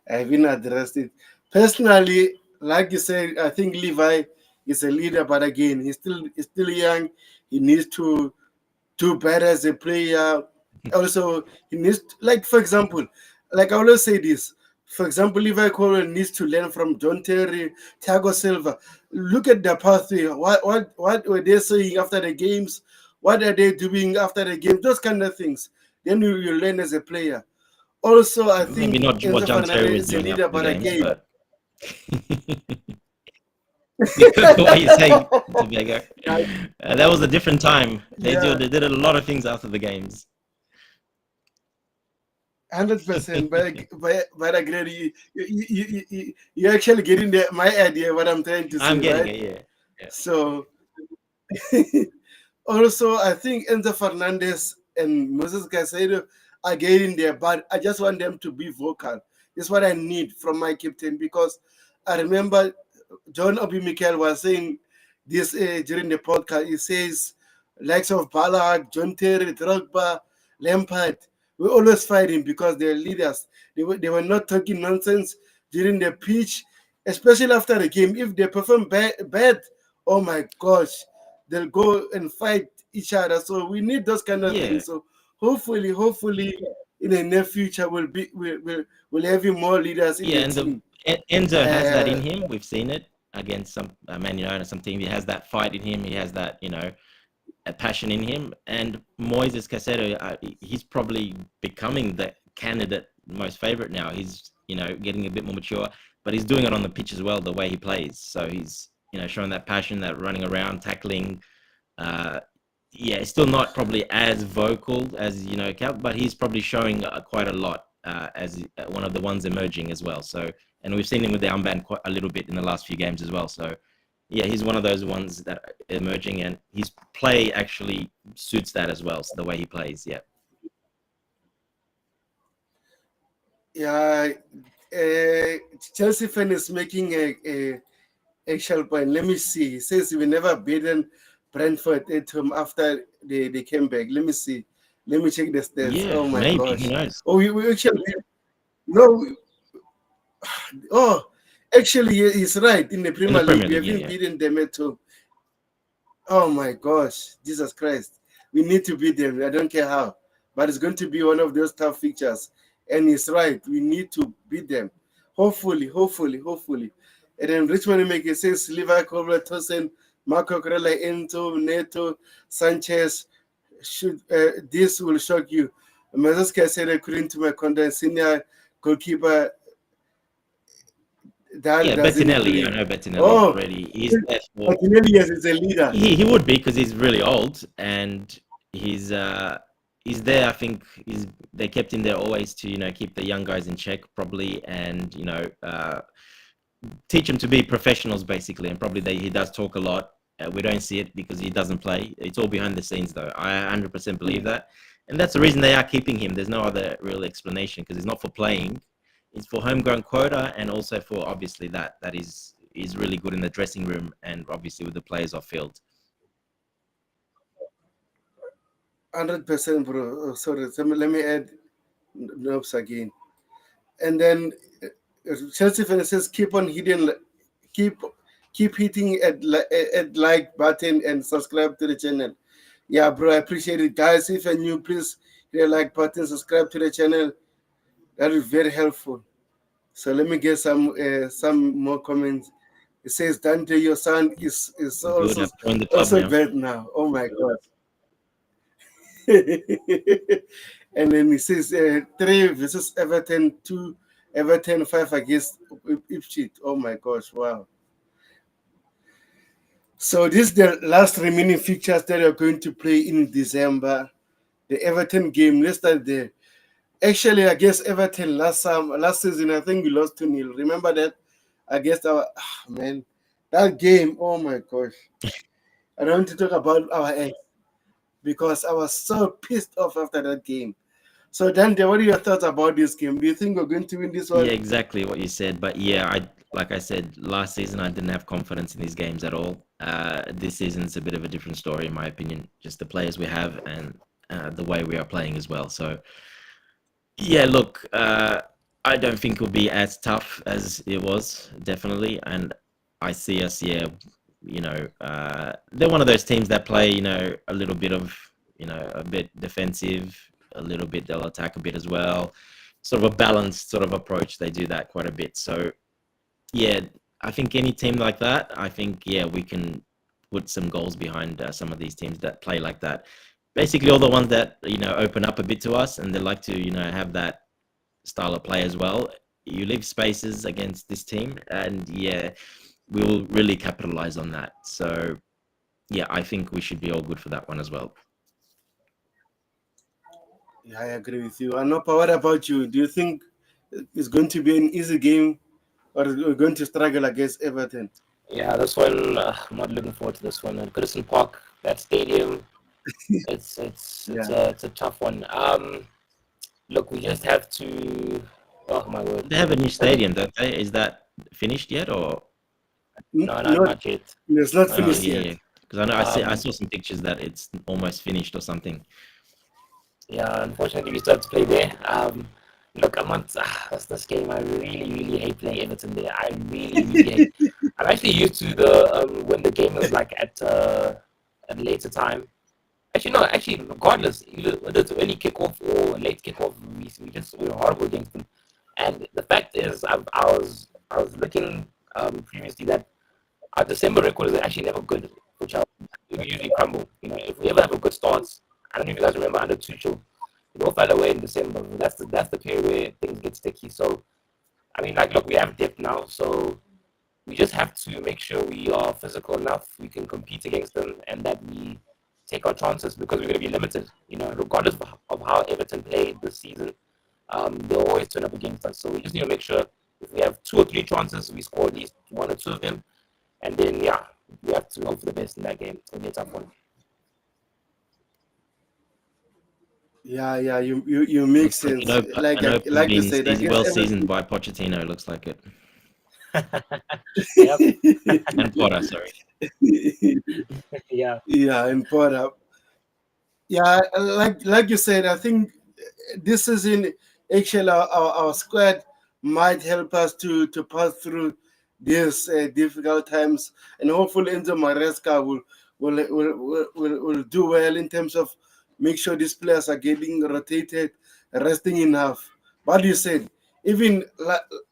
I haven't addressed it. Personally, like you said, I think Levi is a leader, but again, he's still young. He needs to do better as a player. Also, he needs for example, like I always say this. For example, Levi Colwell needs to learn from John Terry, Thiago Silva. Look at the pathway. What were they saying after the games? What are they doing after the game? Those kind of things. Then you learn as a player. Also, I think maybe not what John Terry was doing after the games, but what are you saying, Tobago? That was a different time. They did a lot of things after the games. 100%, but agree. You actually getting my idea what I'm trying to say. I'm getting right? it, yeah. So also, I think Enzo Fernandez and Moses Caicedo are getting there, but I just want them to be vocal. It's what I need from my captain because I remember John Obi Mikel was saying this during the podcast. He says, likes of Ballack, John Terry, Drogba, Lampard, we always fight him because they're leaders. They were not talking nonsense during the pitch, especially after the game. If they perform bad, oh my gosh, they'll go and fight each other. So we need those kind of things. So hopefully, in the near future, we'll have more leaders in the team. Enzo has that in him. We've seen it against some Man United, some team. He has that fight in him. He has that, a passion in him. And Moises Caicedo, he's probably becoming the candidate most favorite now. He's, getting a bit more mature, but he's doing it on the pitch as well, the way he plays. So he's, showing that passion, that running around, tackling. yeah, still not probably as vocal as Cal, but he's probably showing quite a lot as one of the ones emerging as well. So, and we've seen him with the armband quite a little bit in the last few games as well. So, yeah, he's one of those ones that are emerging, and his play actually suits that as well. So the way he plays, yeah. Yeah, Chelsea fan is making a actual point. Let me see. He says we never beaten Brentford at home after they came back. Let me see. Let me check the stats. Yeah, Oh my maybe. Who gosh. knows? Oh, we actually no. Oh, actually, he's right. In the In the Premier League, Premier we League, haven't yeah. beaten them at home. Oh my gosh, Jesus Christ. We need to beat them. I don't care how. But it's going to be one of those tough fixtures. And he's right. We need to beat them. Hopefully. And then Richmond Make says Levi Colbert, Tosin, Marco Corella, Ento, Neto, Sanchez. This will shock you. Mazeska said, according to my content, senior goalkeeper Yeah, that doesn't Bettinelli. I play. know Bettinelli Oh, already. He's there for. Martinelli is a leader. He would be because he's really old and he's there. I think they kept him there always to keep the young guys in check probably and teach them to be professionals basically. And probably he does talk a lot. We don't see it because he doesn't play. It's all behind the scenes though. I 100% believe that, and that's the reason they are keeping him. There's no other real explanation because it's not for playing. It's for homegrown quota and also for obviously that is really good in the dressing room and obviously with the players off field. 100%, bro. Oh, sorry, let me add notes again. And then Chelsea fans says keep on hitting, keep hitting at like button and subscribe to the channel. Yeah, bro, I appreciate it, guys. If you're new, please hit the like button, subscribe to the channel. That is very helpful. So let me get some more comments. It says Dante, your son is Good. also I've joined the club now. great now. Oh my god. And then he says 3 versus Everton, 2 Everton, 5 against Ipswich. Oh my gosh, wow. So this is the last remaining fixtures that are going to play in December. The Everton game, let's start there. Actually, against Everton last season, I think we lost 2-0. Remember that? Against man, that game, oh my gosh. I don't want to talk about our ex because I was so pissed off after that game. So Dante, what are your thoughts about this game? Do you think we're going to win this one? Yeah, exactly what you said. But yeah, like I said last season, I didn't have confidence in these games at all. This season it's a bit of a different story, in my opinion. Just the players we have and the way we are playing as well. So yeah, look, I don't think it'll be as tough as it was, definitely. And I see us, yeah, they're one of those teams that play, a little bit of, a bit defensive, a little bit they'll attack a bit as well. Sort of a balanced sort of approach. They do that quite a bit. So yeah, I think any team like that, I think yeah, we can put some goals behind some of these teams that play like that. Basically, all the ones that open up a bit to us and they like to have that style of play as well. You leave spaces against this team, and yeah, we will really capitalize on that. So yeah, I think we should be all good for that one as well. Yeah, I agree with you. Anopa, what about you? Do you think it's going to be an easy game or we're going to struggle against Everton? Yeah, this one, I'm not looking forward to this one. At Goodison Park, that stadium, it's a tough one. Look, we just have to. Oh my word! They have a new stadium, don't they? Is that finished yet, or? No, not yet. It's not Oh, finished yeah, yet. yeah. Because I know I saw some pictures that it's almost finished or something. Yeah, unfortunately, we still have to play there. Look, I'm not. That's this game. I really hate playing Everton there. I really hate. I'm actually used to the when the game is like at a later time. Actually, no. Actually, regardless, whether it's early kickoff or late kickoff, we're horrible against them. And the fact is, I was looking previously that our December record is actually never good for Chelsea. We usually crumble. If we ever have a good start, I don't know if you guys remember under Tuchel, we all fell away in December. That's the period where things get sticky. So, I mean, like, look, we have depth now, so we just have to make sure we are physical enough, we can compete against them, and that we take our chances because we're going to be limited. Regardless of how Everton played this season, they'll always turn up against us. So we just need to make sure if we have 2 or 3 chances, we score at least 1 or 2 of them, and then we have to hope for the best in that game. It's going to be a tough one. Yeah, you make Looks like sense. Like an open like you being said, I guess well everything. seasoned by Pochettino. Looks like it. Yep. And Potter, sorry. Yeah. Yeah, and Potter. Yeah, like you said, I think this season actually our squad might help us to pass through these difficult times, and hopefully EnzoMaresca will do well in terms of make sure these players are getting rotated, resting enough. But you said even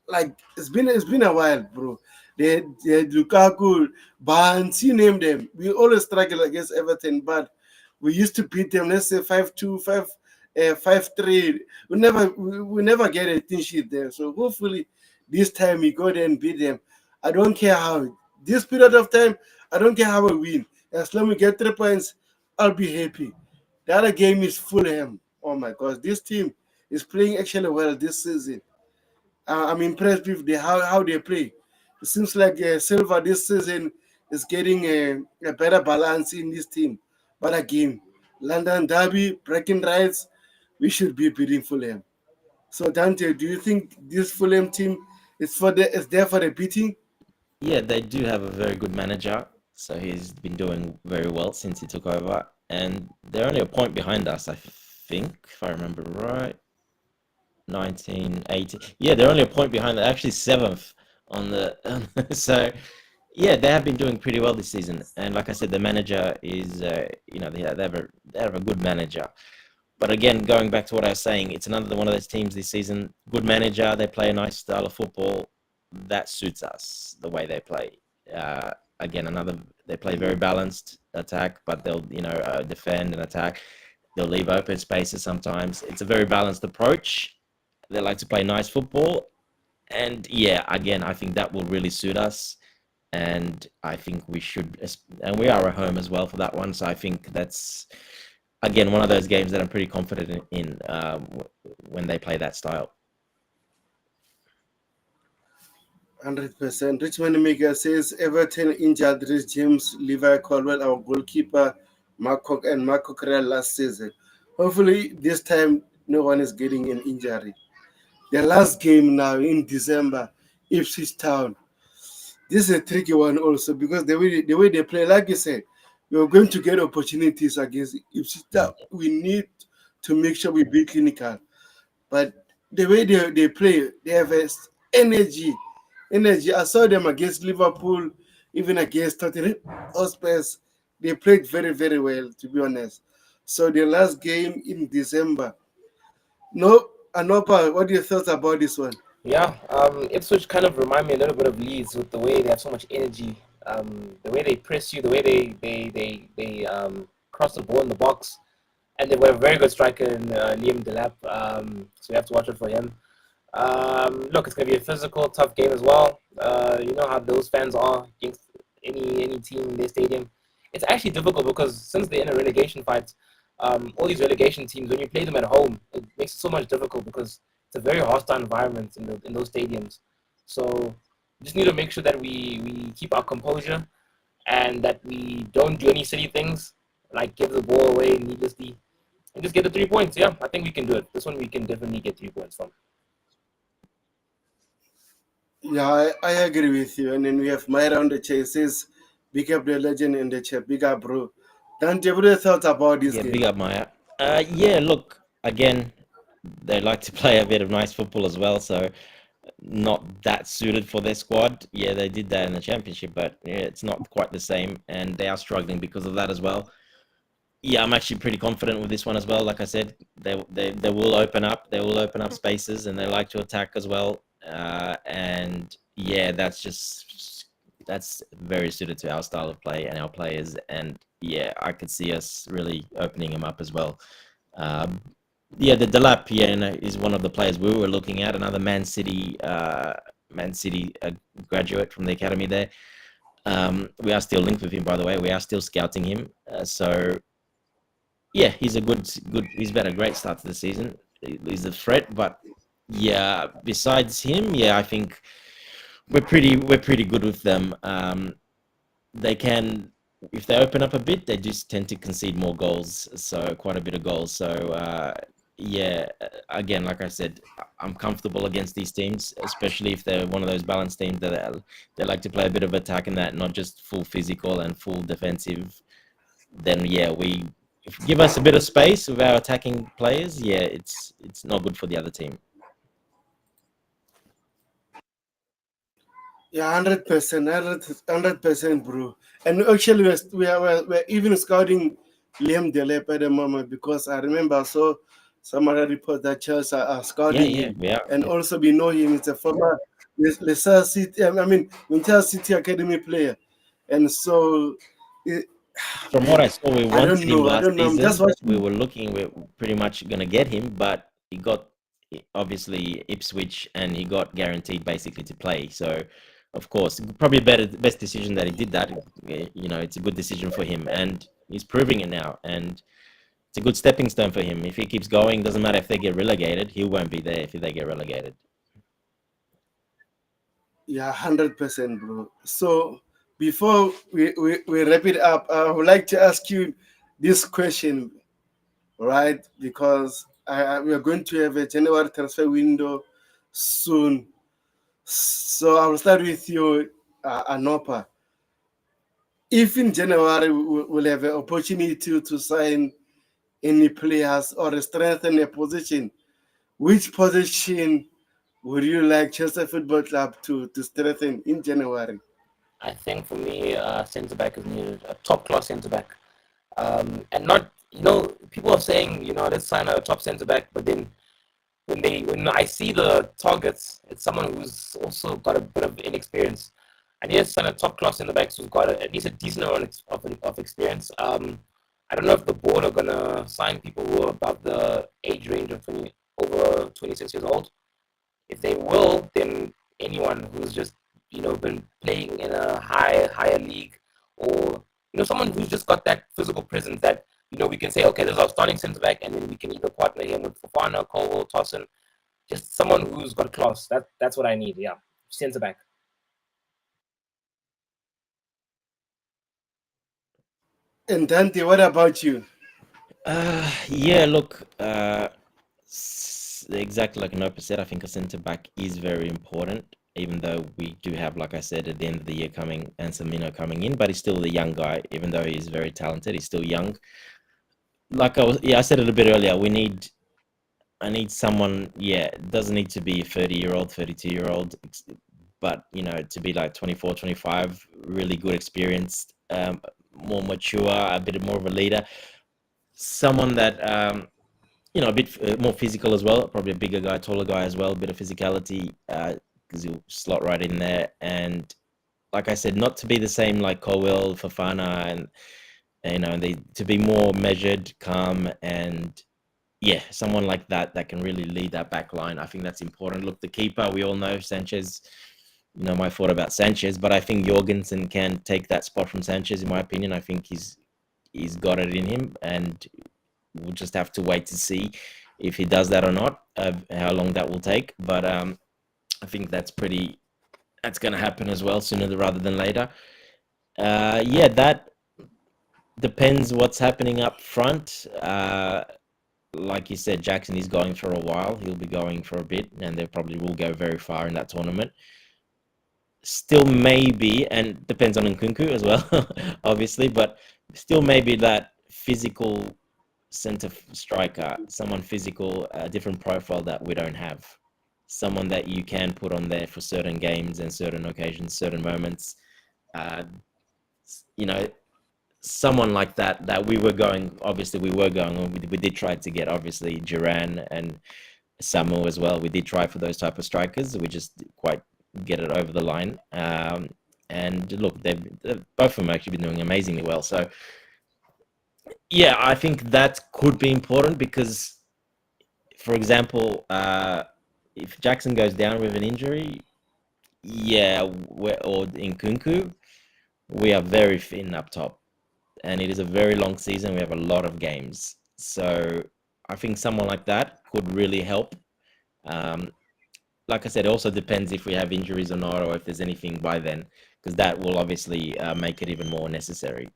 like it's been a while, bro. They Lukaku, Barnes, you name them. We always struggle against Everton, but we used to beat them. Let's say 5-2, 5-3. We never get a clean sheet there. So hopefully this time we go there and beat them. I don't care how. This period of time, I don't care how we win. As long as we get 3 points, I'll be happy. The other game is Fulham. Oh my gosh, this team is playing actually well this season. I'm impressed with how they play. It seems like Silva this season is getting a better balance in this team. But again, London Derby, breaking rights, we should be beating Fulham. So Dante, do you think this Fulham team is there for the beating? Yeah, they do have a very good manager. So he's been doing very well since he took over. And they're only a point behind us, I think, if I remember right. 1980. Yeah, they're only a point behind. They're actually 7th on the. So, yeah, they have been doing pretty well this season. And like I said, the manager is, they have a good manager. But again, going back to what I was saying, it's another one of those teams this season. Good manager, they play a nice style of football that suits us the way they play. Again, they play very balanced attack, but they'll defend and attack. They'll leave open spaces sometimes. It's a very balanced approach. They like to play nice football, and yeah, again, I think that will really suit us. And I think we should, and we are at home as well for that one. So I think that's again one of those games that I'm pretty confident in when they play that style. 100%. Richmond Maker says Everton injured Rhys James, Levi Colwell, our goalkeeper, and Marco Correa last season. Hopefully, this time no one is getting an injury. The last game now in December, Ipswich Town. This is a tricky one also because the way they play, like you said, we're going to get opportunities against Ipswich Town. We need to make sure we be clinical. But the way they play, they have energy. Energy. I saw them against Liverpool, even against Tottenham Hotspurs. They played very, very well, to be honest. So the last game in December. No, Anopa, what are your thoughts about this one? Yeah, Ipswich kind of remind me a little bit of Leeds with the way they have so much energy, the way they press you, the way they cross the ball in the box, and they were a very good striker in Liam Delap. So we have to watch it for him. Look, it's gonna be a physical, tough game as well. You know how those fans are against any team in their stadium. It's actually difficult because since they're in a relegation fight, all these relegation teams, when you play them at home, it makes it so much difficult because it's a very hostile environment in those stadiums. So we just need to make sure that we keep our composure and that we don't do any silly things like give the ball away needlessly and just get the 3 points. Yeah, I think we can do it. This one we can definitely get 3 points from. Yeah, I agree with you. And then we have Myra on the chair. Says, big up the legend in the chair. Big up, bro. Dante, what are your thoughts about this Yeah, game? big up Maya. Yeah, look, again, they like to play a bit of nice football as well, so not that suited for their squad. Yeah, they did that in the championship, but yeah, it's not quite the same, and they are struggling because of that as well. Yeah, I'm actually pretty confident with this one as well. Like I said, they will open up. They will open up spaces, and they like to attack as well. And yeah, that's very suited to our style of play and our players. And yeah, I could see us really opening him up as well. Yeah, the Delap, is one of the players we were looking at. Another Man City graduate from the academy there. We are still linked with him, by the way. We are still scouting him. So Yeah, he's a good. He's had a great start to the season. He's a threat, but yeah, besides him, yeah, I think we're pretty good with them. They can, if they open up a bit, they just tend to concede more goals, so quite a bit of goals. So yeah, again, like I said, I'm comfortable against these teams, especially if they're one of those balanced teams that they like to play a bit of attack in that, not just full physical and full defensive. Then yeah, we if you give us a bit of space with our attacking players, yeah, it's not good for the other team. Yeah, 100%, 100%, bro. And actually, we're even scouting Liam Delep at the moment because I remember I saw some other report that Chelsea are Yeah, scouting yeah, him. yeah. And also, we know him, it's a former Leicester City, I mean, Winter City Academy player. And so, it, From what I man, saw, we I don't wanted him know. I last don't know. I'm just season. We watching. were looking, we're pretty much going to get him, but he got obviously Ipswich and he got guaranteed basically to play. So, of course, probably best decision that he did that. You know, it's a good decision for him and he's proving it now. And it's a good stepping stone for him. If he keeps going, doesn't matter if they get relegated, he won't be there if they get relegated. Yeah, 100%, bro. So, before we wrap it up, I would like to ask you this question, right? Because we are going to have a January transfer window soon. So I will start with you, Anopa. If in January we'll have an opportunity to sign any players or strengthen a position, which position would you like Chelsea Football Club to strengthen in January? I think for me, centre back is needed, a top class centre back. And not, people are saying, let's sign a top centre back, but then when I see the targets, it's someone who's also got a bit of inexperience. I need to sign a top class centre back who's got at least a decent amount of experience. I don't know if the board are gonna sign people who are above the age range of over 26 years old. If they will, then anyone who's just been playing in a higher league, or someone who's just got that physical presence that we can say, okay, there's our starting centre back, and then we can either partner him with Fofana, Colwell, Tossin, just someone who's got class. That's what I need. Yeah, centre back. And Dante, what about you? Yeah, look, exactly like Nopa said, I think a centre back is very important, even though we do have, like I said, at the end of the year coming, Anselmino coming in, but he's still a young guy, even though he's very talented, he's still young. Like I said it a bit earlier, I need someone, yeah, it doesn't need to be a 30-year-old, 32-year-old, but, to be like 24, 25, really good experienced, more mature, a bit more of a leader, someone that, a bit more physical as well, probably a bigger guy, taller guy as well, a bit of physicality, because he'll slot right in there. And like I said, not to be the same like Colwell, Fofana, and to be more measured, calm, and yeah, someone like that can really lead that back line. I think that's important. Look, the keeper, we all know Sanchez. My thought about Sanchez, but I think Jorgensen can take that spot from Sanchez. In my opinion, I think he's got it in him, and we'll just have to wait to see if he does that or not, how long that will take. But I think that's going to happen as well sooner rather than later. Yeah, that depends what's happening up front. Like you said, Jackson is going for a while. He'll be going for a bit, and they probably will go very far in that tournament. Still maybe, and depends on Nkunku as well, obviously, but still maybe that physical center striker, someone physical, a different profile that we don't have. Someone that you can put on there for certain games and certain occasions, certain moments. Uh, you know, someone like that we were going. Obviously, we did try to get obviously Duran and Samu as well. We did try for those type of strikers. We just quite get it over the line. And look, they've both of them actually been doing amazingly well. So yeah, I think that could be important because, for example, if Jackson goes down with an injury, yeah, or in Kunku, we are very thin up top, and it is a very long season. We have a lot of games, So I think someone like that could really help. Like I said, it also depends if we have injuries or not, or if there's anything by then, because that will obviously make it even more necessary.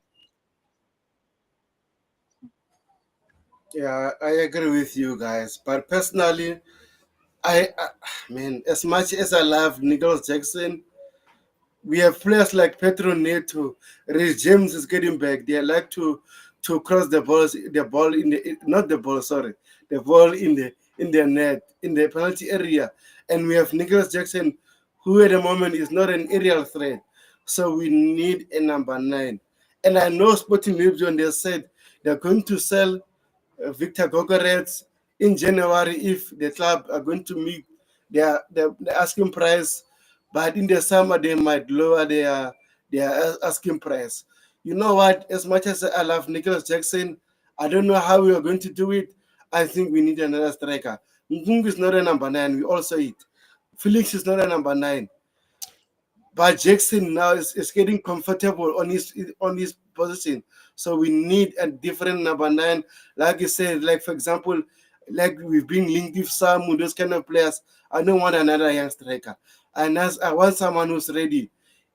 Yeah, I agree with you guys. But personally, I mean, as much as I love Nicholas Jackson, we have players like Petro Neto, Rhys James is getting back. They like to cross the ball in the not the ball, sorry, the ball in the net, in the penalty area, and we have Nicholas Jackson, who at the moment is not an aerial threat. So we need a number 9. And I know Sporting Lisbon, they said they're going to sell Victor Gogoretz in January if the club are going to meet the asking price, but in the summer they might lower their asking price. You know what? As much as I love Nicholas Jackson, I don't know how we are going to do it. I think we need another striker. Nkungu is not a number 9. We all say it. Felix is not a number 9. But Jackson now is getting comfortable on his position. So we need a different number 9. Like you said, like for example, like we've been linked with some those kind of players. I don't want another young striker. And as I want someone who's ready.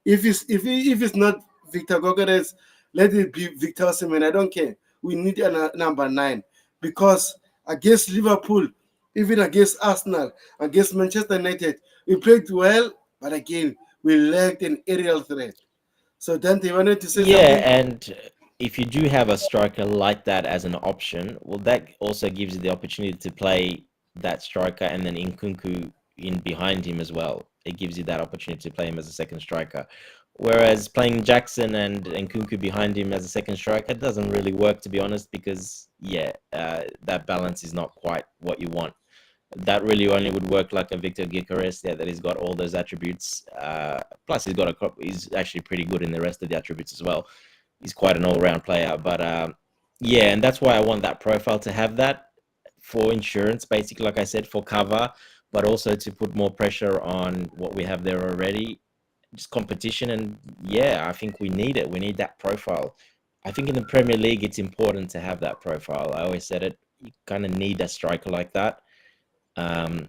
If it's not Victor Gogores, let it be Victor Osimhen. I don't care. We need a number 9 because against Liverpool, even against Arsenal, against Manchester United, we played well, but again, we lacked an aerial threat. So Dante, you wanted to say Yeah, something? and if you do have a striker like that as an option, well, that also gives you the opportunity to play that striker and then Nkunku in behind him as well. It gives you that opportunity to play him as a second striker. Whereas playing Jackson and Nkunku behind him as a second striker doesn't really work, to be honest, because, yeah, that balance is not quite what you want. That really only would work like a Victor Gyökeres, yeah, that he's got all those attributes. Plus, he's actually pretty good in the rest of the attributes as well. He's quite an all-round player. But yeah, and that's why I want that profile to have that for insurance, basically, like I said, for cover, but also to put more pressure on what we have there already, just competition. And yeah, I think we need it. We need that profile. I think in the Premier League, it's important to have that profile. I always said it. You kind of need a striker like that. Um,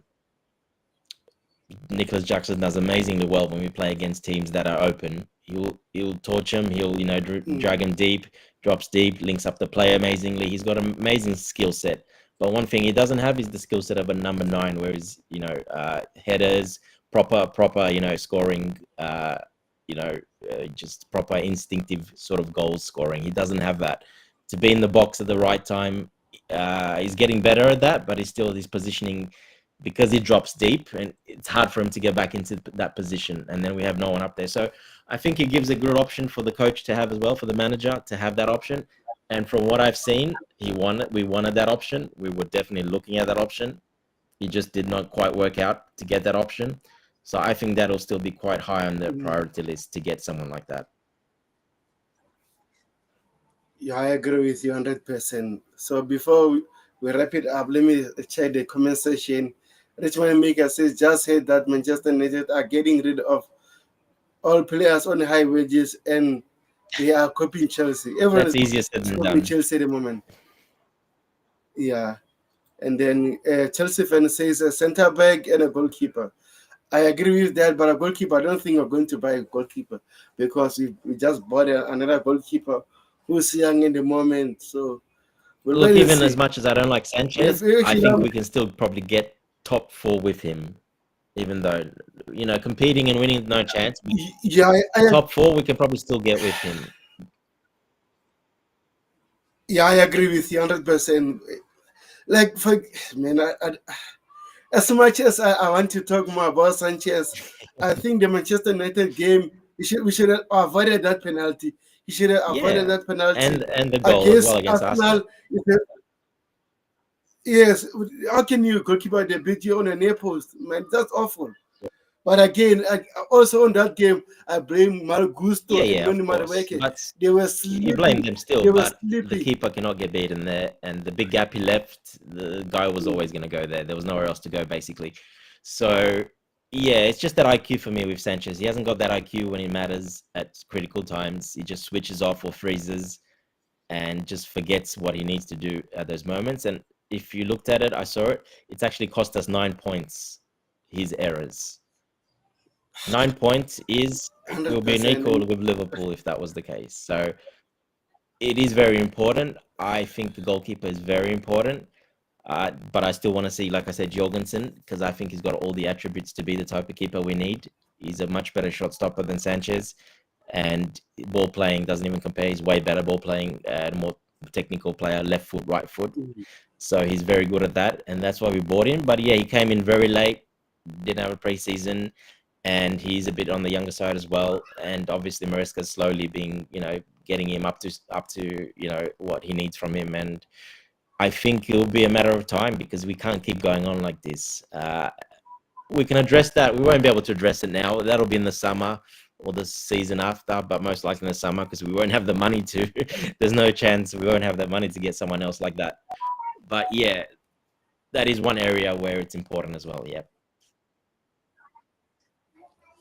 Nicholas Jackson does amazingly well when we play against teams that are open. He'll torch him. He'll drag him deep, drops deep, links up the play amazingly. He's got an amazing skill set. But one thing he doesn't have is the skill set of a number 9, where he's headers, proper scoring, just proper instinctive sort of goal scoring. He doesn't have that. To be in the box at the right time, he's getting better at that, but his positioning, because he drops deep and it's hard for him to get back into that position, and then we have no one up there. So I think it gives a good option for the coach to have as well, for the manager to have that option. And from what I've seen, we wanted that option. We were definitely looking at that option. It just did not quite work out to get that option. So I think that'll still be quite high on the priority list to get someone like that. Yeah, I agree with you 100%. So before we wrap it up, let me check the comment section. Richmond Maker says, just heard that Manchester United are getting rid of all players on high wages and they are copying Chelsea. Everyone That's easier said is than copying done. Chelsea at the moment. Yeah. And then Chelsea fan says a centre back and a goalkeeper. I agree with that, but a goalkeeper, I don't think we're going to buy a goalkeeper because we just bought another goalkeeper who's young in the moment. So we'll Look, wait and even see. as much as I don't like Sanchez, I think we can still probably get top 4 with him, even though, competing and winning, no chance. Yeah, Top 4, we can probably still get with him. Yeah, I agree with you 100%. Like, as much as I want to talk more about Sanchez, I think the Manchester United game, we should have avoided that penalty. He should have avoided that penalty. And the goal as well against Arsenal. Yes, how can you goalkeeper they beat you on a near post? Man, that's awful. But again, also on that game, I blame Malgusto and Noni Madueke. But They were sleepy. You blame them still, They were but sleepy. the keeper cannot get beaten there. And the big gap he left, the guy was always going to go there. There was nowhere else to go, basically. So, yeah, it's just that IQ for me with Sanchez. He hasn't got that IQ when it matters at critical times. He just switches off or freezes. and just forgets what he needs to do at those moments. And if you looked at it, I saw it. It's actually cost us 9 points. His errors. 9 points is will be an 100%. equal with Liverpool if that was the case. So it is very important. I think the goalkeeper is very important. But I still want to see, like I said, Jorgensen, because I think he's got all the attributes to be the type of keeper we need. He's a much better shot stopper than Sanchez, and ball playing doesn't even compare. He's way better ball playing and more technical player, left foot, right foot. So he's very good at that, and that's why we bought him. But yeah, he came in very late, didn't have a preseason, and he's a bit on the younger side as well. And obviously, Maresca's slowly being, getting him up to what he needs from him. And I think it'll be a matter of time because we can't keep going on like this. We can address that. We won't be able to address it now. That'll be in the summer or the season after, but most likely in the summer because we won't have the money to. There's no chance we won't have the money to get someone else like that. But yeah, that is one area where it's important as well. Yeah.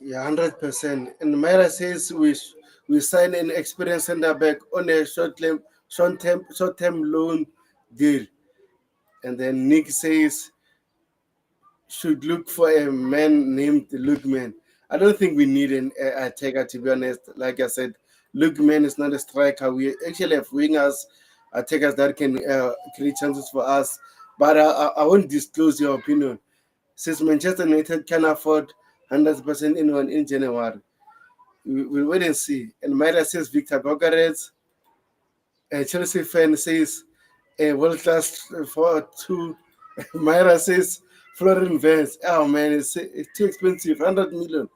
Yeah, 100%. And Myra says we sign an experienced center back on a short term loan deal. And then Nick says should look for a man named Lookman. I don't think we need an attacker, to be honest. Like I said, Lookman is not a striker. We actually have wingers, attackers that can create chances for us. But I won't disclose your opinion. Since Manchester United can afford 100% anyone in January, we'll wait and see. And Myra says Victor Gogarets. A Chelsea fan says a world class for two. Myra says Florian Vance. Oh man, it's too expensive. 100 million.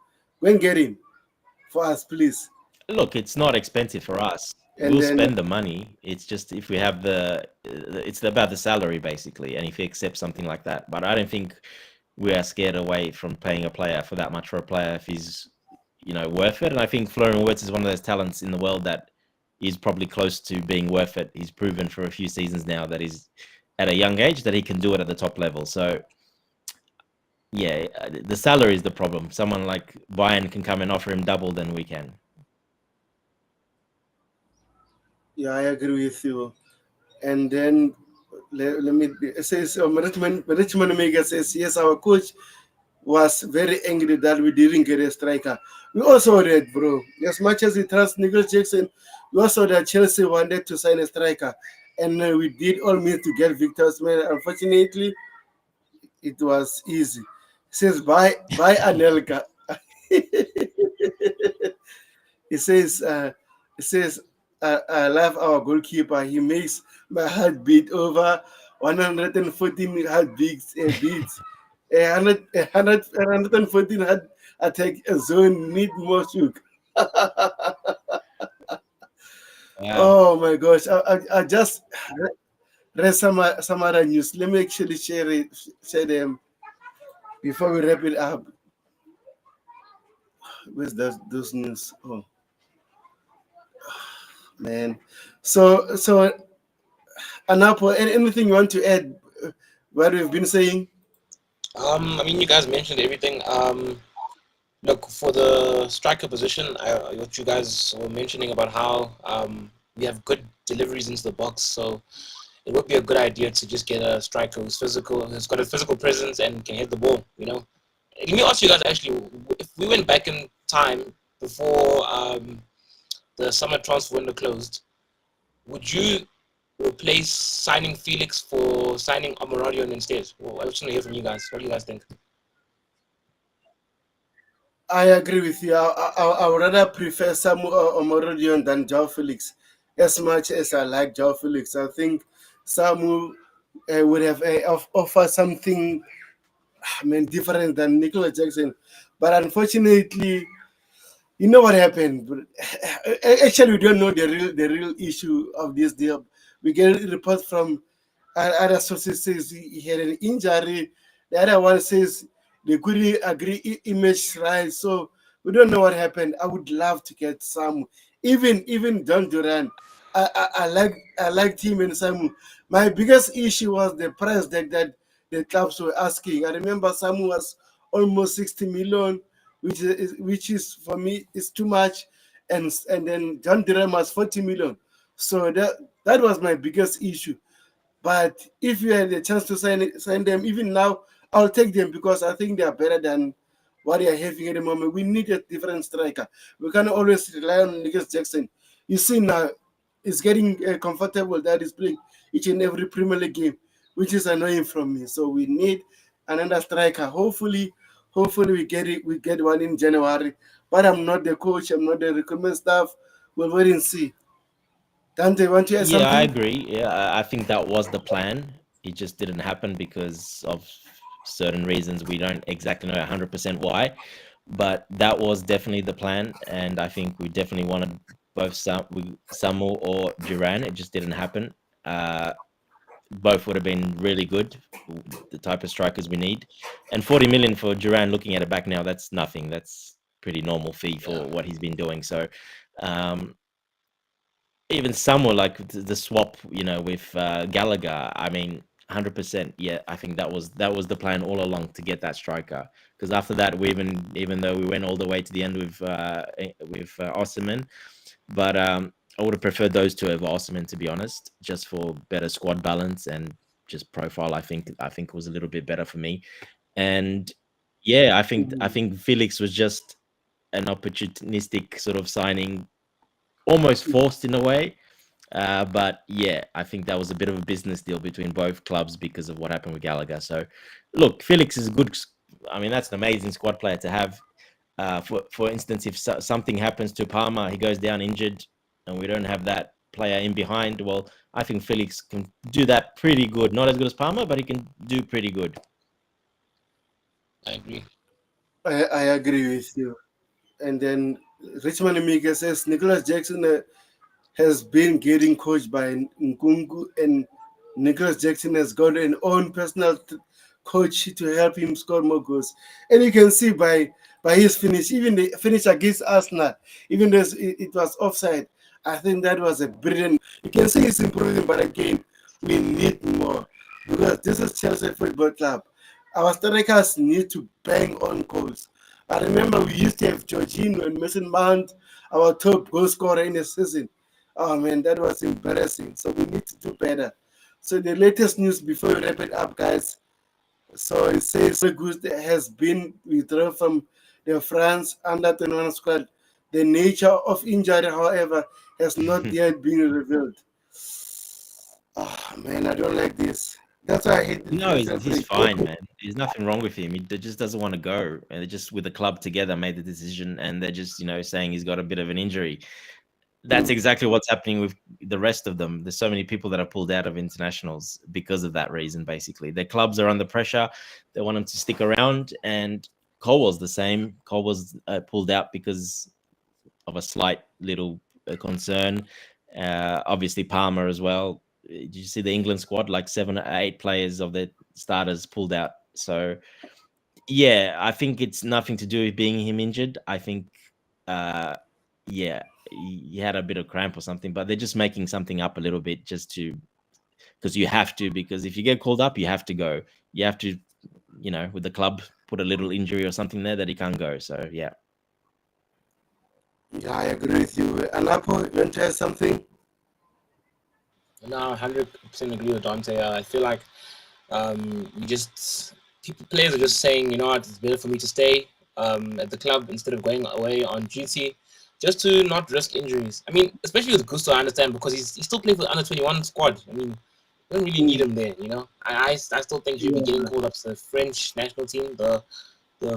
Go and get him for us, please. Look, it's not expensive for us. And We'll then spend the money. It's just if we have it's about the salary basically, and if he accepts something like that. But I don't think we are scared away from paying a player for that much for a player if he's, worth it. And I think Florian Wirtz is one of those talents in the world that is probably close to being worth it. He's proven for a few seasons now that he's at a young age that he can do it at the top level. So yeah, the salary is the problem. Someone like Bayern can come and offer him double than we can. yeah, I agree with you. And then let me it says Richmond Mega says yes, our coach was very angry that we didn't get a striker. We also read, bro. As much as we trust Nigel Jackson, we also that Chelsea wanted to sign a striker, and we did all means to get Victor Osimhen. Unfortunately, it was easy. He says buy Anelka. He says I love our goalkeeper. He makes my heart beat over 114 heartbeats beats. 114 heart attack zone need more shook. Yeah. Oh my gosh! I just read some other news. Let me actually share them before we wrap it up. Where's those news? Oh man! So Anapo, anything you want to add? What we've been saying? I mean, you guys mentioned everything. Look, for the striker position, what you guys were mentioning about how we have good deliveries into the box, so it would be a good idea to just get a striker who's physical, who's got a physical presence and can hit the ball. Let me ask you guys actually, if we went back in time before the summer transfer window closed, would you replace signing Felix for signing Amaradion instead? Well, I just want to hear from you guys. What do you guys think? I agree with you. I would rather prefer Samu Omorodion than Joao Felix. As much as I like Joao Felix, I think Samu would have offered something different than Nicola Jackson. But unfortunately, you know what happened. Actually, we don't know the real issue of this deal. We get reports from other sources says he had an injury. The other one says they couldn't agree image right. So we don't know what happened. I would love to get some, even John Duran. I liked him and Samu. My biggest issue was the price that the clubs were asking. I remember Samu was almost 60 million, which is for me is too much, and then John Duran was 40 million. So that was my biggest issue. But if you had a chance to sign them, even now, I'll take them because I think they are better than what they are having at the moment. We need a different striker. We can't always rely on Nicholas Jackson. You see now, it's getting comfortable that he's playing each and every Premier League game, which is annoying from me. So we need another striker. Hopefully we get it. We get one in January. But I'm not the coach. I'm not the recruitment staff. We'll wait and see. Dante, want to add Yeah, I something? agree. Yeah, I think that was the plan. It just didn't happen because of certain reasons. We don't exactly know 100% why, but that was definitely the plan. And I think we definitely wanted both Samu or Duran. It just didn't happen. Uh, both would have been really good, the type of strikers we need. And 40 million for Duran, looking at it back now, that's nothing. That's pretty normal fee for what he's been doing. So, um, even somewhere like the swap, with Gallagher. I mean, 100%. Yeah, I think that was the plan all along to get that striker. Because after that, even though we went all the way to the end with Osimhen, but I would have preferred those two over Osimhen, to be honest, just for better squad balance and just profile. I think it was a little bit better for me. And yeah, I think Felix was just an opportunistic sort of signing, almost forced in a way. But yeah, I think that was a bit of a business deal between both clubs because of what happened with Gallagher. So, look, Felix is a good. I mean, that's an amazing squad player to have. For instance, if something happens to Palmer, he goes down injured, and we don't have that player in behind. Well, I think Felix can do that pretty good. Not as good as Palmer, but he can do pretty good. I agree. I agree with you. And then Richmond Mika says Nicholas Jackson has been getting coached by Nkunku, and Nicholas Jackson has got an own personal coach to help him score more goals. And you can see by his finish, even the finish against Arsenal, even though it was offside, I think that was a brilliant. You can see he's improving, but again, we need more because this is Chelsea Football Club. Our strikers need to bang on goals. I remember we used to have Jorginho and Mason Mount, our top goal scorer in the season. Oh man, that was embarrassing. So we need to do better. So the latest news before we wrap it up, guys. So it says Good has been withdrawn from the France under 21 squad. The nature of injury, however, has not yet been revealed. Oh man, I don't like this. That's why I hate the No, he's, international he's break. fine, man. There's nothing wrong with him. He just doesn't want to go, and they just with the club together made the decision, and they're just saying he's got a bit of an injury. That's exactly what's happening with the rest of them. There's so many people that are pulled out of internationals because of that reason. Basically, their clubs are under pressure. They want them to stick around, and Colwell's the same. Colwell's pulled out because of a slight little concern. Obviously, Palmer as well. Did you see the England squad? Like 7 or 8 players of the starters pulled out. So yeah, I think it's nothing to do with being him injured. I think, yeah, he had a bit of cramp or something, but they're just making something up a little bit just to, because you have to, because if you get called up, you have to go. You have to, with the club, put a little injury or something there that he can't go. So yeah. Yeah, I agree with you. Anapo, you want to add something? No, 100% agree with Dante. I feel like players are just saying, you know what, it's better for me to stay at the club instead of going away on duty, just to not risk injuries. I mean, especially with Gusto, I understand because he's still playing for the under 21 squad. I mean, you don't really need him there, you know. I still think he should be getting called up to the French national team, the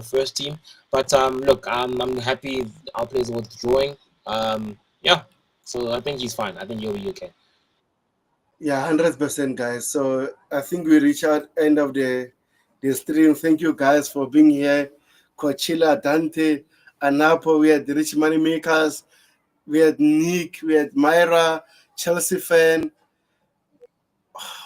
first team. But look, I'm happy our players are withdrawing. Yeah, so I think he's fine. I think he'll be okay. Yeah, 100%, guys. So I think we reach out end of the stream. Thank you, guys, for being here. Coachella, Dante, Anapo, we had the Rich Money Makers, we had Nick, we had Myra, Chelsea fan.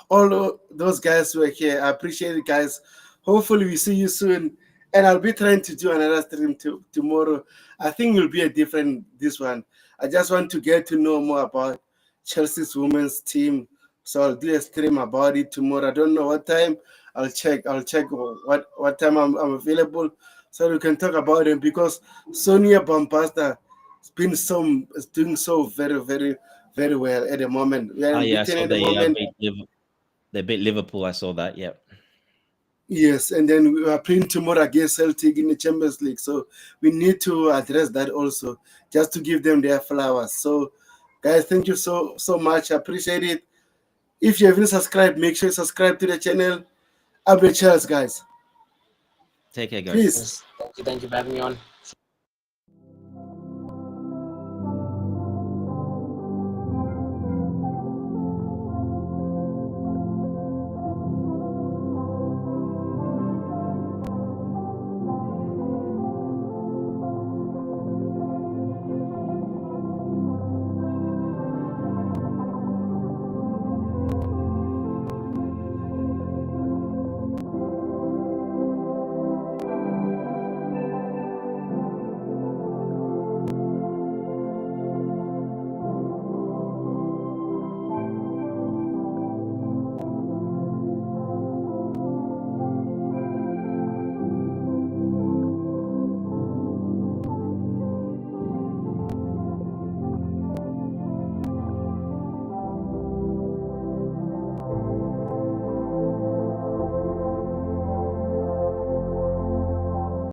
All those guys were here. I appreciate it, guys. Hopefully, we see you soon. And I'll be trying to do another stream tomorrow. I think it will be a different this one. I just want to get to know more about Chelsea's women's team. So I'll do a stream about it tomorrow. I don't know what time. I'll check. What time I'm available, so we can talk about it. Because Sonia Bombasta is doing so very very well at the moment. We are Oh yeah, I unbeaten saw at the they moment. they beat Liverpool. I saw that. Yep. Yes, and then we are playing tomorrow against Celtic in the Champions League. So we need to address that also, just to give them their flowers. So, guys, thank you so much. I appreciate it. If you haven't subscribed, make sure you subscribe to the channel. I'll be Charles, guys. Take care, guys. Peace. Yes. Thank you for having me on.